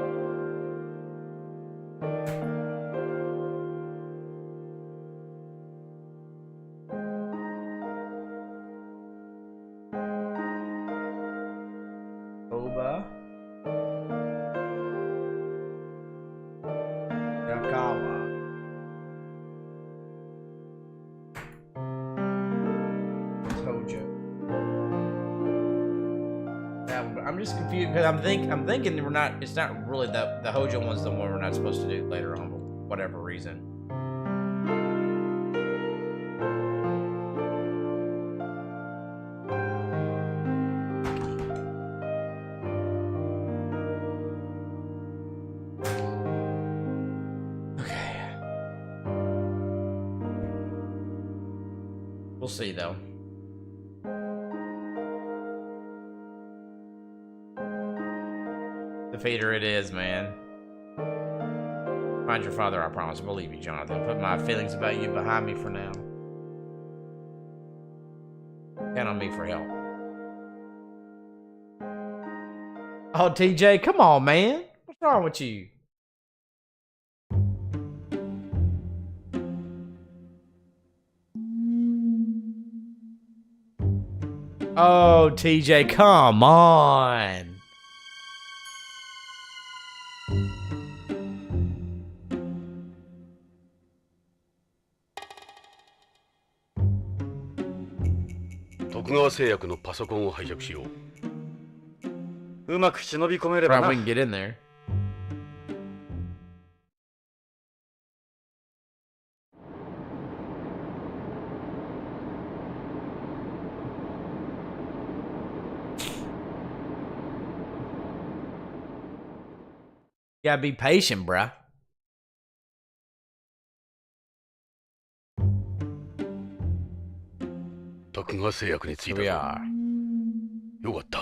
S1: Oba. Yakawa. Tojo. I'm just confused because I'm thinking we're not. It's not really the Hojo one's the one we're not supposed to do later on, for whatever reason. Okay. We'll see, though. Defeater it is, man. Find your father, I promise. I believe you, Jonathan. Put my feelings about you behind me for now. Count on me for help. Oh, TJ, come on, man. What's wrong with you? Oh, TJ, come on.
S7: Right,
S1: we can get in there. You gotta be patient, bruh. Here we are.
S2: よかった。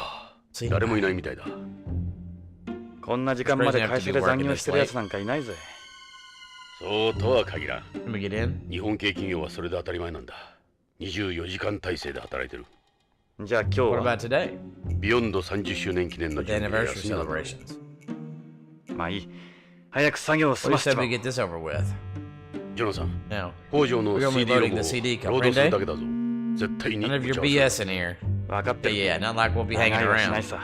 S2: 誰もいないみたいだ。
S7: こんな時間まで会社で残業してるやつなんかいないぜ。
S2: そうとは限らん。
S1: Let me get in.
S2: 日本系企業はそれで当たり前なんだ。24時間体制で働いてる。
S7: じゃあ今日は
S1: What about today?
S2: ビヨンド30周年記念の
S1: The anniversary celebrations.
S7: まあいい。早く作業を済
S1: What
S7: ま
S1: you
S7: せて
S1: said
S7: も
S1: we get this over with?
S2: ジョナサン、
S1: Now,
S2: 工場の
S1: we're gonna be
S2: CD ロ
S1: loading
S2: ゴを
S1: the CD
S2: ロードす
S1: Monday.
S2: るだけだぞ。絶対に
S1: None of your
S2: 打ち合わせ
S1: BS in here.
S7: 分かって
S1: But
S7: る。
S1: yeah, not like we'll be hanging
S7: 長居はしない
S1: around.
S7: さ。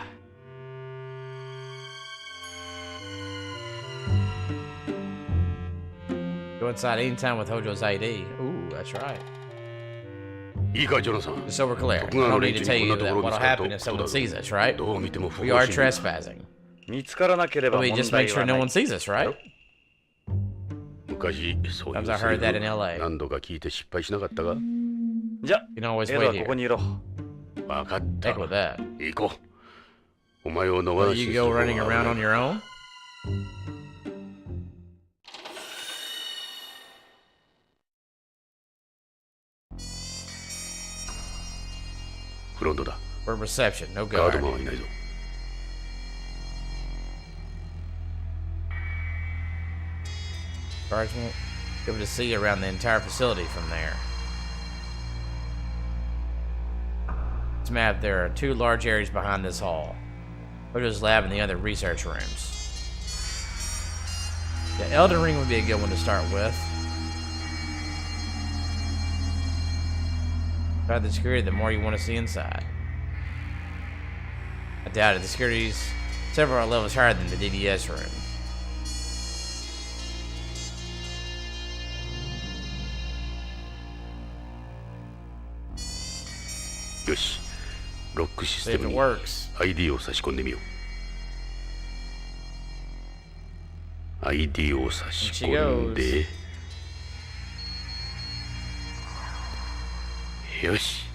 S1: Go inside anytime with Hojo's ID. Ooh, that's right.
S2: いいか、ジョナサン。
S1: Just so we're clear, I
S2: 徳川
S1: don't
S2: の
S1: need
S2: 連
S1: to
S2: 中
S1: tell
S2: にこん
S1: you
S2: なとこ
S1: that
S2: ろ見
S1: what'll
S2: つかる
S1: happen
S2: と
S1: if
S2: そうだ
S1: someone
S2: ぞ。
S1: sees us, right?
S2: どう見ても不
S1: We
S2: 法
S1: are
S2: 侵入。
S1: trespassing.
S7: 見つからなければ
S1: But we
S7: 問
S1: just
S7: 題
S1: make sure
S7: は
S1: no
S7: な
S1: one
S7: い。
S1: sees us, right?
S2: 昔そういう
S1: Sometimes I heard that in
S2: セリフ
S1: LA.
S2: 何度か聞いて失敗しなかったが。
S7: じゃあ
S1: You can always
S7: エドは
S1: wait
S7: ここ
S1: here.
S7: にいろ。
S2: 分かった。
S1: Heck with that.
S2: 行こう。お前を逃
S1: Will
S2: し
S1: you
S2: する
S1: go
S2: 方が
S1: running
S2: 危
S1: around
S2: ない
S1: on your own?
S2: フロントだ。
S1: For reception, no
S2: ガード
S1: guard.
S2: マンはいないぞ。
S1: Guards won't be able to see around the entire facility from there. This map, there are 2 large areas behind this hall. Hojo's lab and the other research rooms. The Elden Ring would be a good one to start with. The the security, the more you want to see inside. I doubt it. The security's several levels higher than the DDS room.
S2: よし。ロックシス
S1: See
S2: テ
S1: if
S2: ム
S1: it
S2: に
S1: works.
S2: ID を差し込んでみよう。ID を差し込んで。よし。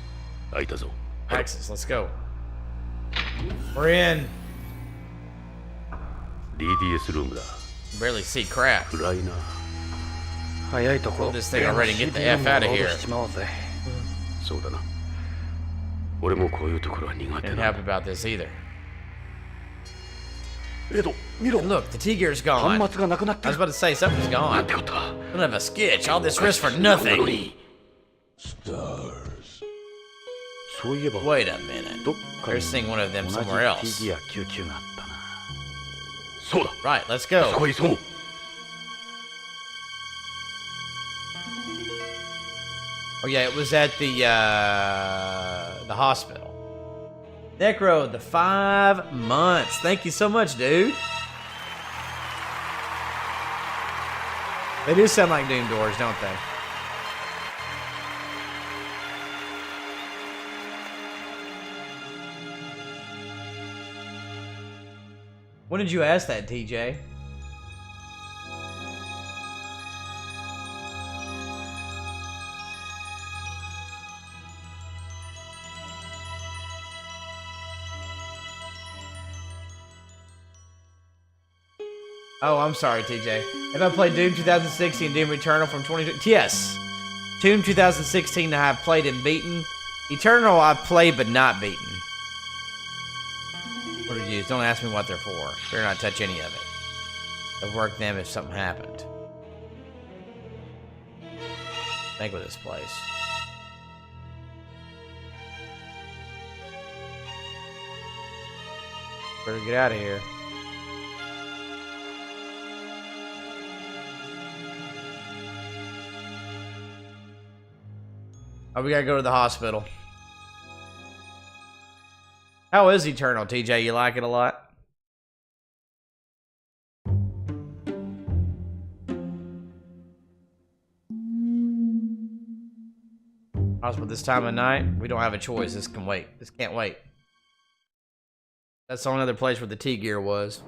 S2: 開いたぞ。
S1: Access, let's go. We're in.
S2: DDS ルームだ。
S1: Barely see crap.
S2: 暗いな。
S7: 早いとこ
S1: Pull this thing already and get the F out of
S7: ロー
S1: here.
S7: ドしちまおうぜ。
S2: そうだな。俺もこういうところは苦手
S1: Didn't
S2: だ。
S1: happy about this either.
S2: エド、見ろ。
S1: And look, the T-gear's gone.
S7: 端末がなくなっ
S1: I
S7: て
S1: was
S7: る。
S1: about to say something's
S2: なん
S1: gone.
S2: てことだ。
S1: Don't have a sketch. All this risk for nothing.
S2: そういえば、
S1: Wait a minute.
S7: どっか
S1: They're
S7: に
S1: seeing one of them
S7: 同
S1: somewhere
S7: じ
S1: else.
S7: T ギア99があったな。
S2: そうだ。
S1: Right, let's
S2: そこ
S1: go.
S2: へ急ごう。
S1: Oh yeah, it was at the hospital. Necro, the 5 months. Thank you so much, dude. They do sound like Doom doors, don't they? When did you ask that, TJ? Oh, I'm sorry, TJ. Have I played Doom 2016 and Doom Eternal from 2020? Yes. Tomb 2016 I have played and beaten. Eternal I've played but not beaten. What are used? Don't ask me what they're for. Better not touch any of it. I'll work them if something happened. Think with this place. Better get out of here. Oh, we gotta go to the hospital. How is Eternal, TJ? You like it a lot? Hospital this time of night? We don't have a choice. This can wait. This can't wait. That's the only other place where the T-gear was.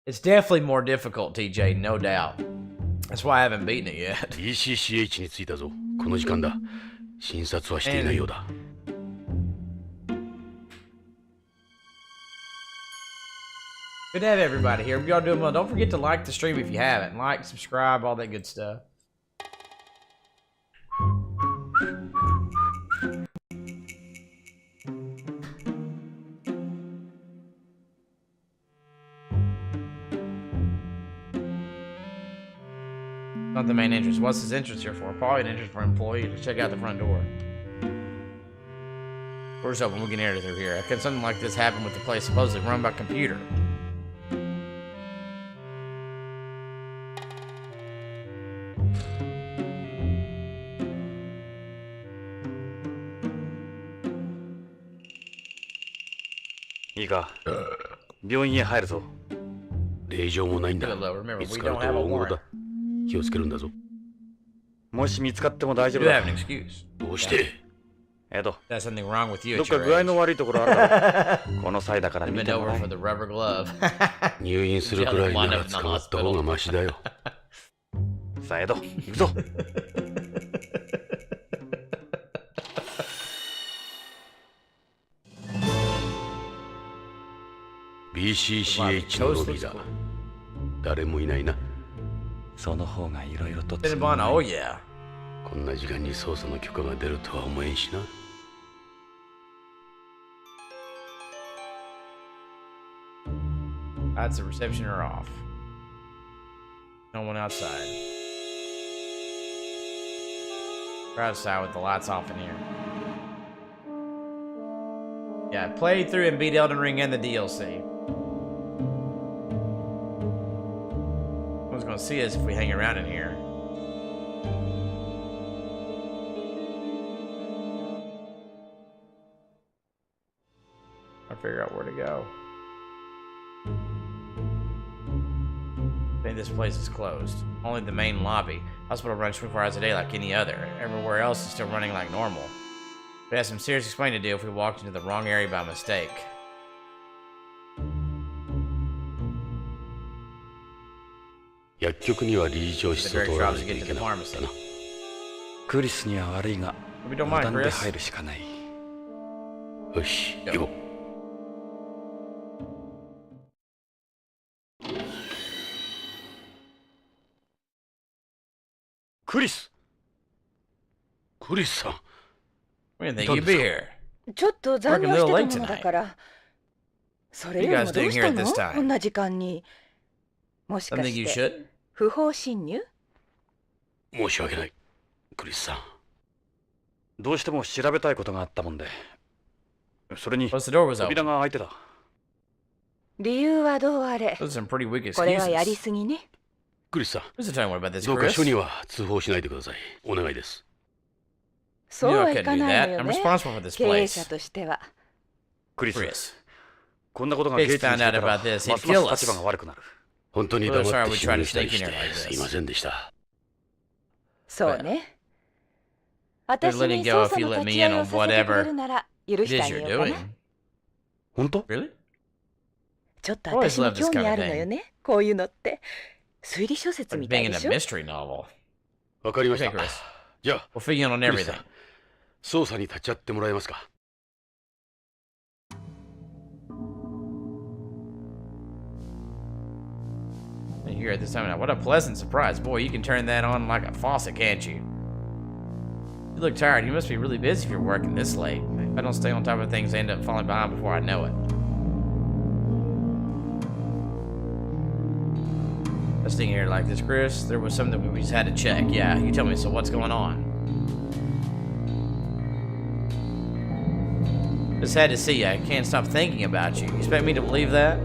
S1: It's definitely more difficult, TJ, no doubt. That's why I haven't beaten it yet.
S2: ECCH に着いたぞ。この時間だ。診察はしていないようだ。
S1: Good to have everybody here. We all doing well. Don't forget to like the stream if you haven't. Like, subscribe, all that good stuff. Not the main entrance. What's his entrance here for? Probably an entrance for employees to check out the front door. Door's open. We can enter through here. Could something like this happen with the place supposedly run by computer?
S7: いいか、病院へ入るぞ。
S2: 令状もないんだ。見つかると大物だ。気をつけるんだぞ。
S7: もし見つかっても大丈夫だ。
S2: どうして？
S7: エド、
S1: どっ
S7: か具合の悪いところあるだろう。この際だから見てもらえ。
S2: 入院するくらいなら捕まった方がマシだよ。
S7: さあエド、行くぞ。
S2: BCCH のロビーだ。誰もいないな。
S7: その方がいろいろと。
S1: こ
S2: んな時間に捜査の許可が出るとは思えんしな。
S1: That's the reception are off. No one outside. We're outside with the lights off in here. Yeah, played through and beat Elden Ring and the DLC. What's gonna see us if we hang around in here. I'll figure out where to go. I think this place is closed. Only the main lobby. Hospital runs 24 hours a day like any other. Everywhere else is still running like normal. We have some serious explaining to do if we walked into the wrong area by mistake.
S2: The very drops to get to the pharmacy.
S7: クリスには悪いが、無断で入るしかない。
S2: よし、行こう。クリスさん。
S1: We didn't think you'd be here.
S4: ちょっと残業してたものだから。それよりもどうしたの？こんな時間に。もしかして不法侵入？
S2: 申し訳ない、クリスさん。
S7: どうしても調べたいことがあったもんで。それに扉が開いてた。
S4: 理由はどうあれ。これはやりすぎね。
S2: クリスさん、どうか署には通報しないでください。お願いです。
S4: そうはいかないのよね。経営者としては。
S7: クリス、こんなことがゲーチに知れたらますます立場が悪くなる。
S2: 本当に黙って侵入したりしてすいませんでした。
S4: そうね。私に捜査の立ち会いをさせてくれるなら許してあげようかな。
S7: 本当？
S4: ちょっと私に興味あるのよね。こういうのって。推理小説みたいでしょ。
S2: わかりました。じゃあ、
S1: 捜査
S2: に立ち会ってもらえますか。
S1: here at this time. Now, what a pleasant surprise. Boy, you can turn that on like a faucet, can't you? You look tired. You must be really busy if you're working this late. If I don't stay on top of things, I end up falling behind before I know it. I was sitting here like this, Chris. There was something we just had to check. Yeah, you tell me. So what's going on? Just had to see you. I can't stop thinking about you. You expect me to believe that?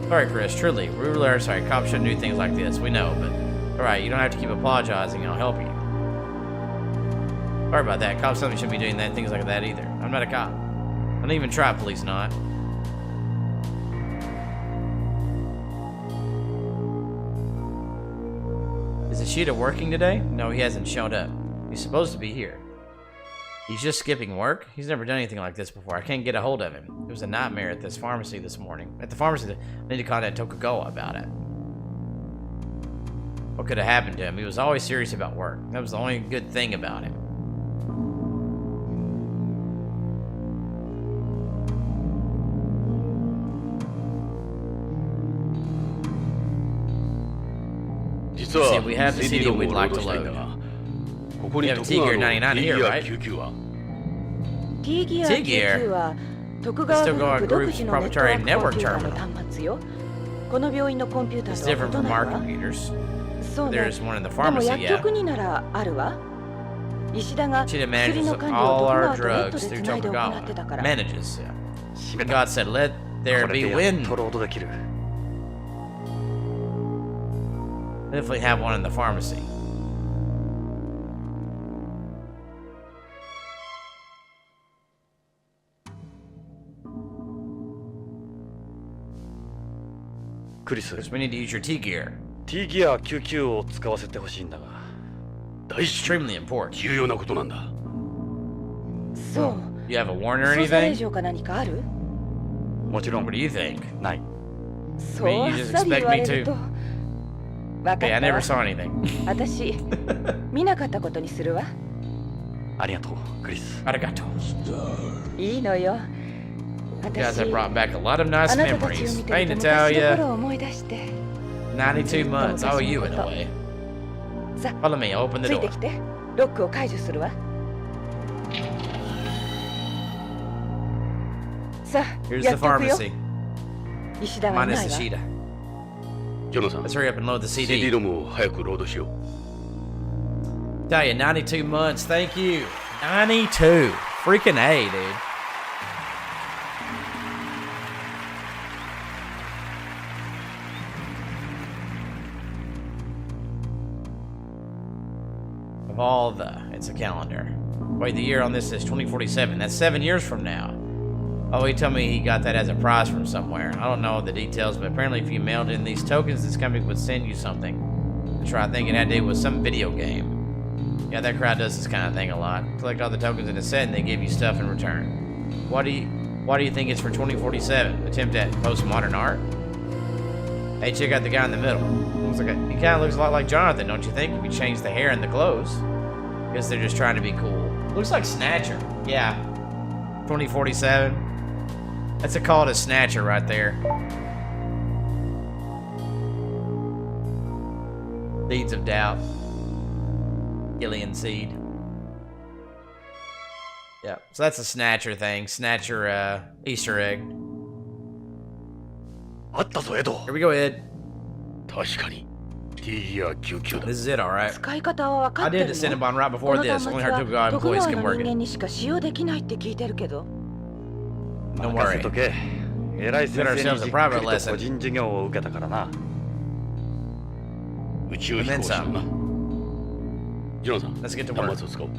S1: Sorry, Chris. Truly, we really are sorry. Cops shouldn't do things like this. We know, but all right. You don't have to keep apologizing. I'll help you. Sorry about that. Cops certainly shouldn't be doing things like that either. I'm not a cop. I don't even try, police not. Is Ishida working today? No, he hasn't shown up. He's supposed to be here. He's just skipping work? He's never done anything like this before. I can't get a hold of him. It was a nightmare at this pharmacy this morning. At the pharmacy, I need to contact Tokugawa about it. What could have happened to him? He was always serious about work. That was the only good thing about him. See, we have the CD we'd like to load. We have T-Gear 99 here, right? T-Gear? It's still going Group's proprietary network terminal. It's different from our computers. There's one in the pharmacy, yeah. Ishida manages all our drugs through Tokugawa. Manages, yeah. And God said, let there be wind. Definitely have one in the pharmacy. Chris, we need to use your T-Gear.
S7: T-Gear 99を使わせてほしいんだが。
S1: Extremely important.
S2: 重要なことなんだ。
S4: そう。
S1: You have a warrant or anything?
S7: もちろん。
S1: What do you think?
S7: ない。
S4: そうあっさり言われると。
S1: Okay, I never saw anything.
S4: 私見なかったことにするわ。
S7: ありがとう、クリス。
S1: ありがとう。
S4: いいのよ。
S1: You guys have brought back a lot of nice memories. Hey, Natalia. 92 months. Oh, you in a way. Follow me. I'll open the door.
S4: ついてきて。ロックを解除するわ。さあ、
S1: Here's the pharmacy.
S4: 石田はないわ。
S1: Minus Ishida.
S2: ジョナさん、
S1: Let's hurry up and load the CD.
S2: CD ロムを早くロードしよう。
S1: Tell you, 92 months. Thank you. 92. Freaking A, dude. Of all the... It's a calendar. Wait, the year on this is 2047. That's 7 years from now. Oh, he told me he got that as a prize from somewhere. I don't know the details, but apparently if you mailed in these tokens, this company would send you something. That's right, I think it had to do with some video game. Yeah, that crowd does this kind of thing a lot. Collect all the tokens in a set, and they give you stuff in return. Why do you think it's for 2047? Attempt at postmodern art? Hey, check out the guy in the middle. He kind of looks a lot like Jonathan, don't you think? If you change the hair and the clothes. Guess they're just trying to be cool. Looks like Snatcher. Yeah. 2047. That's a call to Snatcher right there. Seeds of Doubt. Gillian Seed. Yeah, so that's a Snatcher thing. Snatcher Easter egg. Here we go, Ed.
S2: 確かに T-Gear 99だ。
S1: This is it, alright.
S4: 使い方は分か
S1: I
S4: ってる
S1: did
S4: の
S1: the Cinnabon right before this. Only our Tokugawa employees can
S4: の
S1: work
S4: 人
S1: it.
S4: 間にしか使用できないって聞いてるけど。
S1: Don't
S7: 任せ
S1: worry.
S7: とけ。偉い先生にじっくりと
S1: private lesson.
S7: 個人授業を受けたからな。
S2: 宇宙飛行士だな。ジョナさん、
S1: Let's get to
S2: 端
S1: work.
S2: 末を使おう。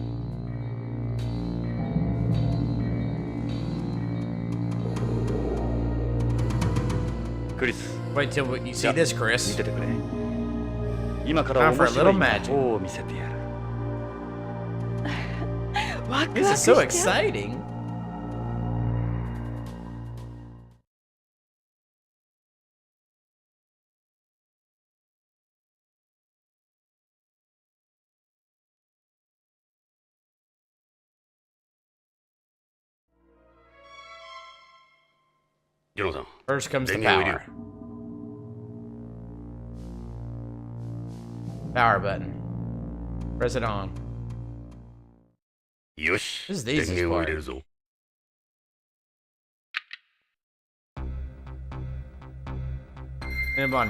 S7: クリス、
S1: Wait till you see this,
S7: 見
S1: Chris.
S7: ててくれ。今から面白い魔法を見せてやる。
S4: ワク
S1: This
S4: ワク
S1: is so
S4: しちゃう。
S1: exciting.
S2: Jonathan,
S1: First comes the
S2: Then you
S1: power. Power button. Press it on.
S3: Yosh.
S1: This is the easiest part.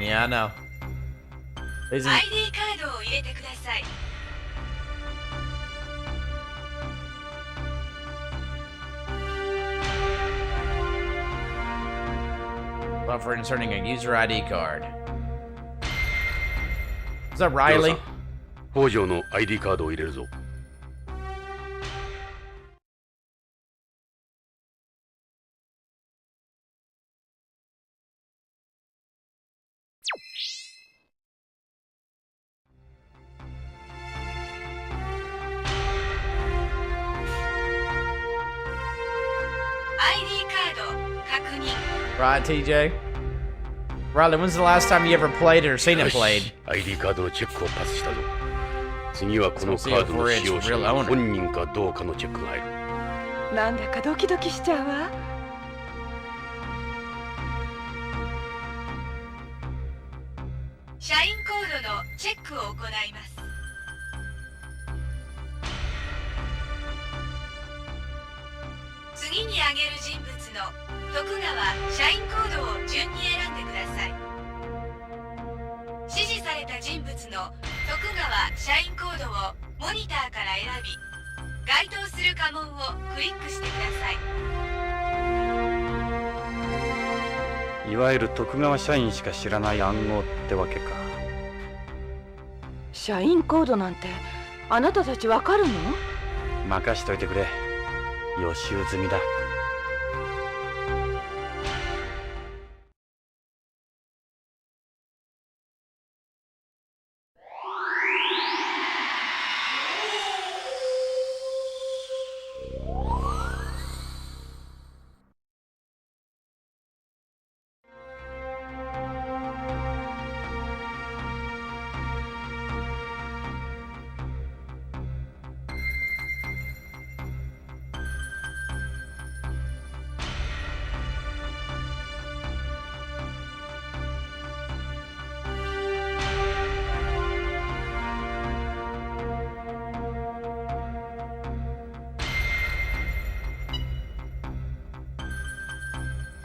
S1: Yeah, I know.
S5: ID カードを入れてください。
S1: For inserting a user ID card. Is that Riley?
S3: 北条の ID カードを入れるぞ。
S1: Right, TJ? Riley, when's the last time you ever played it or seen it played?
S3: ID カードのチェックをパスしたぞ。次はこのカードの使用者が本人かどうかのチェックが入る。
S4: なんだかドキドキしちゃうわ。
S5: 社員コードのチェックを行います。次に挙げる人物の徳川社員コードを順に選んでください。指示された人物の徳川社員コードをモニターから選び、該当する家紋をクリックしてくださ
S7: い。いわゆる徳川社員しか知らない暗号ってわけか。
S4: 社員コードなんてあなたたちわかるの？
S7: 任しといてくれ。予習済みだ。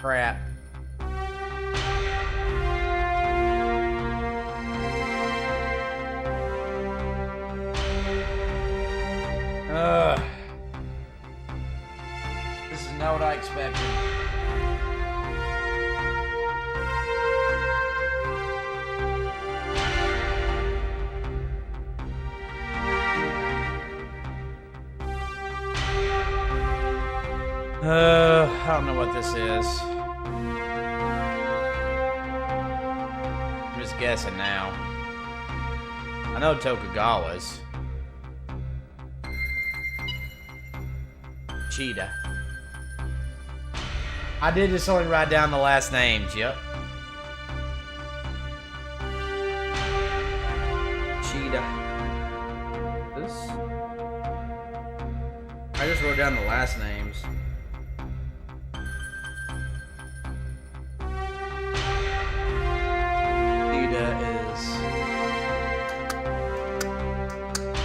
S1: Crap. This is not what I expected. I don't know what this is. I'm just guessing now. I know Tokugawa's. Cheetah. I did just only write down the last names, yep. Cheetah. This? I just wrote down the last names.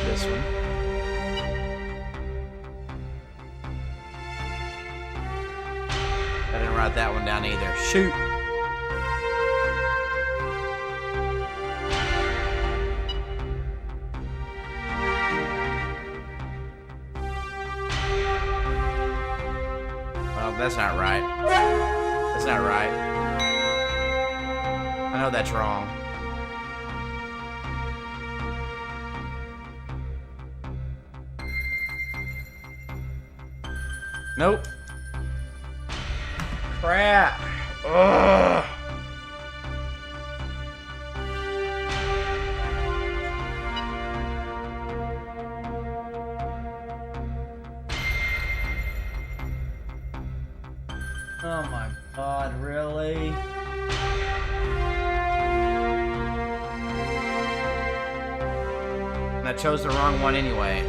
S1: This one. I didn't write that one down either. Shoot. Well, that's not right. That's not right. I know that's wrong. Nope. Crap. Ugh. Oh my God, really? And I chose the wrong one anyway.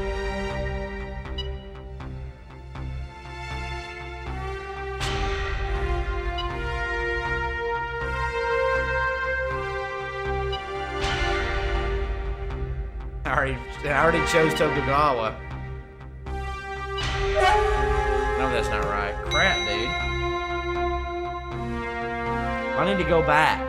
S1: I already chose Tokugawa. No, that's not right. Crap, dude. I need to go back.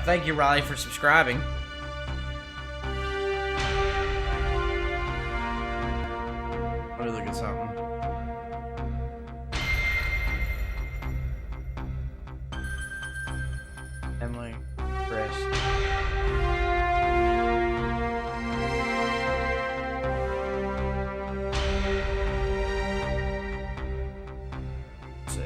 S1: Thank you, Riley, for subscribing. Let me look at something. Emily, Chris. Let's see.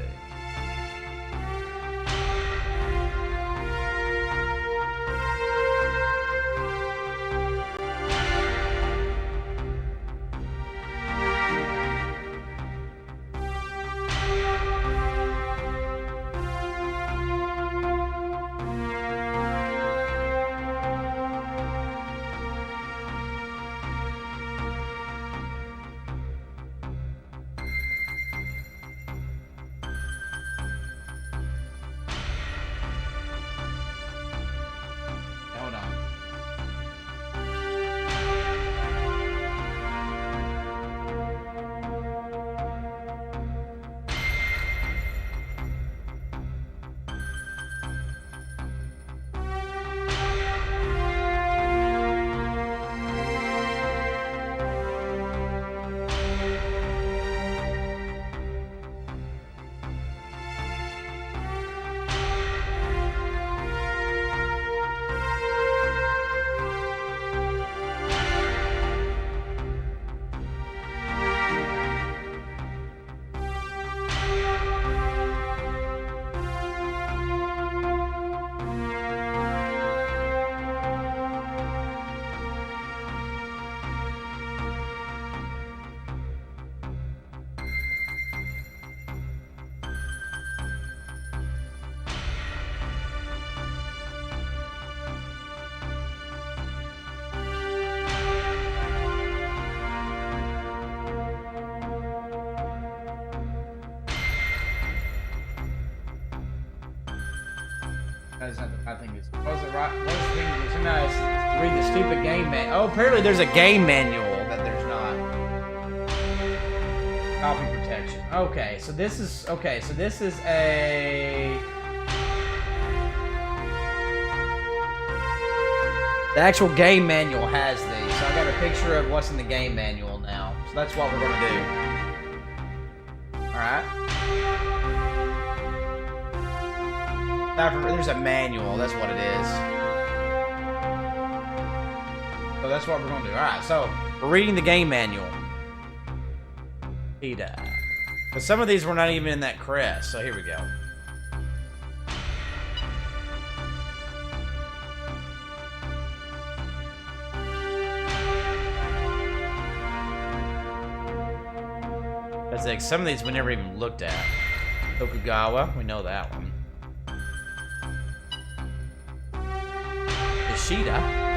S1: Hold on. That's not the right thing. What's the thing? Sometimes read the stupid game manual. Oh, apparently there's a game manual that there's not. Copy protection. Okay, so this is a. The actual game manual has these, so I got a picture of what's in the game manual now. So that's what we're gonna do. All right. There's a manual, that's what it is. So that's what we're going to do. Alright, so we're reading the game manual. But some of these were not even in that crest, so here we go. That's like some of these we never even looked at. Tokugawa, we know that one. Ishida.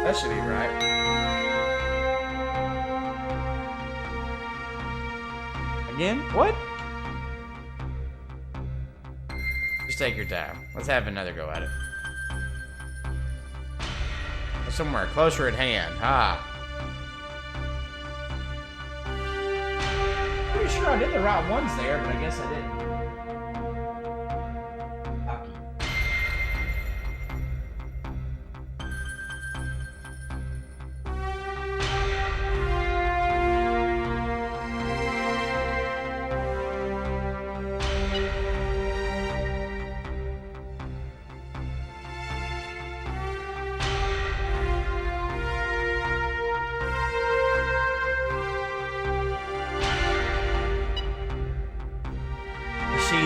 S1: That should be right. Again? What? Just take your time. Let's have another go at it. Somewhere closer at hand. Ah. Pretty sure I did the right ones there, but I guess I didn't.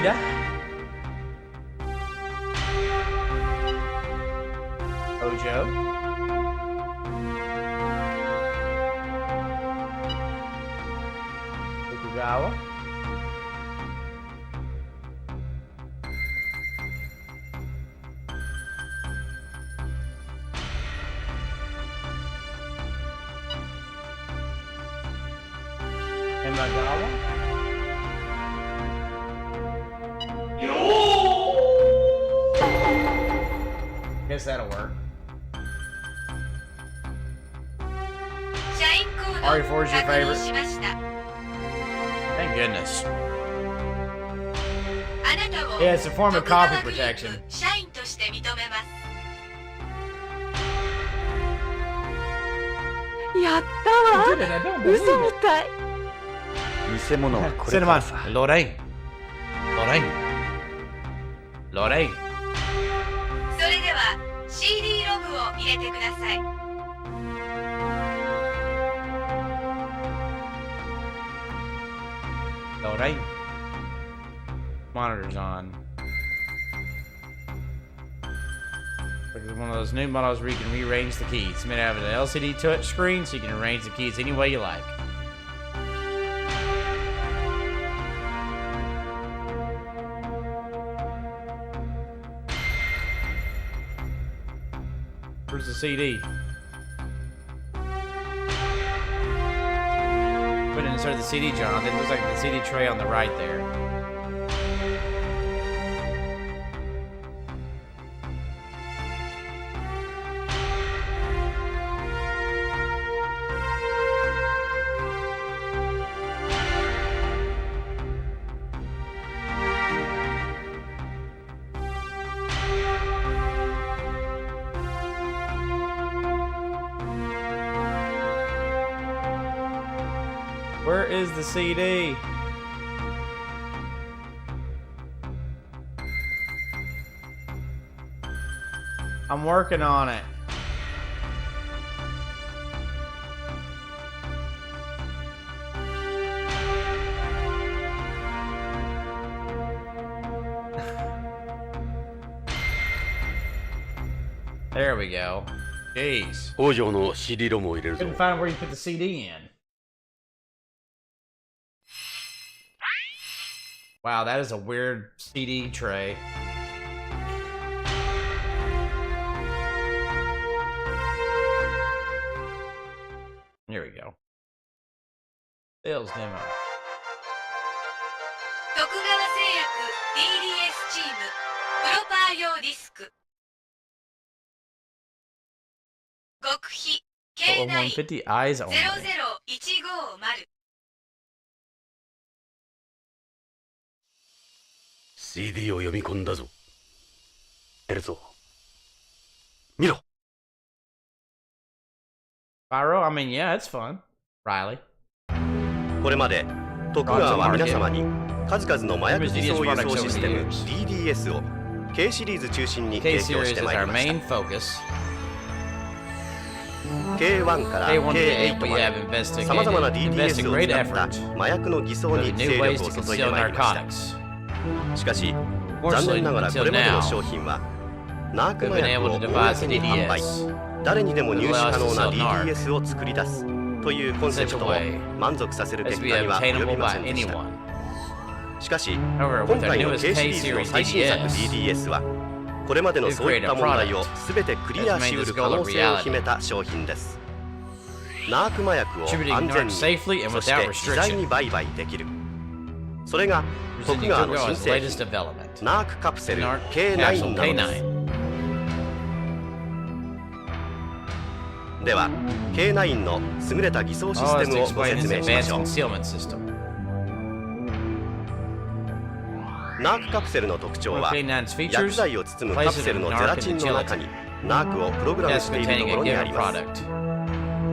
S1: Akira. Hojo. Tokugawa. Imagawa. Guess that'll work. RE4 is your favorite? Thank goodness. Yeah, it's a form of copy protection. Cinnamon. Lorraine. Lorraine. Lorraine.
S5: CD ログを入れてください。
S1: Alright. Monitor's on. It's one of those new models where you can rearrange the keys. It's made out of an LCD touch screen, so you can arrange the keys any way you like. Where's the CD? Put it inside the CD, Jonathan. It looks like the CD tray on the right there. Where is the CD? I'm working on it. There we go. Jeez. Couldn't find where you put the CD in. Wow, that is a weird CD tray. Here we go. Sales demo.
S5: 徳川製薬 DDS チームプロパー用ディスク極秘
S1: 150 eyes only.
S5: K9-00-150
S2: CD を読み込んだぞ。エルゾ。見ろ。
S1: Pyro? I mean, yeah, it's fun. Riley.
S3: これまで徳川は皆様に数々の麻薬自走輸送システム DDS を K シリーズ中心に提供してまいりました。K1 から K8 までさまざまな DDS を使った麻薬の偽装に精力を注いでまいりました。しかし、残念ながらこれまでの商品はナーク麻薬を公に販売、誰にでも入手可能な DDS を作り出すというコンセプトを満足させる結果には及びませんでした。しかし、今回の K シリーズの最新作 DDS はこれまでのそういった問題を全てクリアしうる可能性を秘めた商品です。ナーク麻薬を安全に、そして自在に売買できる。それが徳川の新製品ナークカプセル K9 なのです。では K9 の優れた偽装システムをご説明しましょう。ナークカプセルの特徴は薬剤を包むカプセルのゼラチンの中にナークをプログラムしているところにあります。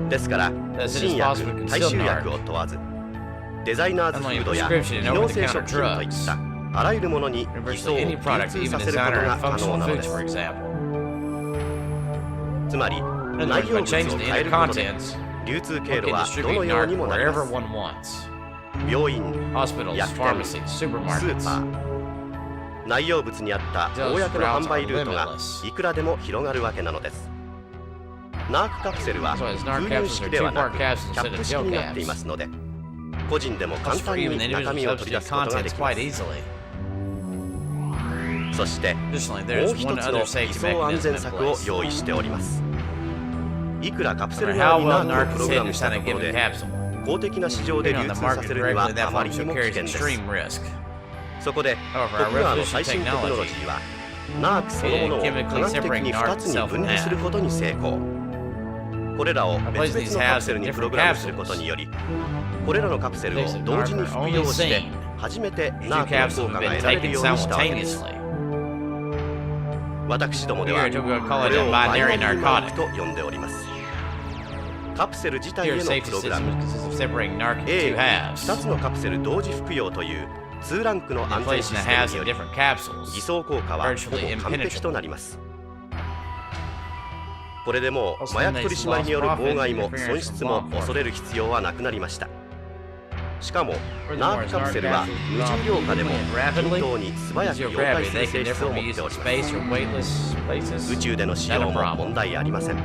S3: ですから新薬、大衆薬を問わずデザイナーズフードや機能性食品といったあらゆるものに偽装を流通させることが可能なのです。つまり内容物を変えることで流通経路はどのようにもなります。病院、薬店、スーパー、
S8: 内容物にあった公の販売ルートがいくらでも広がるわけなのです。ナークカプセルは封入式ではなくキャップ式になっていますので、個人でも簡単に中身を取り出すことができます。そしてもう一つの偽装安全策を用意しております。いくらカプセル側にナークをプログラムしたところで公的な市場で流通させるにはあまりにも危険です。そこで徳川の最新テクノロジーはナークそのものを科学的に2つに分離することに成功。これらを別々のカプセルにプログラムすることにより、これらのカプセルを同時に服用して初めてナークの効果が得られるようにしたわけです。私どもではこれをバイナリーナークと呼んでおります。カプセル自体へのプログラム A、2つのカプセル同時服用という2ランクの安全システムにより偽装効果はほぼ完璧となります。これでもう麻薬取締りによる妨害も損失も恐れる必要はなくなりました。しかもナークカプセルは無重量化でも均等に素早く溶解する性質を持っております。宇宙での使用も問題ありません。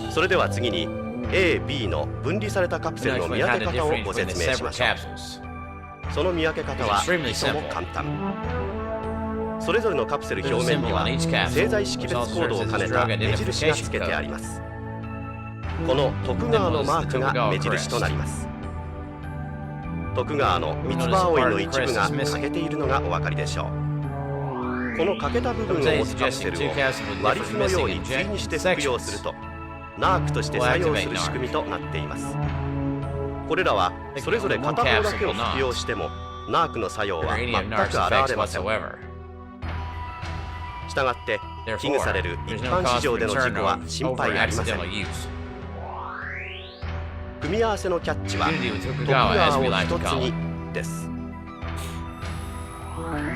S8: それでは次に A、B の分離されたカプセルの見分け方をご説明しましょう。その見分け方はとても簡単。それぞれのカプセル表面には製剤識別コードを兼ねた目印がつけてあります。この徳川のマークが目印となります。徳川の三つ葉葵の一部が欠けているのがお分かりでしょう。この欠けた部分を持つカプセルを割り符のように対にして服用するとナークとして作用する仕組みとなっています。これらはそれぞれ片方だけを服用してもナークの作用は全く現れません。したがって危惧される一般市場での事故は心配ありません。組み合わせのキャッチは徳川を一つにです。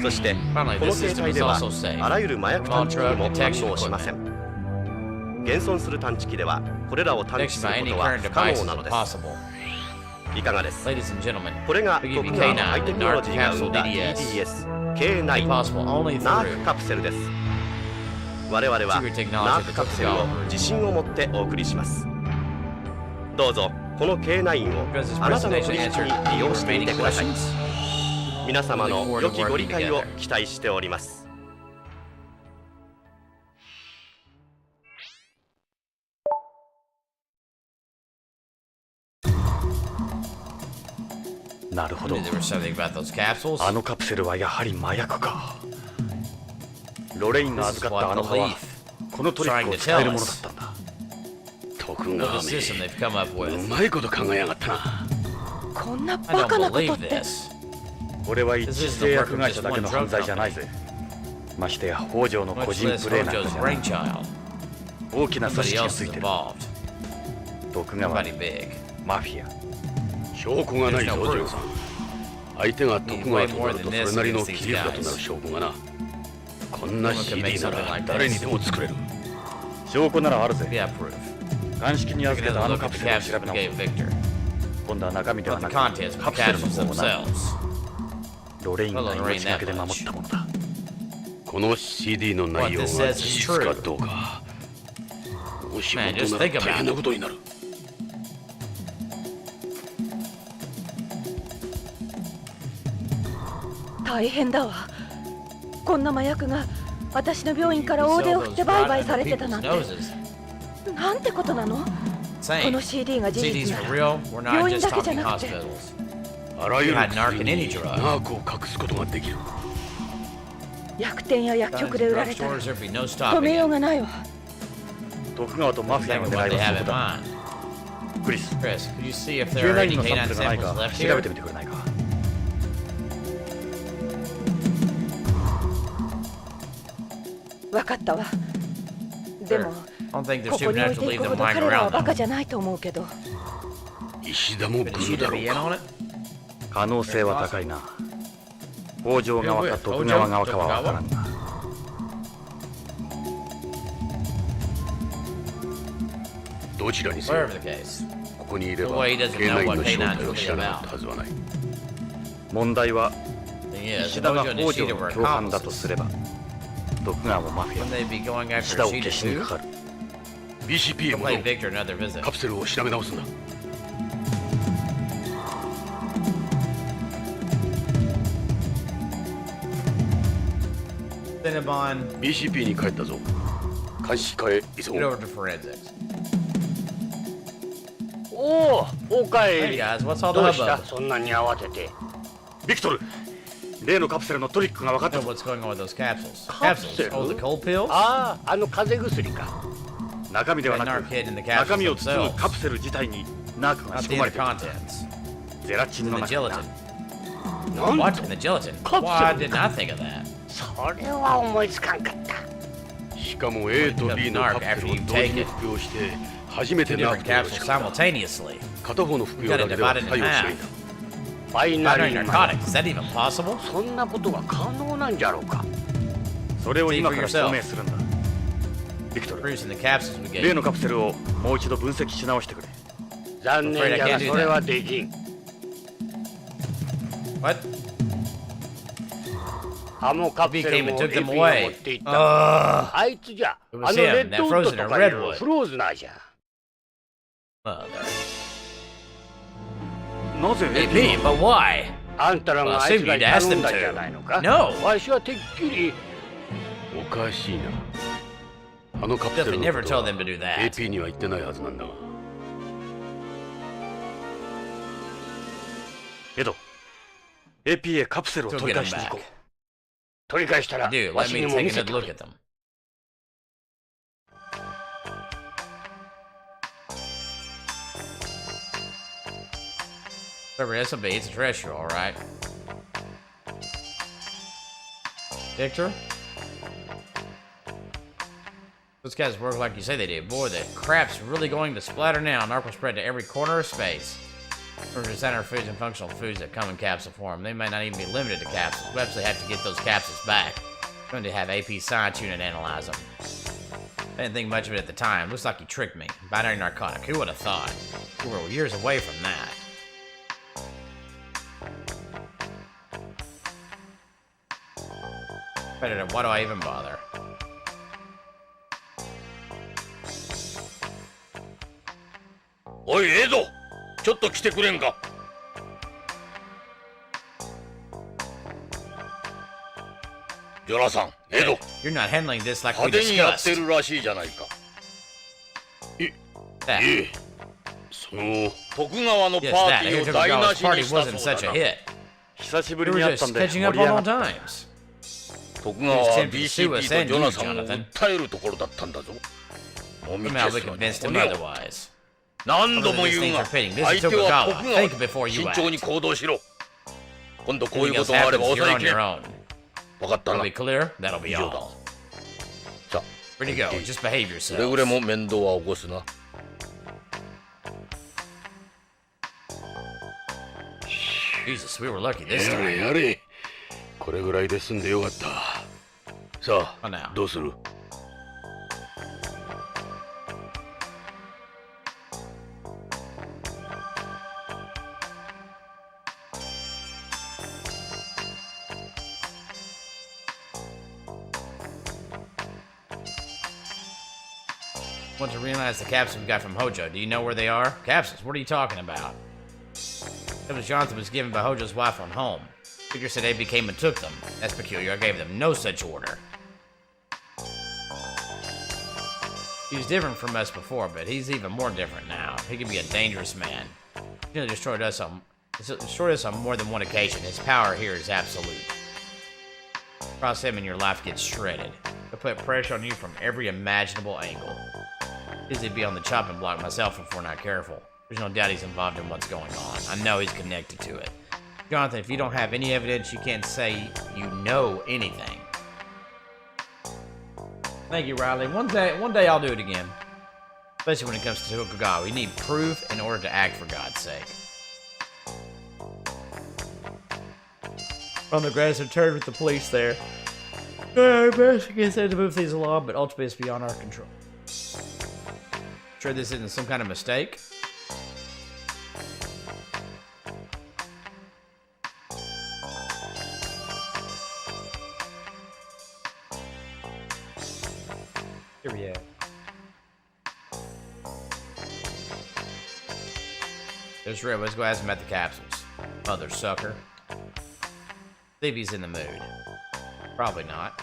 S8: そしてこの形態ではあらゆる麻薬探知機にも反応しません。現存する探知機ではこれらを探知することは不可能なのです。いかがです？これが徳川のハイテクノロジーが生んだ TDS K9 ナークカプセルです。我々はナークカプセルを自信を持ってお送りします。どうぞこの K9 をあなたの取引に利用してみてください。皆様の良きご理解を期待しております。
S7: なるほど。あのカプセルはやはり麻薬か。ロレインが預かったあの葉はこのトリックを使えるものだったんだ。
S2: 徳川め、うまいこと考えやがったな。
S4: こんなバカなことって。
S7: これは一次製薬会社だけの犯罪じゃないぜ。ましてや北条の個人プレーなんかじゃない。大きな組織がついてる。徳川、マフィア。
S2: 証拠がないぞ、ジョーさん。相手が徳川となるとそれなりの切り札となる証拠がな。こんな CD なら誰にでも作れる。
S7: 証拠ならあるぜ。鑑識に預けたあのカプセルを調べ直す。今度は中身ではなくカプセルの方をな。ロレインが命がけで守ったものだ。
S2: この CD の内容が事実かどうか。もし本当なら大変なことになる。
S4: 大変だわ。こんな麻薬が私の病院から大手を振って売買されてたなんて。なんてことなの？この CD が事実なら病院だけじゃなくて
S2: あらゆる薬にナークを隠すことができる。
S4: 薬店や薬局で売られたら止めようがないわ。
S7: 徳川とマフィアの狙いはそこだ。クリス、Q9 のサンプルがないか調べてみてくれないか。
S4: 分かったわ。でもここに置いていくほど彼らはバカじゃないと思うけど。
S2: 石田も来るだろうか。
S7: 可能性は高いな。北条側か徳川側かは分からんが。
S2: どちらにせよ、ここにいれば K9 の正体を知らなかったはずはない。
S7: 問題は石田が北条の共犯だとすれば、徳川もマフィアも石田を消しにかかる。
S3: BCP へ戻ろう。カプセルを調べ直すんだ。BCP に帰ったぞ。監視課へ急ごう。
S9: おお、おかえり。
S1: どう
S9: したそんなに慌てて。
S7: ビクトル、例のカプセルのトリックが分かったぞ。
S9: カプセル？ああ、風邪薬か。
S7: 中身ではなく、中身を包むカプセル自体にナークが仕込まれている。ゼラチンの中にな。
S9: なんとカプセルそれは思いつかんかった。
S3: しかも A と B のカプセルを同時に服用して初めてナークという仕方。片方の服用だけでは作用しないんだ。
S9: ファイナルナーク。そんなことが可能なんじゃろうか。
S7: それを今から証明するんだ。ビクトル、例のカプセルをもう一度分析し直してくれ。
S9: 残念じゃがそれはできん。ハモカプセルもエピを持っていった。あいつじゃ、レッドウッドとかいうフローズナーじゃ。
S7: なぜ
S1: AP? But why?
S9: あんたらがあいつが頼んだんじゃないのか。
S1: No.
S9: わしはてっきり。
S3: おかしいな。あのカプセルのことは AP には言ってないはずなんだが。
S7: エド、AP へカプセルを取り返しに行こう。
S9: 取り返したらわしにも見せてくれ。
S1: SOB, it's a terrestrial, alright? Victor? Those guys work like you say they do. Boy, the crap's really going to splatter now. Narc will spread to every corner of space. For designer foods and functional foods that come in capsule form. They might not even be limited to capsules. We actually have to get those capsules back. We're going to have AP Science Unit analyze them. I didn't think much of it at the time. Looks like he tricked me. Binary narcotic. Who would have thought? We were years away from that. Better than why do I even bother?
S3: Oi, Edo! ちょっと来てくれんか。ジョナサン、エド。
S1: You're not handling this like we
S3: 派手にやって
S1: discussed.
S3: るらしいじゃないか。その徳川のパ
S1: Yes,
S3: ー
S1: that.
S3: ティ
S1: Here
S3: ー
S1: to
S3: を
S1: the
S3: 台
S1: Gauss
S3: 無し
S1: party
S3: にした
S1: wasn't
S3: そう
S1: such
S3: だ
S1: a
S3: な。
S1: hit.
S7: 久しぶ
S1: We
S7: り
S1: were
S7: に会ったん
S1: just
S7: で
S1: catching
S7: 盛
S1: up
S7: り上
S1: on
S7: が
S1: old
S7: った。
S1: times.
S3: 徳川は
S1: Attempted to
S3: BCP
S1: sue us
S3: と
S1: and
S3: ジ
S1: you,
S3: ョナサンを
S1: Jonathan.
S3: 訴えるところだったんだぞ。もみ
S1: Somehow
S3: 消
S1: we
S3: すのに
S1: convinced him
S3: 骨を。
S1: otherwise.
S3: 何度も言うが、相手は徳川。慎重に行動しろ。今度こういうことがあれば抑えきれん。分かったな。
S1: That'll be clear. That'll be
S3: 以上だ。
S1: all.
S3: さあ、
S1: Where'd you go? Just behave
S3: くれぐれ
S1: yourself.
S3: も面倒は起こすな。
S1: Jesus, we were lucky this
S3: や
S1: time.
S3: れやれ。これぐらいで済んでよかった。さあ、どうする？
S1: Want to realize the capsules we got from Hojo. Do you know where they are? Capsules? What are you talking about? It was Jonathan was given by Hojo's wife on home. Figure said they came and took them. That's peculiar. I gave them no such order. He was different from us before, but he's even more different now. He can be a dangerous man. He destroyed us on more than one occasion. His power here is absolute. Cross him and your life gets shredded. He'll put pressure on you from every imaginable angle. Easily be on the chopping block myself if we're not careful. There's no doubt he's involved in what's going on. I know he's connected to it. Jonathan, if you don't have any evidence, you can't say you know anything. Thank you, Riley. One day I'll do it again. Especially when it comes to Tokugawa. We need proof in order to act, for God's sake. On the grass and turned with the police there. Our investigation said to move things along, but ultimately it's beyond our control. Sure this isn't some kind of mistake? Where we at? There's Red. Let's go ask him about the capsules. Mother sucker. See if he's in the mood. Probably not.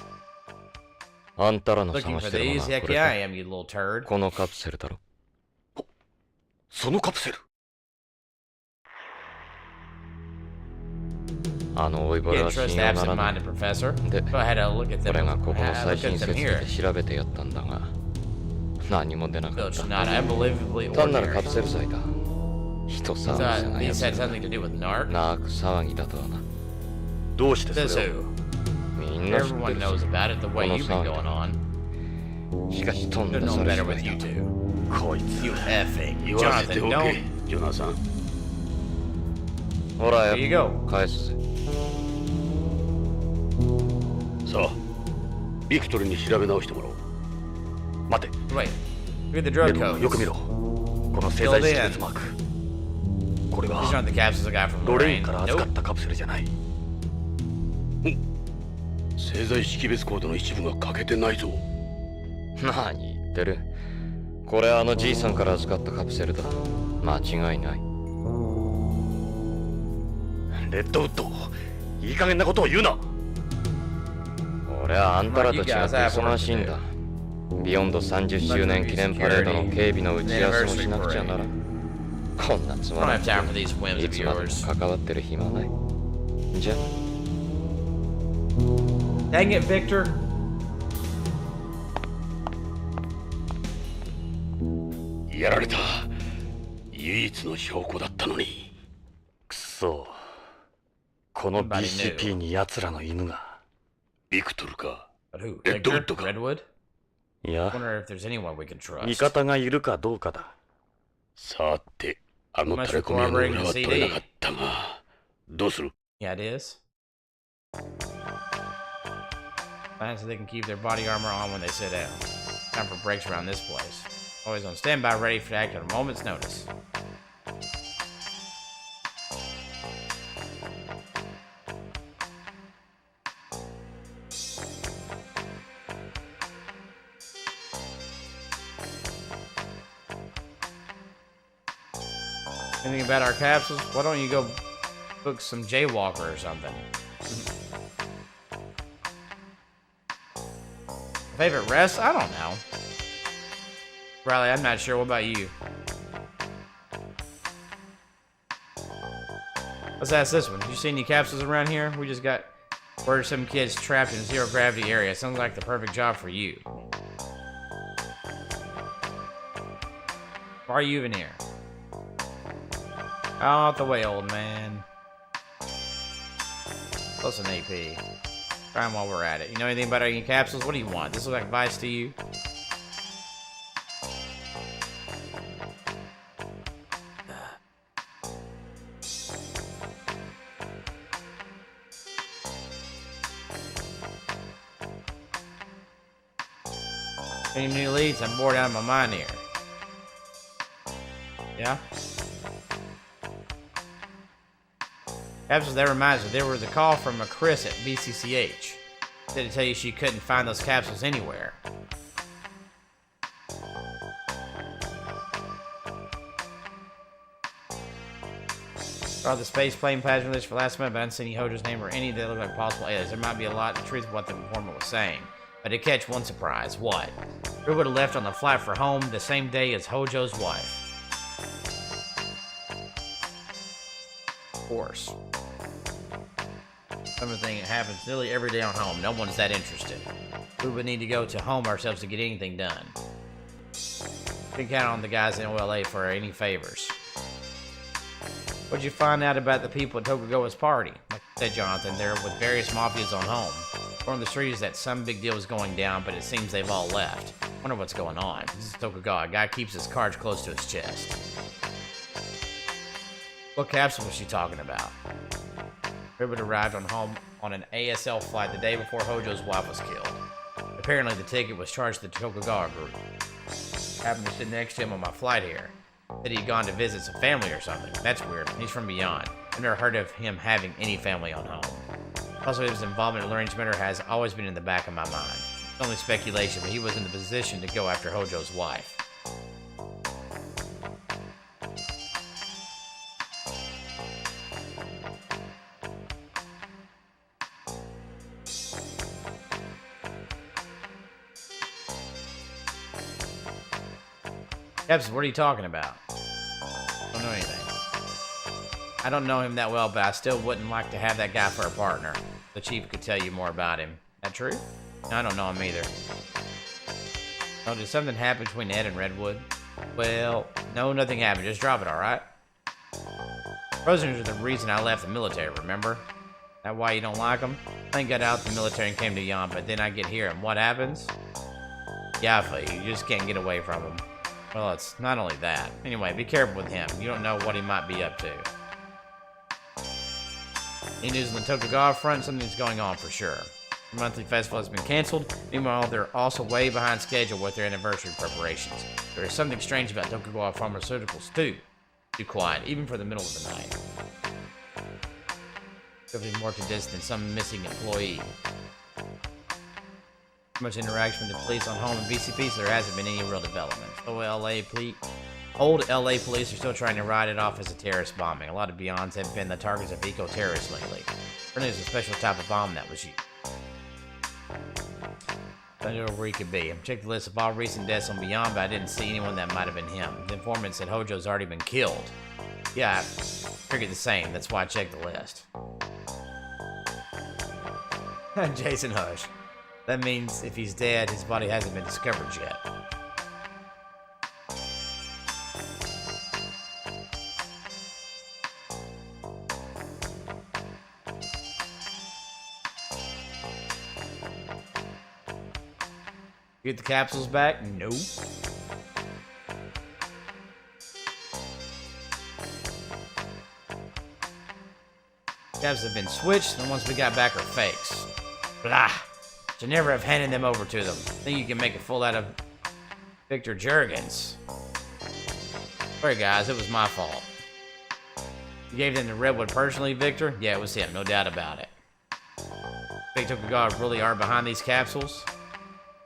S1: Looking for these? Heck yeah, I am, you little turd.
S2: このカプセルだろ。そのカプセル。あの老いぼれは信用ならない。で、俺がここの最新設備で調べてやったんだが、何も出なかった。単なるカプセル剤だ。人騒ぎじゃないやつだ。ナーク騒ぎだとはな。どうしてそれをみんな知ってるし、この騒ぎだ。しかしとんだそれしかいない。こいつ言わせておけ、ジョナサン。ほらよ、返すぜ。さあ、ビクトルに調べ直してもらおう。待て。よく見ろ。この製剤識別マーク。これはロレインから預かったカプセルじゃない。製剤識別コードの一部が欠けてないぞ。何言ってる。これはあのじいさんから預かったカプセルだ。間違いない。レッドウッド、いい加減なことを言うな。俺はあんたらと違って忙しいんだ。ビヨンド30周年記念パレードの警備の打ち合わせもしなくちゃならん。こんなつまらない。いつまでも関わってる暇ない。じゃあ。
S1: Dang it, Victor.
S2: やられた。唯一の証拠だったのに。くそ。この BCP に奴らの犬が。ビクトルか。レッドウッドか。いや、味方がいるかどうかだ。さて、あのタレコミの裏は取れなかったが、どうする？
S1: Yeah, it is. Fine, so they can keep their body armor on when they sit down. Time for breaks around this place. Always on standby, ready to act at a moment's notice. Anything about our capsules? Why don't you go book some Jaywalker or something? Favorite rest? I don't know. Riley, I'm not sure. What about you? Let's ask this one. You see any capsules around here? We just got word of some kids trapped in a zero gravity area. Sounds like the perfect job for you. Why are you even here? Out the way, old man. Plus an AP. Try them while we're at it. You know anything about any capsules? What do you want? This look like advice to you? Any new leads? I'm bored out of my mind here. Yeah? Capsules, that reminds me, there was a call from a Chris at BCCH. Said to tell you she couldn't find those capsules anywhere. Saw the space plane plasma list for last month, but I didn't see any Hojo's name or any that look like possible aliens. There might be a lot of truth of what the informant was saying. But to catch one surprise, what? Who would have left on the flight for home the same day as Hojo's wife? Of course. Something that happens nearly every day on home. No one's that interested. We would need to go to home ourselves to get anything done. We can count on the guys in OLA for any favors. What'd you find out about the people at Tokugawa's party? Like I said, Jonathan, they're with various mafias on home. Word on the street is that some big deal is going down, but it seems they've all left. Wonder what's going on. This is Tokugawa. A guy keeps his cards close to his chest. What capsule was she talking about? Ribbit arrived on home on an ASL flight the day before Hojo's wife was killed. Apparently, the ticket was charged to the Tokugawa group. Happened to sit next to him on my flight here. Said he'd gone to visit some family or something. That's weird. He's from beyond. I've never heard of him having any family on home. Also, his involvement in Lawrence Matter has always been in the back of my mind. It's only speculation, but he was in the position to go after Hojo's wife. Epps, what are you talking about? I don't know anything. I don't know him that well, but I still wouldn't like to have that guy for a partner. The chief could tell you more about him. That true? I don't know him either. Oh, did something happen between Ed and Redwood? Well, no, nothing happened. Just drop it, alright? Prisoners are the reason I left the military, remember? That why you don't like them? I got out the military and came to Yom, but then I get here, and what happens? Yafa, you just can't get away from him. Well, it's not only that. Anyway, be careful with him. You don't know what he might be up to. Any news on the Tokugawa front? Something's going on for sure. The monthly festival has been canceled. Meanwhile, they're also way behind schedule with their anniversary preparations. There is something strange about Tokugawa Pharmaceuticals, too. Too quiet, even for the middle of the night. Could be more to this than some missing employee. Much interaction with the police on home and BCP, so there hasn't been any real development. Old LA police are still trying to write it off as a terrorist bombing. A lot of Beyonds have been the targets of eco-terrorists lately. There's a special type of bomb that was used. I don't know where he could be. I've checked the list of all recent deaths on Beyond, but I didn't see anyone that might have been him. The informant said Hojo's already been killed. Yeah, I figured the same. That's why I checked the list. Jason Hush. That means if he's dead, his body hasn't been discovered yet. Get the capsules back? No. Capsules have been switched, and the ones we got back are fakes. Blah. Should never have handed them over to them. Think you can make a fool out of Victor Jurgens. Sorry guys, it was my fault. You gave them to Redwood personally, Victor? Yeah, it was him, no doubt about it. Big Tokugawa really are behind these capsules?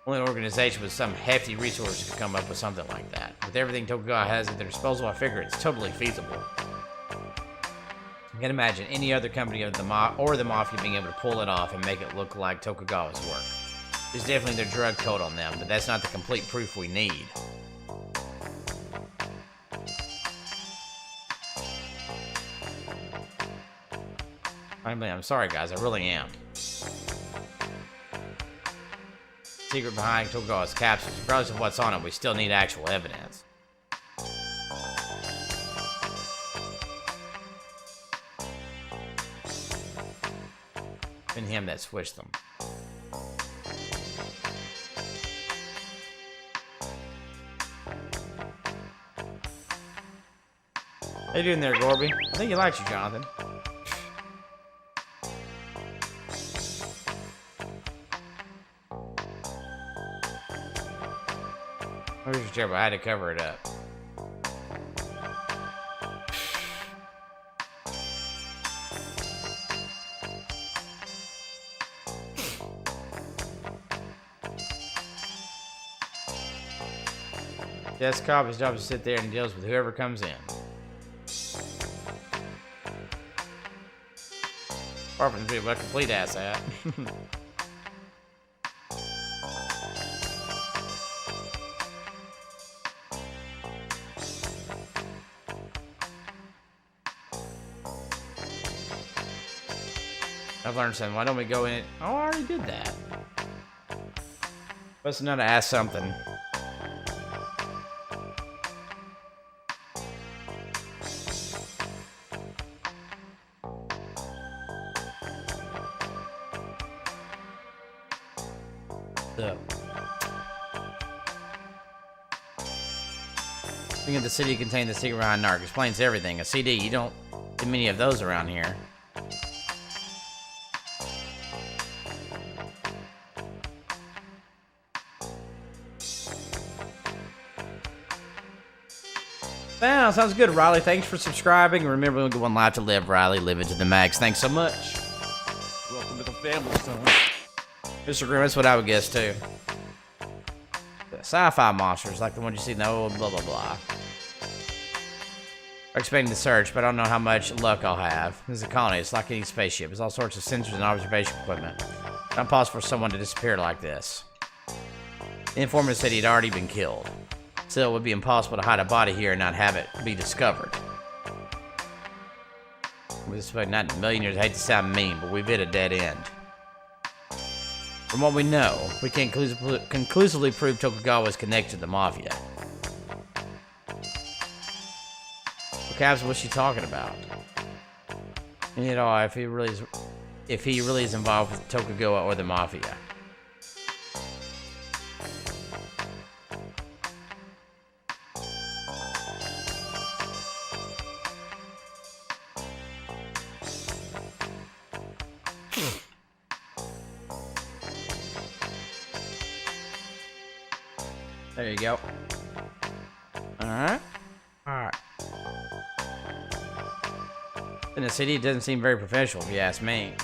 S1: Only an organization with some hefty resources could come up with something like that. With everything Tokugawa has at their disposal, I figure it's totally feasible. I can imagine any other company of the Mafia being able to pull it off and make it look like Tokugawa's work. There's definitely their drug coat on them, but that's not the complete proof we need. I'm sorry guys, I really am. Secret behind Tokugawa's capsules. Regardless of what's on it, we still need actual evidence. Been him that switched them. How you doing there, Gorby? I think he likes you, Jonathan. Where's your chair? I had to cover it up. Desk cop, his job is to sit there and deals with whoever comes in. Apart from the complete ass at. I've learned something. Why don't we go in it? Oh, I already did that. Must not ask something. So. Thinking of the city contained the secret behind Narc explains everything. A CD, you don't get many of those around here. Wow, sounds good, Riley. Thanks for subscribing. Remember, we'll go on live to live, Riley. Live it to the max. Thanks so much.
S10: Welcome to the family, son.
S1: Mr. Grimm, that's what I would guess, too. Sci-fi monsters like the ones you see in the old blah blah blah. We're expanding the search, but I don't know how much luck I'll have. This is a colony. It's like any spaceship. There's all sorts of sensors and observation equipment. It's not possible for someone to disappear like this. The informant said he'd already been killed. Still, it would be impossible to hide a body here and not have it be discovered. This way, not in a million years. I hate to sound mean, but we've hit a dead end. From what we know, we can't conclusively prove Tokugawa is connected to the Mafia. Caps, what's she talking about? You know, if he really is involved with Tokugawa or the Mafia. There you go. Alright. Alright. In the city, it doesn't seem very professional, if you ask me.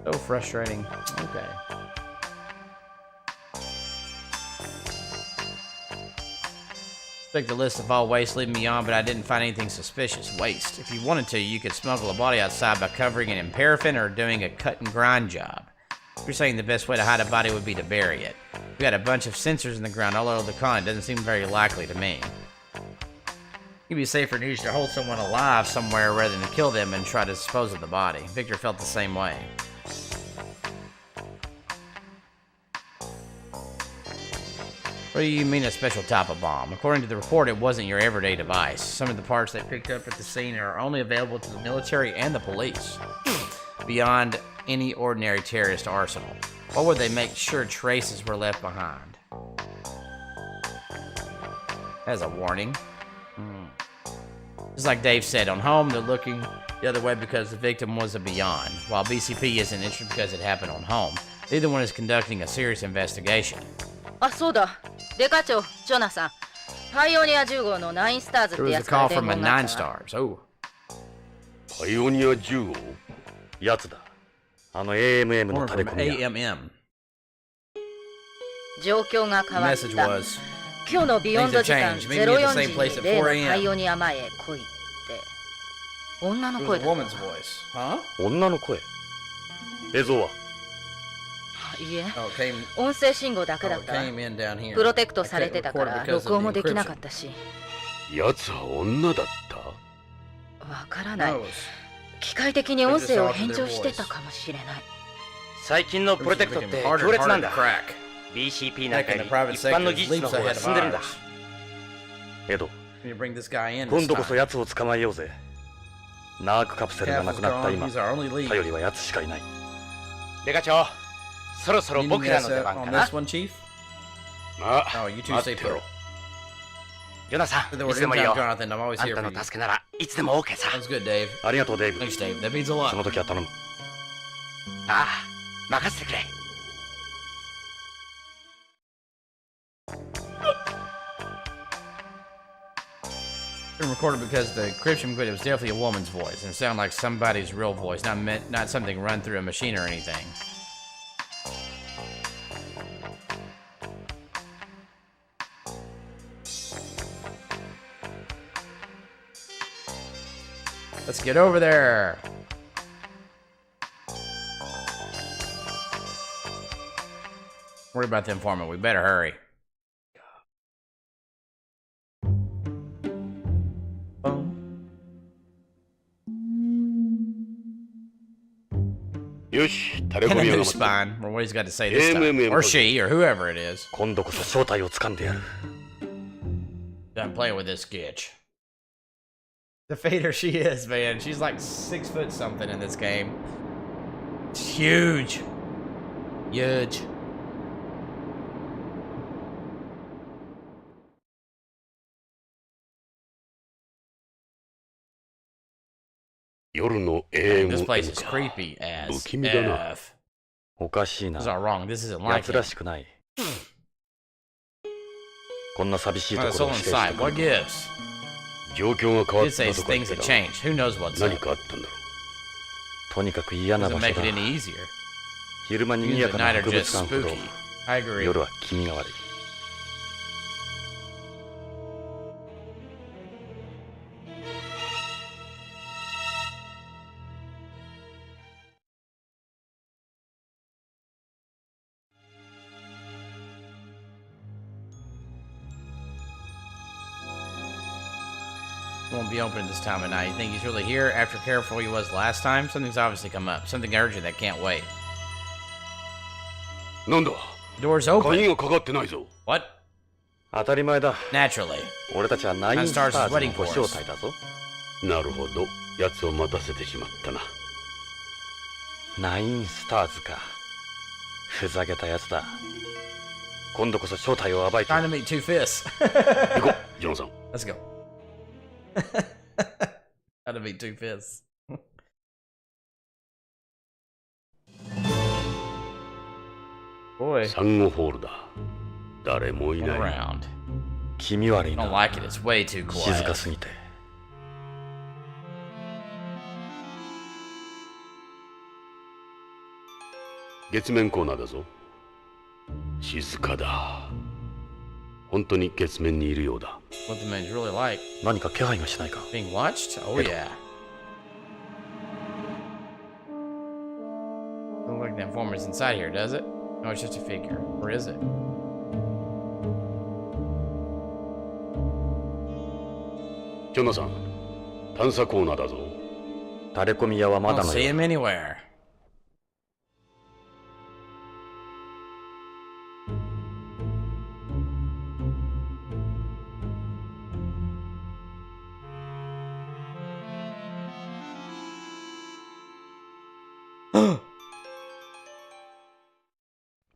S1: So frustrating. Okay. Check the list of all waste leaving me on, but I didn't find anything suspicious. Waste. If you wanted to, you could smuggle a body outside by covering it in paraffin or doing a cut and grind job. You're saying the best way to hide a body would be to bury it. We got a bunch of sensors in the ground all over the colony. Doesn't seem very likely to me. It'd be safer to hold someone alive somewhere rather than kill them and try to dispose of the body. Victor felt the same way. What do you mean a special type of bomb? According to the report, it wasn't your everyday device. Some of the parts they picked up at the scene are only available to the military and the police. Beyond any ordinary terrorist arsenal. Or would they make sure traces were left behind? As a warning. Just like Dave said, on home they're looking the other way because the victim was a beyond, while BCP isn't interested because it happened on home. Neither one is conducting a serious investigation.
S5: あ、そうだ。デカ長、ジョナサン。パイオニア10号の9 stars ってやつから電話があったわ。
S7: パイオニア10号？やつだ。あの AMM のタレコミや。
S5: 状況が変わった。今日のビヨンド時間04時に例のパイオニア前へ来いって。女の声だ。
S7: 女の声？映像は？
S5: いえ、音声信号だけだった。プロテクトされてたから録音もできなかったし。
S3: やつは女だった？
S5: わからない。機械的に音声を変調してたかもしれない。
S9: 最近のプロテクトって強烈なんだ。BCP なんかより一般の技術の方が進んでるんだ。
S7: エド、今度こそ奴を捕まえようぜ。ナークカプセルがなくなった今、頼りは奴しかいない。
S9: デカ長、そろそろ僕らの出番かな。まあ、待ってろ。ジョナサン、いつでもいいよ。あんたの助けならいつでも OK さ。
S7: ありがとう、デイブ。その時は頼む。
S9: ああ、任せてくれ。
S1: Recorded because the encryption code was definitely a woman's voice and it sounded like somebody's real voice, not something run through a machine or anything. Let's get over there. Worry about the informant. We better hurry. And a new spine, or what he's got to say this time. Or she, or whoever it is.
S7: Done
S1: playing with this sketch. The fader she is, man. She's like 6 foot something in this game. It's huge. Huge. This place is creepy as F. This is all wrong. This isn't like it. Not soul inside. What gives? It says things have changed. Who knows what's up?
S7: とにかく嫌な場所だ。昼間に賑やかな博物館ほど夜は気味が悪い。
S1: Won't be open this time of night. You think he's really here after careful he was last time? Something's obviously come up. Something urgent that can't wait. Door's open. What?
S7: 当たり前だ。
S1: Naturally.
S7: 俺たちはナインスターズのご招待だぞ。
S3: なるほど。奴を待たせてしまったな。
S7: ナインスターズか。ふざけたやつだ。今度こそ正体を暴いて。
S1: Trying to meet two fists.
S3: 行こう、ジョンさん。
S1: Let's go. How to meet two fists.
S3: サンゴホールだ。誰もいない。
S7: 気味悪いな。
S1: Don't like it. It's way too quiet.
S7: 静かすぎて。
S3: 月面コーナーだぞ。静かだ。本当に月面にいるようだ。
S1: What the man's really like?
S7: 何か気配がしないか。
S1: Being watched? Oh yeah. Doesn't look like the informer's inside here, does it? No, it's just a figure. Or is it?
S3: Jonathan, 探査コーナーだぞ。
S7: タレコミ屋はまだ
S1: Don't
S7: の
S1: see
S7: よ。
S1: him anywhere.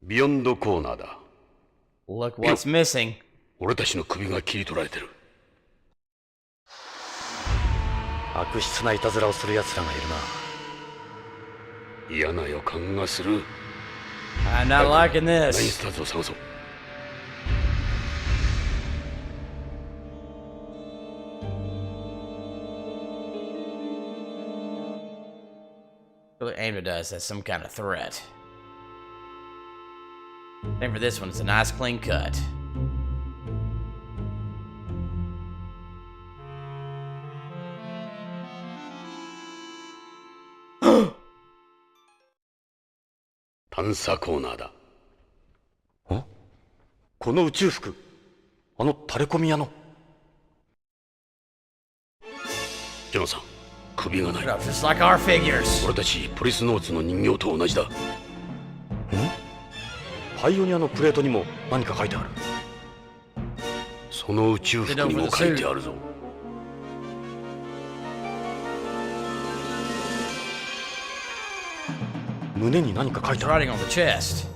S3: Beyond コーナーだ。
S1: Look what's missing.
S3: 俺たちの首が切り取られてる。
S7: 悪質ないたずらをする奴らがいるな。
S3: 嫌な予感がする。
S1: I'm not liking
S3: ナイン
S1: this.
S3: スターズを探そう。
S1: Really aimed at us as some kind of threat. Same for this one. It's a nice clean cut.
S3: 探査コーナーだ。
S7: この宇宙服、あのタレコミ屋の。
S3: ジョナさん、首がない。
S1: Just like our figures.
S3: 俺たちポリスノーツの人形と同じだ。
S7: パイオニアのプレートにも何か書いてある。
S3: その宇宙服にも書いてあるぞ。
S7: 胸に何か書いて
S1: It's
S7: ある。
S1: writing on the chest.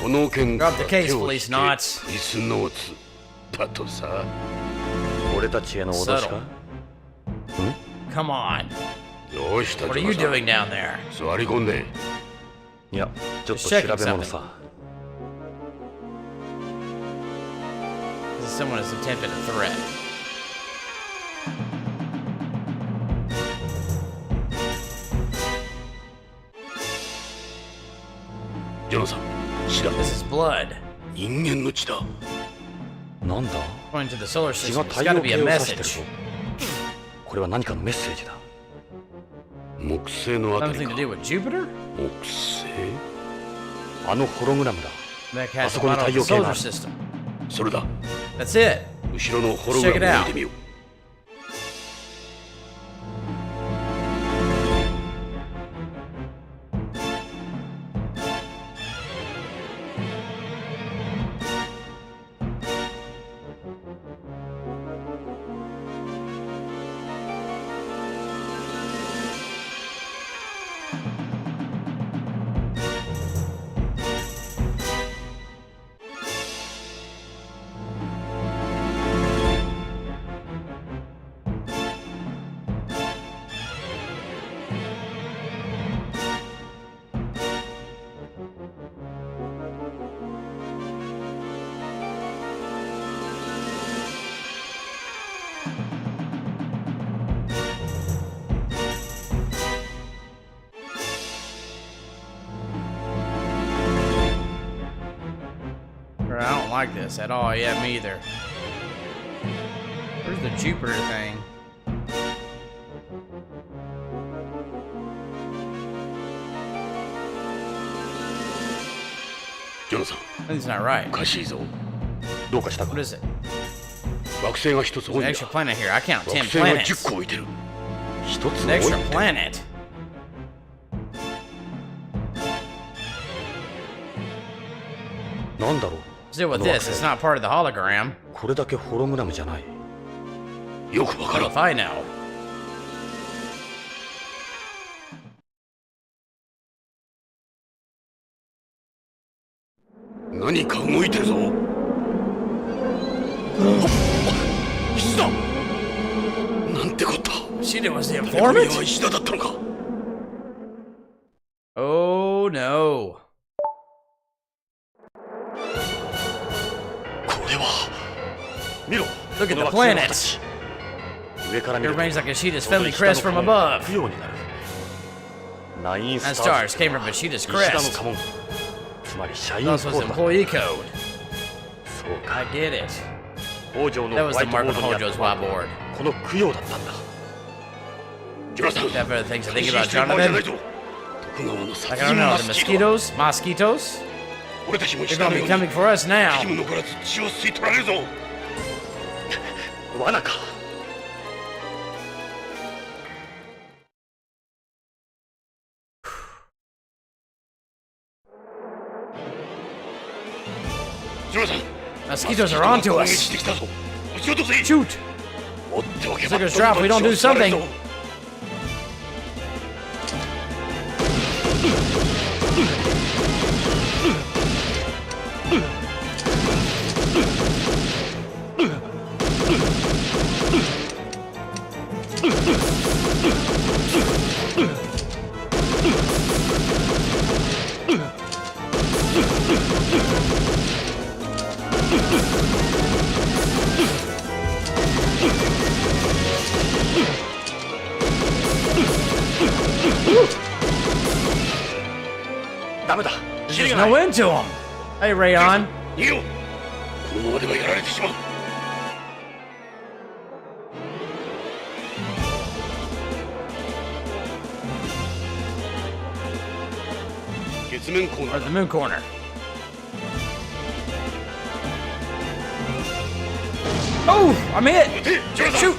S3: この件から
S1: Drop the
S3: 手
S1: case,
S3: を引
S1: police
S3: け、
S1: knots.
S3: ポリスノーツだとさ。
S7: 俺たちへの脅しか。
S1: Come on.
S3: どうした
S1: What
S3: ジ
S1: are
S3: ョ
S1: you
S3: ナさん。
S1: doing down there?
S3: 座り込んで。
S7: いや、ちょっと調べ物さ。
S1: Someone has attempted a threat.
S3: ジョナさん、血だ。
S1: This is blood.
S3: 人間の血だ。
S7: なんだ。
S1: According to the solar
S7: 血
S1: system,
S7: が
S1: it's
S7: 太
S1: got
S7: 陽
S1: to be a
S7: 系を指してる
S1: message.
S7: ぞ。これは何かのメッセージだ。
S3: 木星のあたり
S1: Something
S3: か。
S1: to do with Jupiter?
S3: 木星？
S7: あのホログラムだ。
S1: That has
S7: Ah,
S1: the
S7: so
S1: model of the
S7: tayo
S1: solar
S7: kena.
S1: system.
S3: それだ。
S1: That's it.
S3: 後ろのホログラムを見てみよう。
S1: like this at all. Yeah, me either. Where's the Jupiter thing?
S3: Jonathan.
S1: That's not right. What is it? There's an extra planet here. I count 10 planets. An extra planet. Let's deal with this. It's not part of the hologram. What if I know? Shida was the informant? Oh no. Look at the planets. It remains like Ishida's family crest from above. 9 stars came from Ishida's crest. That was employee code. I get it. That was the mark on Hojo's whiteboard. That for the things to think about, Jonathan. Like, I don't know, the mosquitoes? Mosquitoes? They're gonna be coming for us now. Mosquitoes are onto us. Shoot! Stickers drop if we don't do something. There's no end to him. Hey, Rayon. Or the moon corner. Oh, I'm hit. Shoot.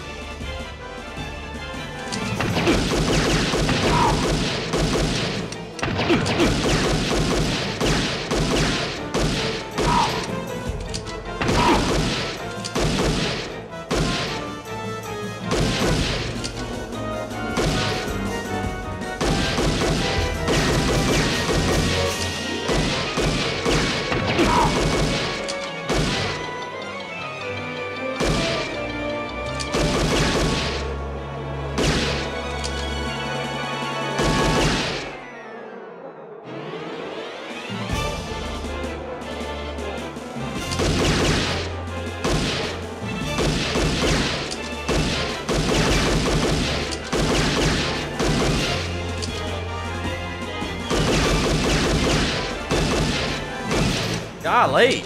S1: Golly.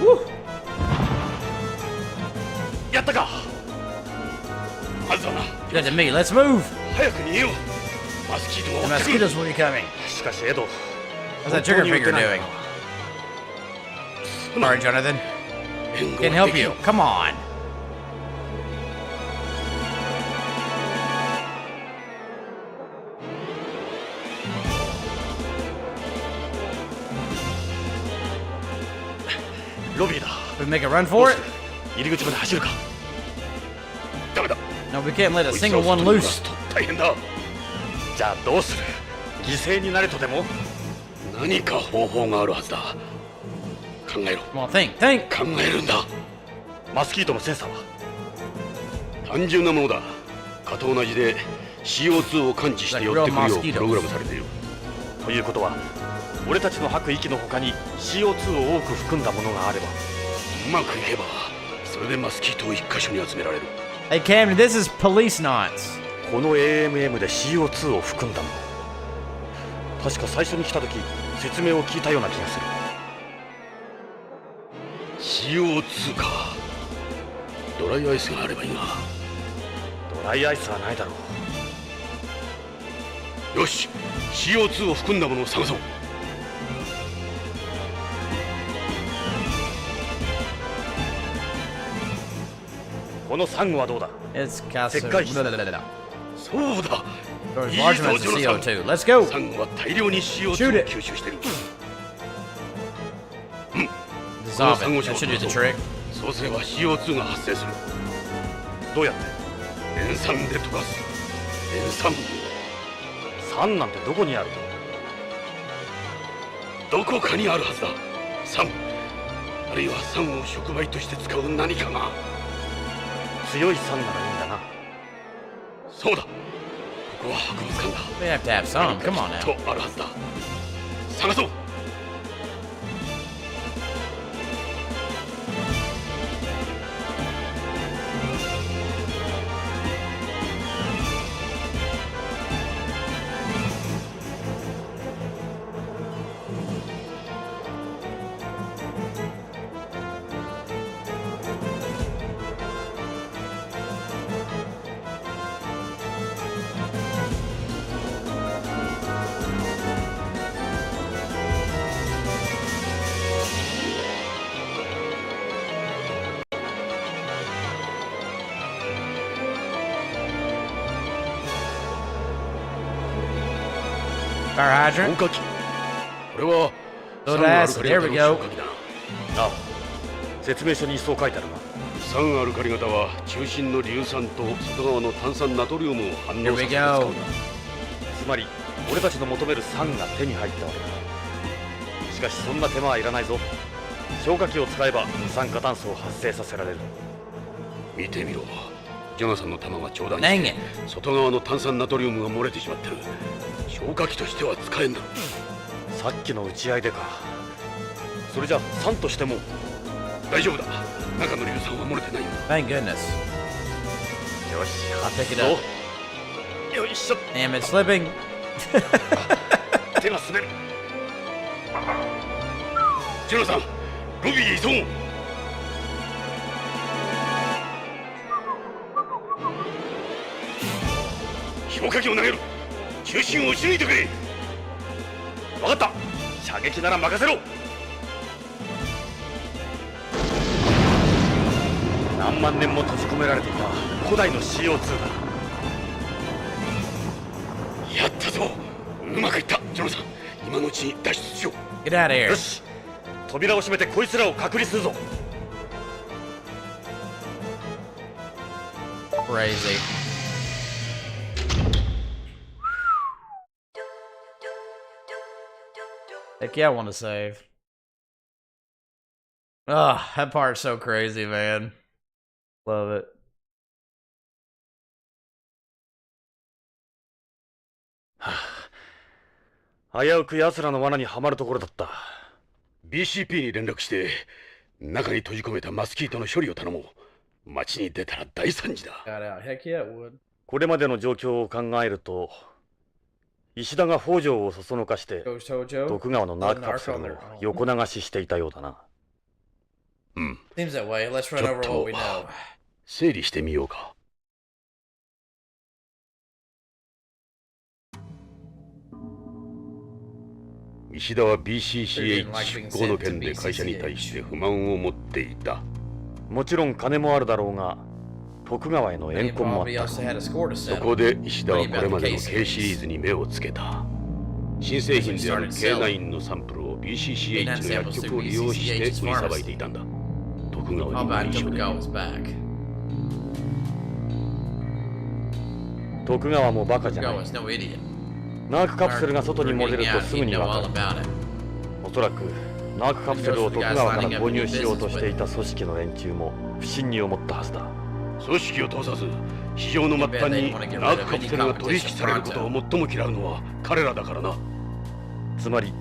S1: Woo. Good to me. Let's move. The mosquitoes will be coming. What's that trigger finger doing? Alright, Jonathan. Can't help you. Come on. We make a run for it? No, we can't let a single one loose. Come on, think.
S3: マスキートのセンサーは単純なものだ。蚊と同じで CO2 を感知して寄ってくるようプログラムされている。ということは俺たちの吐く息の他に CO2 を多く含んだものがあればうまくいけばそれでマスキートを一箇所に集められる。
S1: Hey Camden, this is Policenauts.
S7: この AMM で CO2 を含んだもの。確か最初に来た時説明を聞いたような気がする。
S3: CO2 か。ドライアイスがあればいいが。
S7: ドライアイスはないだろ
S3: う。よし、 CO2 を含んだものを探そう。
S7: このサンゴはどうだ。石灰質。
S3: そうだ。
S1: いいぞ、ジョナサン。Let's go。
S3: サンゴは大量に CO2 を吸収してる。うん。このサンゴ礁を通すとそうすれば CO2 が発生する。
S7: どうやって？
S3: 塩酸で溶かす。塩酸。
S7: 酸なんてどこにある？
S3: どこかにあるはずだ。酸。あるいは酸を触媒として使う何かが。
S7: 強い酸ならいいんだな。
S3: そうだ。ここは博物館だ。
S1: They have to have some. Come on now.
S3: とあるはずだ。探そう。
S1: Fire hydrant.
S3: これは
S1: Load acid. There we go.
S7: ああ、説明書にそう書いてあるな。
S3: 酸アルカリ型は中心の硫酸と外側の炭酸ナトリウムを反応させて使うんだ。
S7: つまり俺たちの求める酸が手に入ったわけだ。しかしそんな手間はいらないぞ。消火器を使えば二酸化炭素を発生させられる。
S3: 見てみろ。ジョナサンの弾が長弾して外側の炭酸ナトリウムが漏れてしまってる。消火器としては使えんだ。
S7: さっきの打ち合いでか。それじゃ酸としても
S3: 大丈夫だ。中の硫酸は漏れてないよ。
S1: Thank goodness.
S7: よし、
S1: I'll pick it up.
S7: よいしょ。
S1: Damn, it's slipping.
S7: 手が滑る。
S3: ジョナサン、ロビーへ急ごう。消火器を投げる。中心を撃ち抜いてくれ。
S7: 分かった。射撃なら任せろ。何万年も閉じ込められていた古代の CO2 だ。
S3: やったぞ。うまくいった。ジョナサン、今のうちに脱出しよう。
S1: Get out of here.
S7: よし、扉を閉めてこいつらを隔離するぞ。
S1: Crazy. Heck yeah, I want to save. Ugh, that part's so crazy, man. Love it.
S7: 危うく奴らの罠にはまるところだった。
S3: BCP に連絡して中に閉じ込めたマスキートの処理を頼もう。街に出たら大惨事だ。
S1: Heck yeah, it would.
S7: これまでの状況を考えると、石田が北条をそそのかして徳川のナークカプセルを横流ししていたようだな。
S3: うん。
S1: Seems that way. Let's run over what we know.
S3: 整理してみようか。石田は BCCH 出向の件で会社に対して不満を持っていた。
S7: もちろん金もあるだろうが、徳川への怨恨もあった。
S3: そこで石田はこれまでの K シリーズに目をつけた。新製品である K9 のサンプルを BCCH の薬局を利用して売りさばいていたんだ。徳川に内緒で。
S7: 徳川もバカじゃない。ナークカプセルが外に漏れるとすぐにわかる。おそらくナークカプセルを徳川から購入しようとしていた組織の連中も不審に思ったはずだ。
S3: 組織を通さず市場の末端にナークカプセルが取引されることを最も嫌うのは彼らだからな。
S7: つまり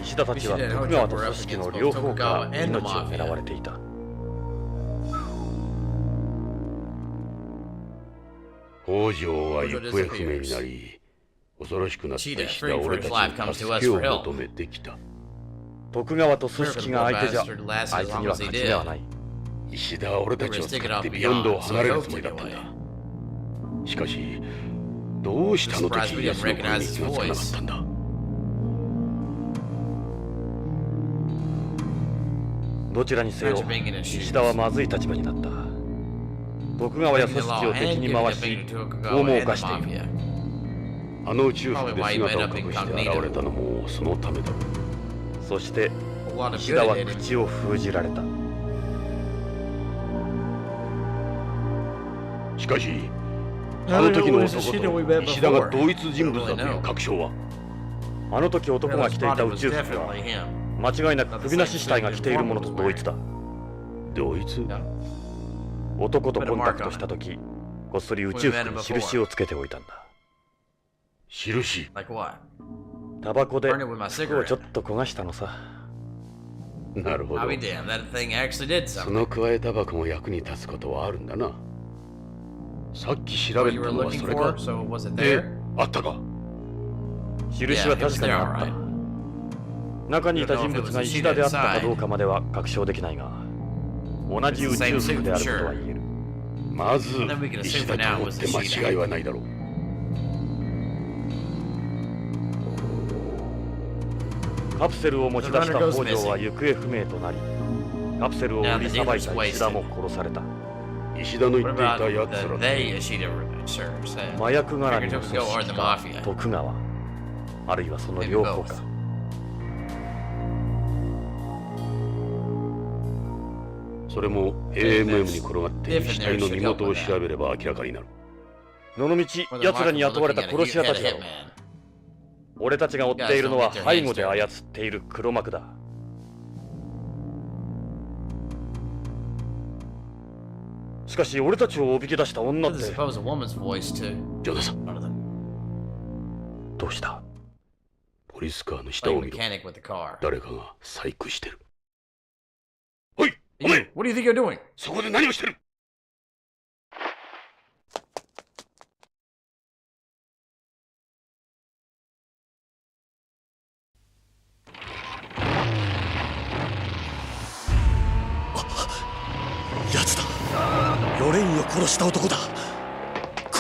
S7: 石田たちは徳川と組織の両方から命を狙われていた。
S3: 北条は行方不明になり、恐ろしくなった石田は俺たちに助けを求めてきた。
S7: 徳川と組織が相手じゃ、あいつには勝ちではない。
S3: 石田は俺たちを使ってビヨンドを離れるつもりだったんだ。しかし、どうしてあの時奴の声に気がつかなかったんだ。
S7: どちらにせよ、石田はまずい立場になった。徳川や組織を敵に回し、拷問を犯している。
S3: あの宇宙服で姿を隠して現れたのもそのためだろう。
S7: そして石田は口を封じられた。
S3: しかしあの時の男と石田が同一人物だという確証は？
S7: あの時男が着ていた宇宙服は間違いなく首なし死体が着ているものと同一だ。
S3: 同一？
S7: 男とコンタクトした時、こっそり宇宙服に印をつけておいたんだ。
S3: 印？
S7: タバコで服をちょっと焦がしたのさ。
S3: なるほど。そのくわえタバコも役に立つことはあるんだな。さっき調べたのはそれか。あったか。
S7: 印は確かにあった。中にいた人物が石田であったかどうかまでは確証できないが、同じ宇宙服であることは言える。
S3: まず石田と思って間違いはないだろう。
S7: カプセルを持ち出した北条は行方不明となり、カプセルを売りさばいた石田も殺された。
S3: 石田の言っていたやつら
S7: 麻薬絡みの組織か徳川、あるいはその両方か。
S3: それも AMM に転がって死体の身元を調べれば明らかになる。
S7: どのみち奴らに雇われた殺し屋たちだろう。俺たちが追っているのは背後で操っている黒幕だ。しかし俺たちをおびき出した女って。ジ
S3: ョナサン、どうした？ポリスカーの下を見ろ。誰かが細工してる。おい、お前！そこで何をしてる？
S7: 奴だ。ロレインを殺した男だ。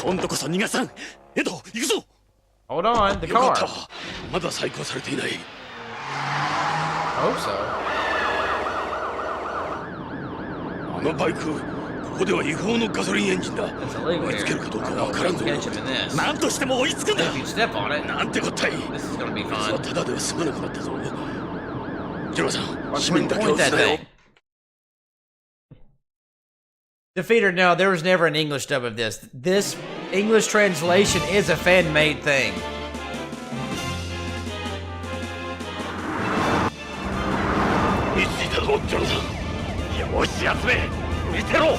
S7: 今度こそ逃がさん。エド、行くぞ。
S1: Hold on, the
S3: よかった。
S1: car.
S3: まだ再興されていない。
S1: Hope so.
S3: あのバイク、ここでは違法のガソリンエンジンだ。追いつけるかどうかわからんぞ。
S7: 何としても追いつくんだ。
S3: なんてこったい。こいつはただでは済まなくなったぞ。ジョナさん、市民だけを伝えよ。
S1: Defeater, no, there was never an English dub of this. This English translation is a fan-made thing.
S3: 見ついたぞ、ジョナサン。
S7: よし、やつめ、見てろ。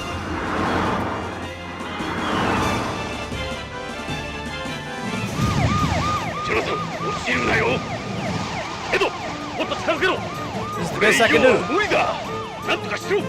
S3: ジョナサン、落ちるなよ。
S7: エド、もっと近づけろ。
S1: This is the best I can do.
S3: 無理だ。なんとかしろ。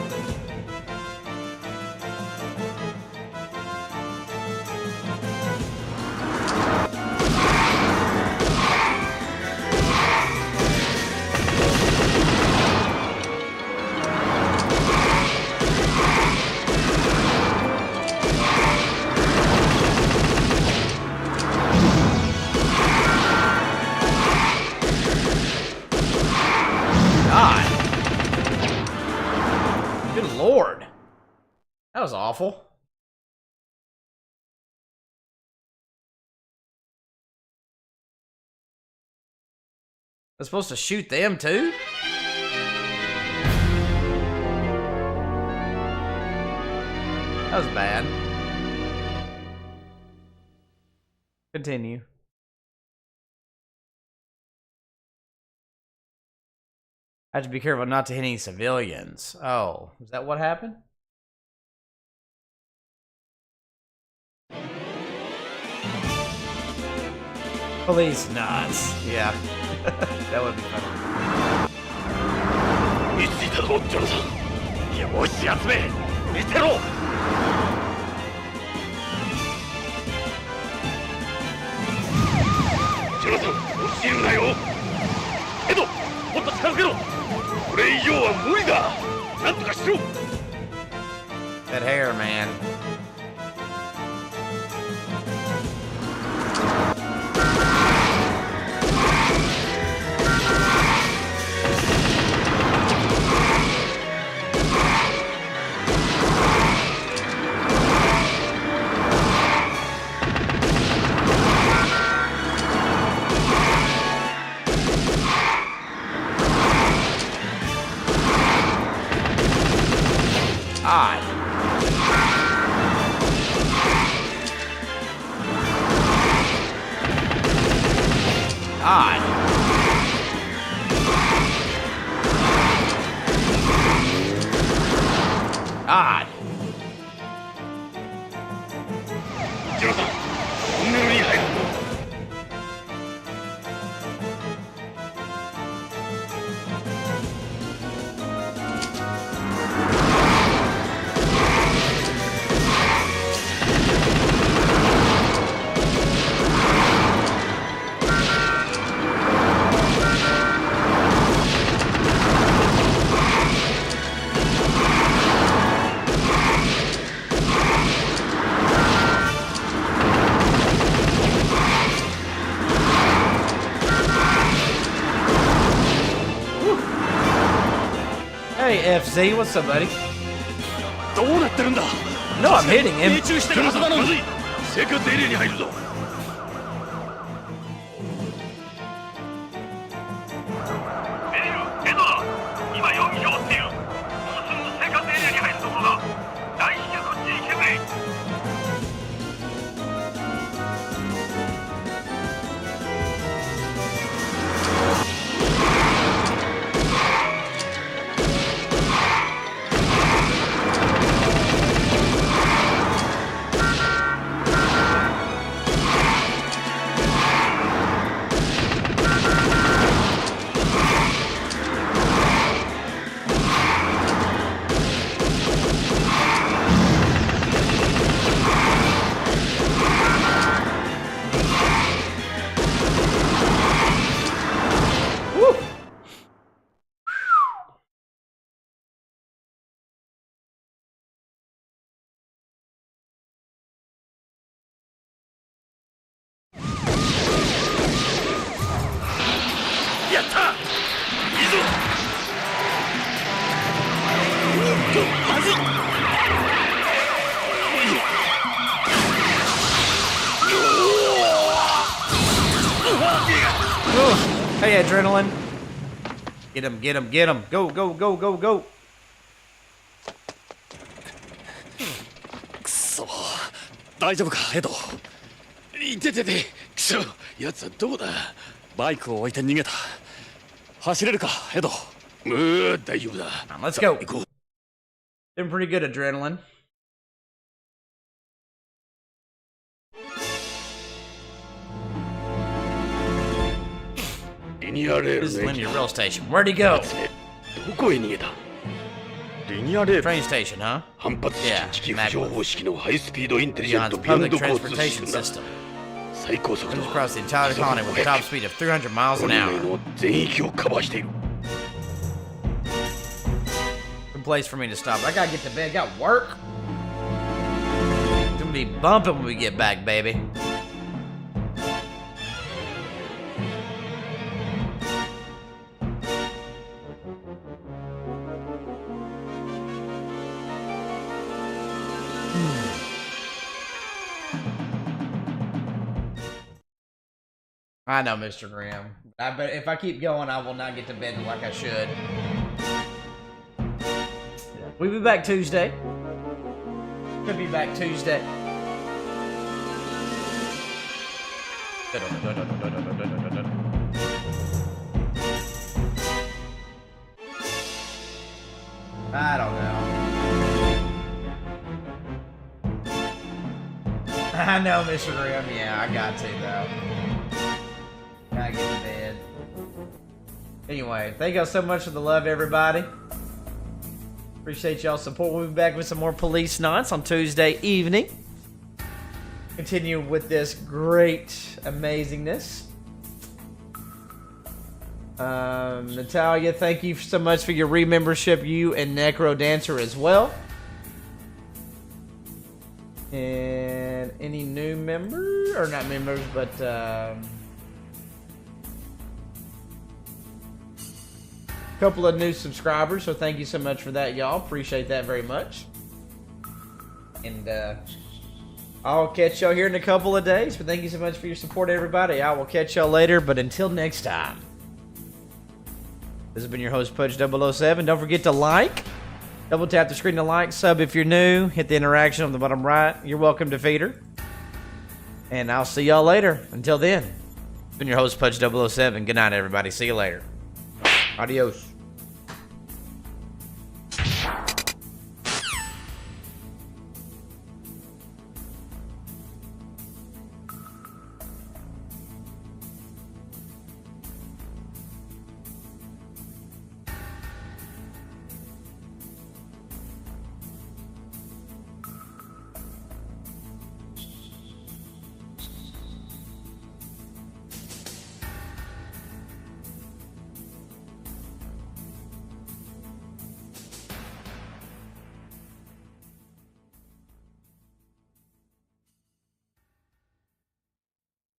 S1: Good lord. That was awful. I was supposed to shoot them too? That was bad. Continue. I have to be careful not to hit any civilians. Oh, is that what happened? Police nuts. Yeah. That would be fun.
S3: 見ついたぞ、ジョナサン。
S7: よし、やつめ、見てろ。
S3: ジョナサン落ちるなよ。エド、もっと近づけろ。これ以上は無理だ。なんとかしろ。
S1: That hair, man. Odd. Odd. Odd.
S3: ジョナサン、トンネルに入る。
S1: Hey, FC, what's up, buddy?
S3: どうなってるんだ。
S1: No, I'm hitting him.
S3: 命中してるはずなのに。まずい。生活エリアに入るぞ。メリル、エドだ。今容疑者を追っている。もうすぐ生活エリアに入るところだ。大至急こっちに来てくれ。
S1: Hey, Adrenaline. Get him, get him, get him. Go, go, go, go, go.
S3: くそ、大丈夫か、エド。いててて、くそ、奴はどこだ。バイクを置いて逃げた。走れるか、エド。大丈夫だ。
S1: Let's go. Doing pretty good, Adrenaline. This is Linear Rail Station. Where'd he go?
S3: どこへ逃げた。リニアレール。
S1: Train station, huh?
S3: 反発式地球浮上方式のハイスピードインテリジェント
S1: Beyond's
S3: ビヨン
S1: public
S3: ド交通シ
S1: transportation
S3: ステムだ。
S1: system.
S3: 最高速度
S1: Moves across the entire continent with a top speed of 300 miles an
S3: 海
S1: hour.
S3: の全域をカバーしている。
S1: Good place for me to stop. I gotta get to bed. Got work. It's gonna be bumping when we get back, baby. I know, Mr. Graham. But if I keep going, I will not get to bed like I should. We'll be back Tuesday. Could be back Tuesday. I don't know. I know, Mr. Graham. Yeah, I got to, though. Gotta get to bed. Anyway, thank y'all so much for the love, everybody. Appreciate y'all's support. We'll be back with some more Policenauts on Tuesday evening. Continue with this great amazingness. Natalia, thank you so much for your re-membership. You and Necro Dancer as well. And any new members, or not members, but couple of new subscribers, so thank you so much for that, y'all. Appreciate that very much. And I'll catch y'all here in a couple of days, but thank you so much for your support, everybody. I will catch y'all later, but until next time, this has been your host, Pudge 007. Don't forget to like. Double tap the screen to like. Sub if you're new. Hit the interaction on the bottom right. You're welcome to Feeder. And I'll see y'all later. Until then, it's been your host, Pudge 007. Good night, everybody. See you later. Adios.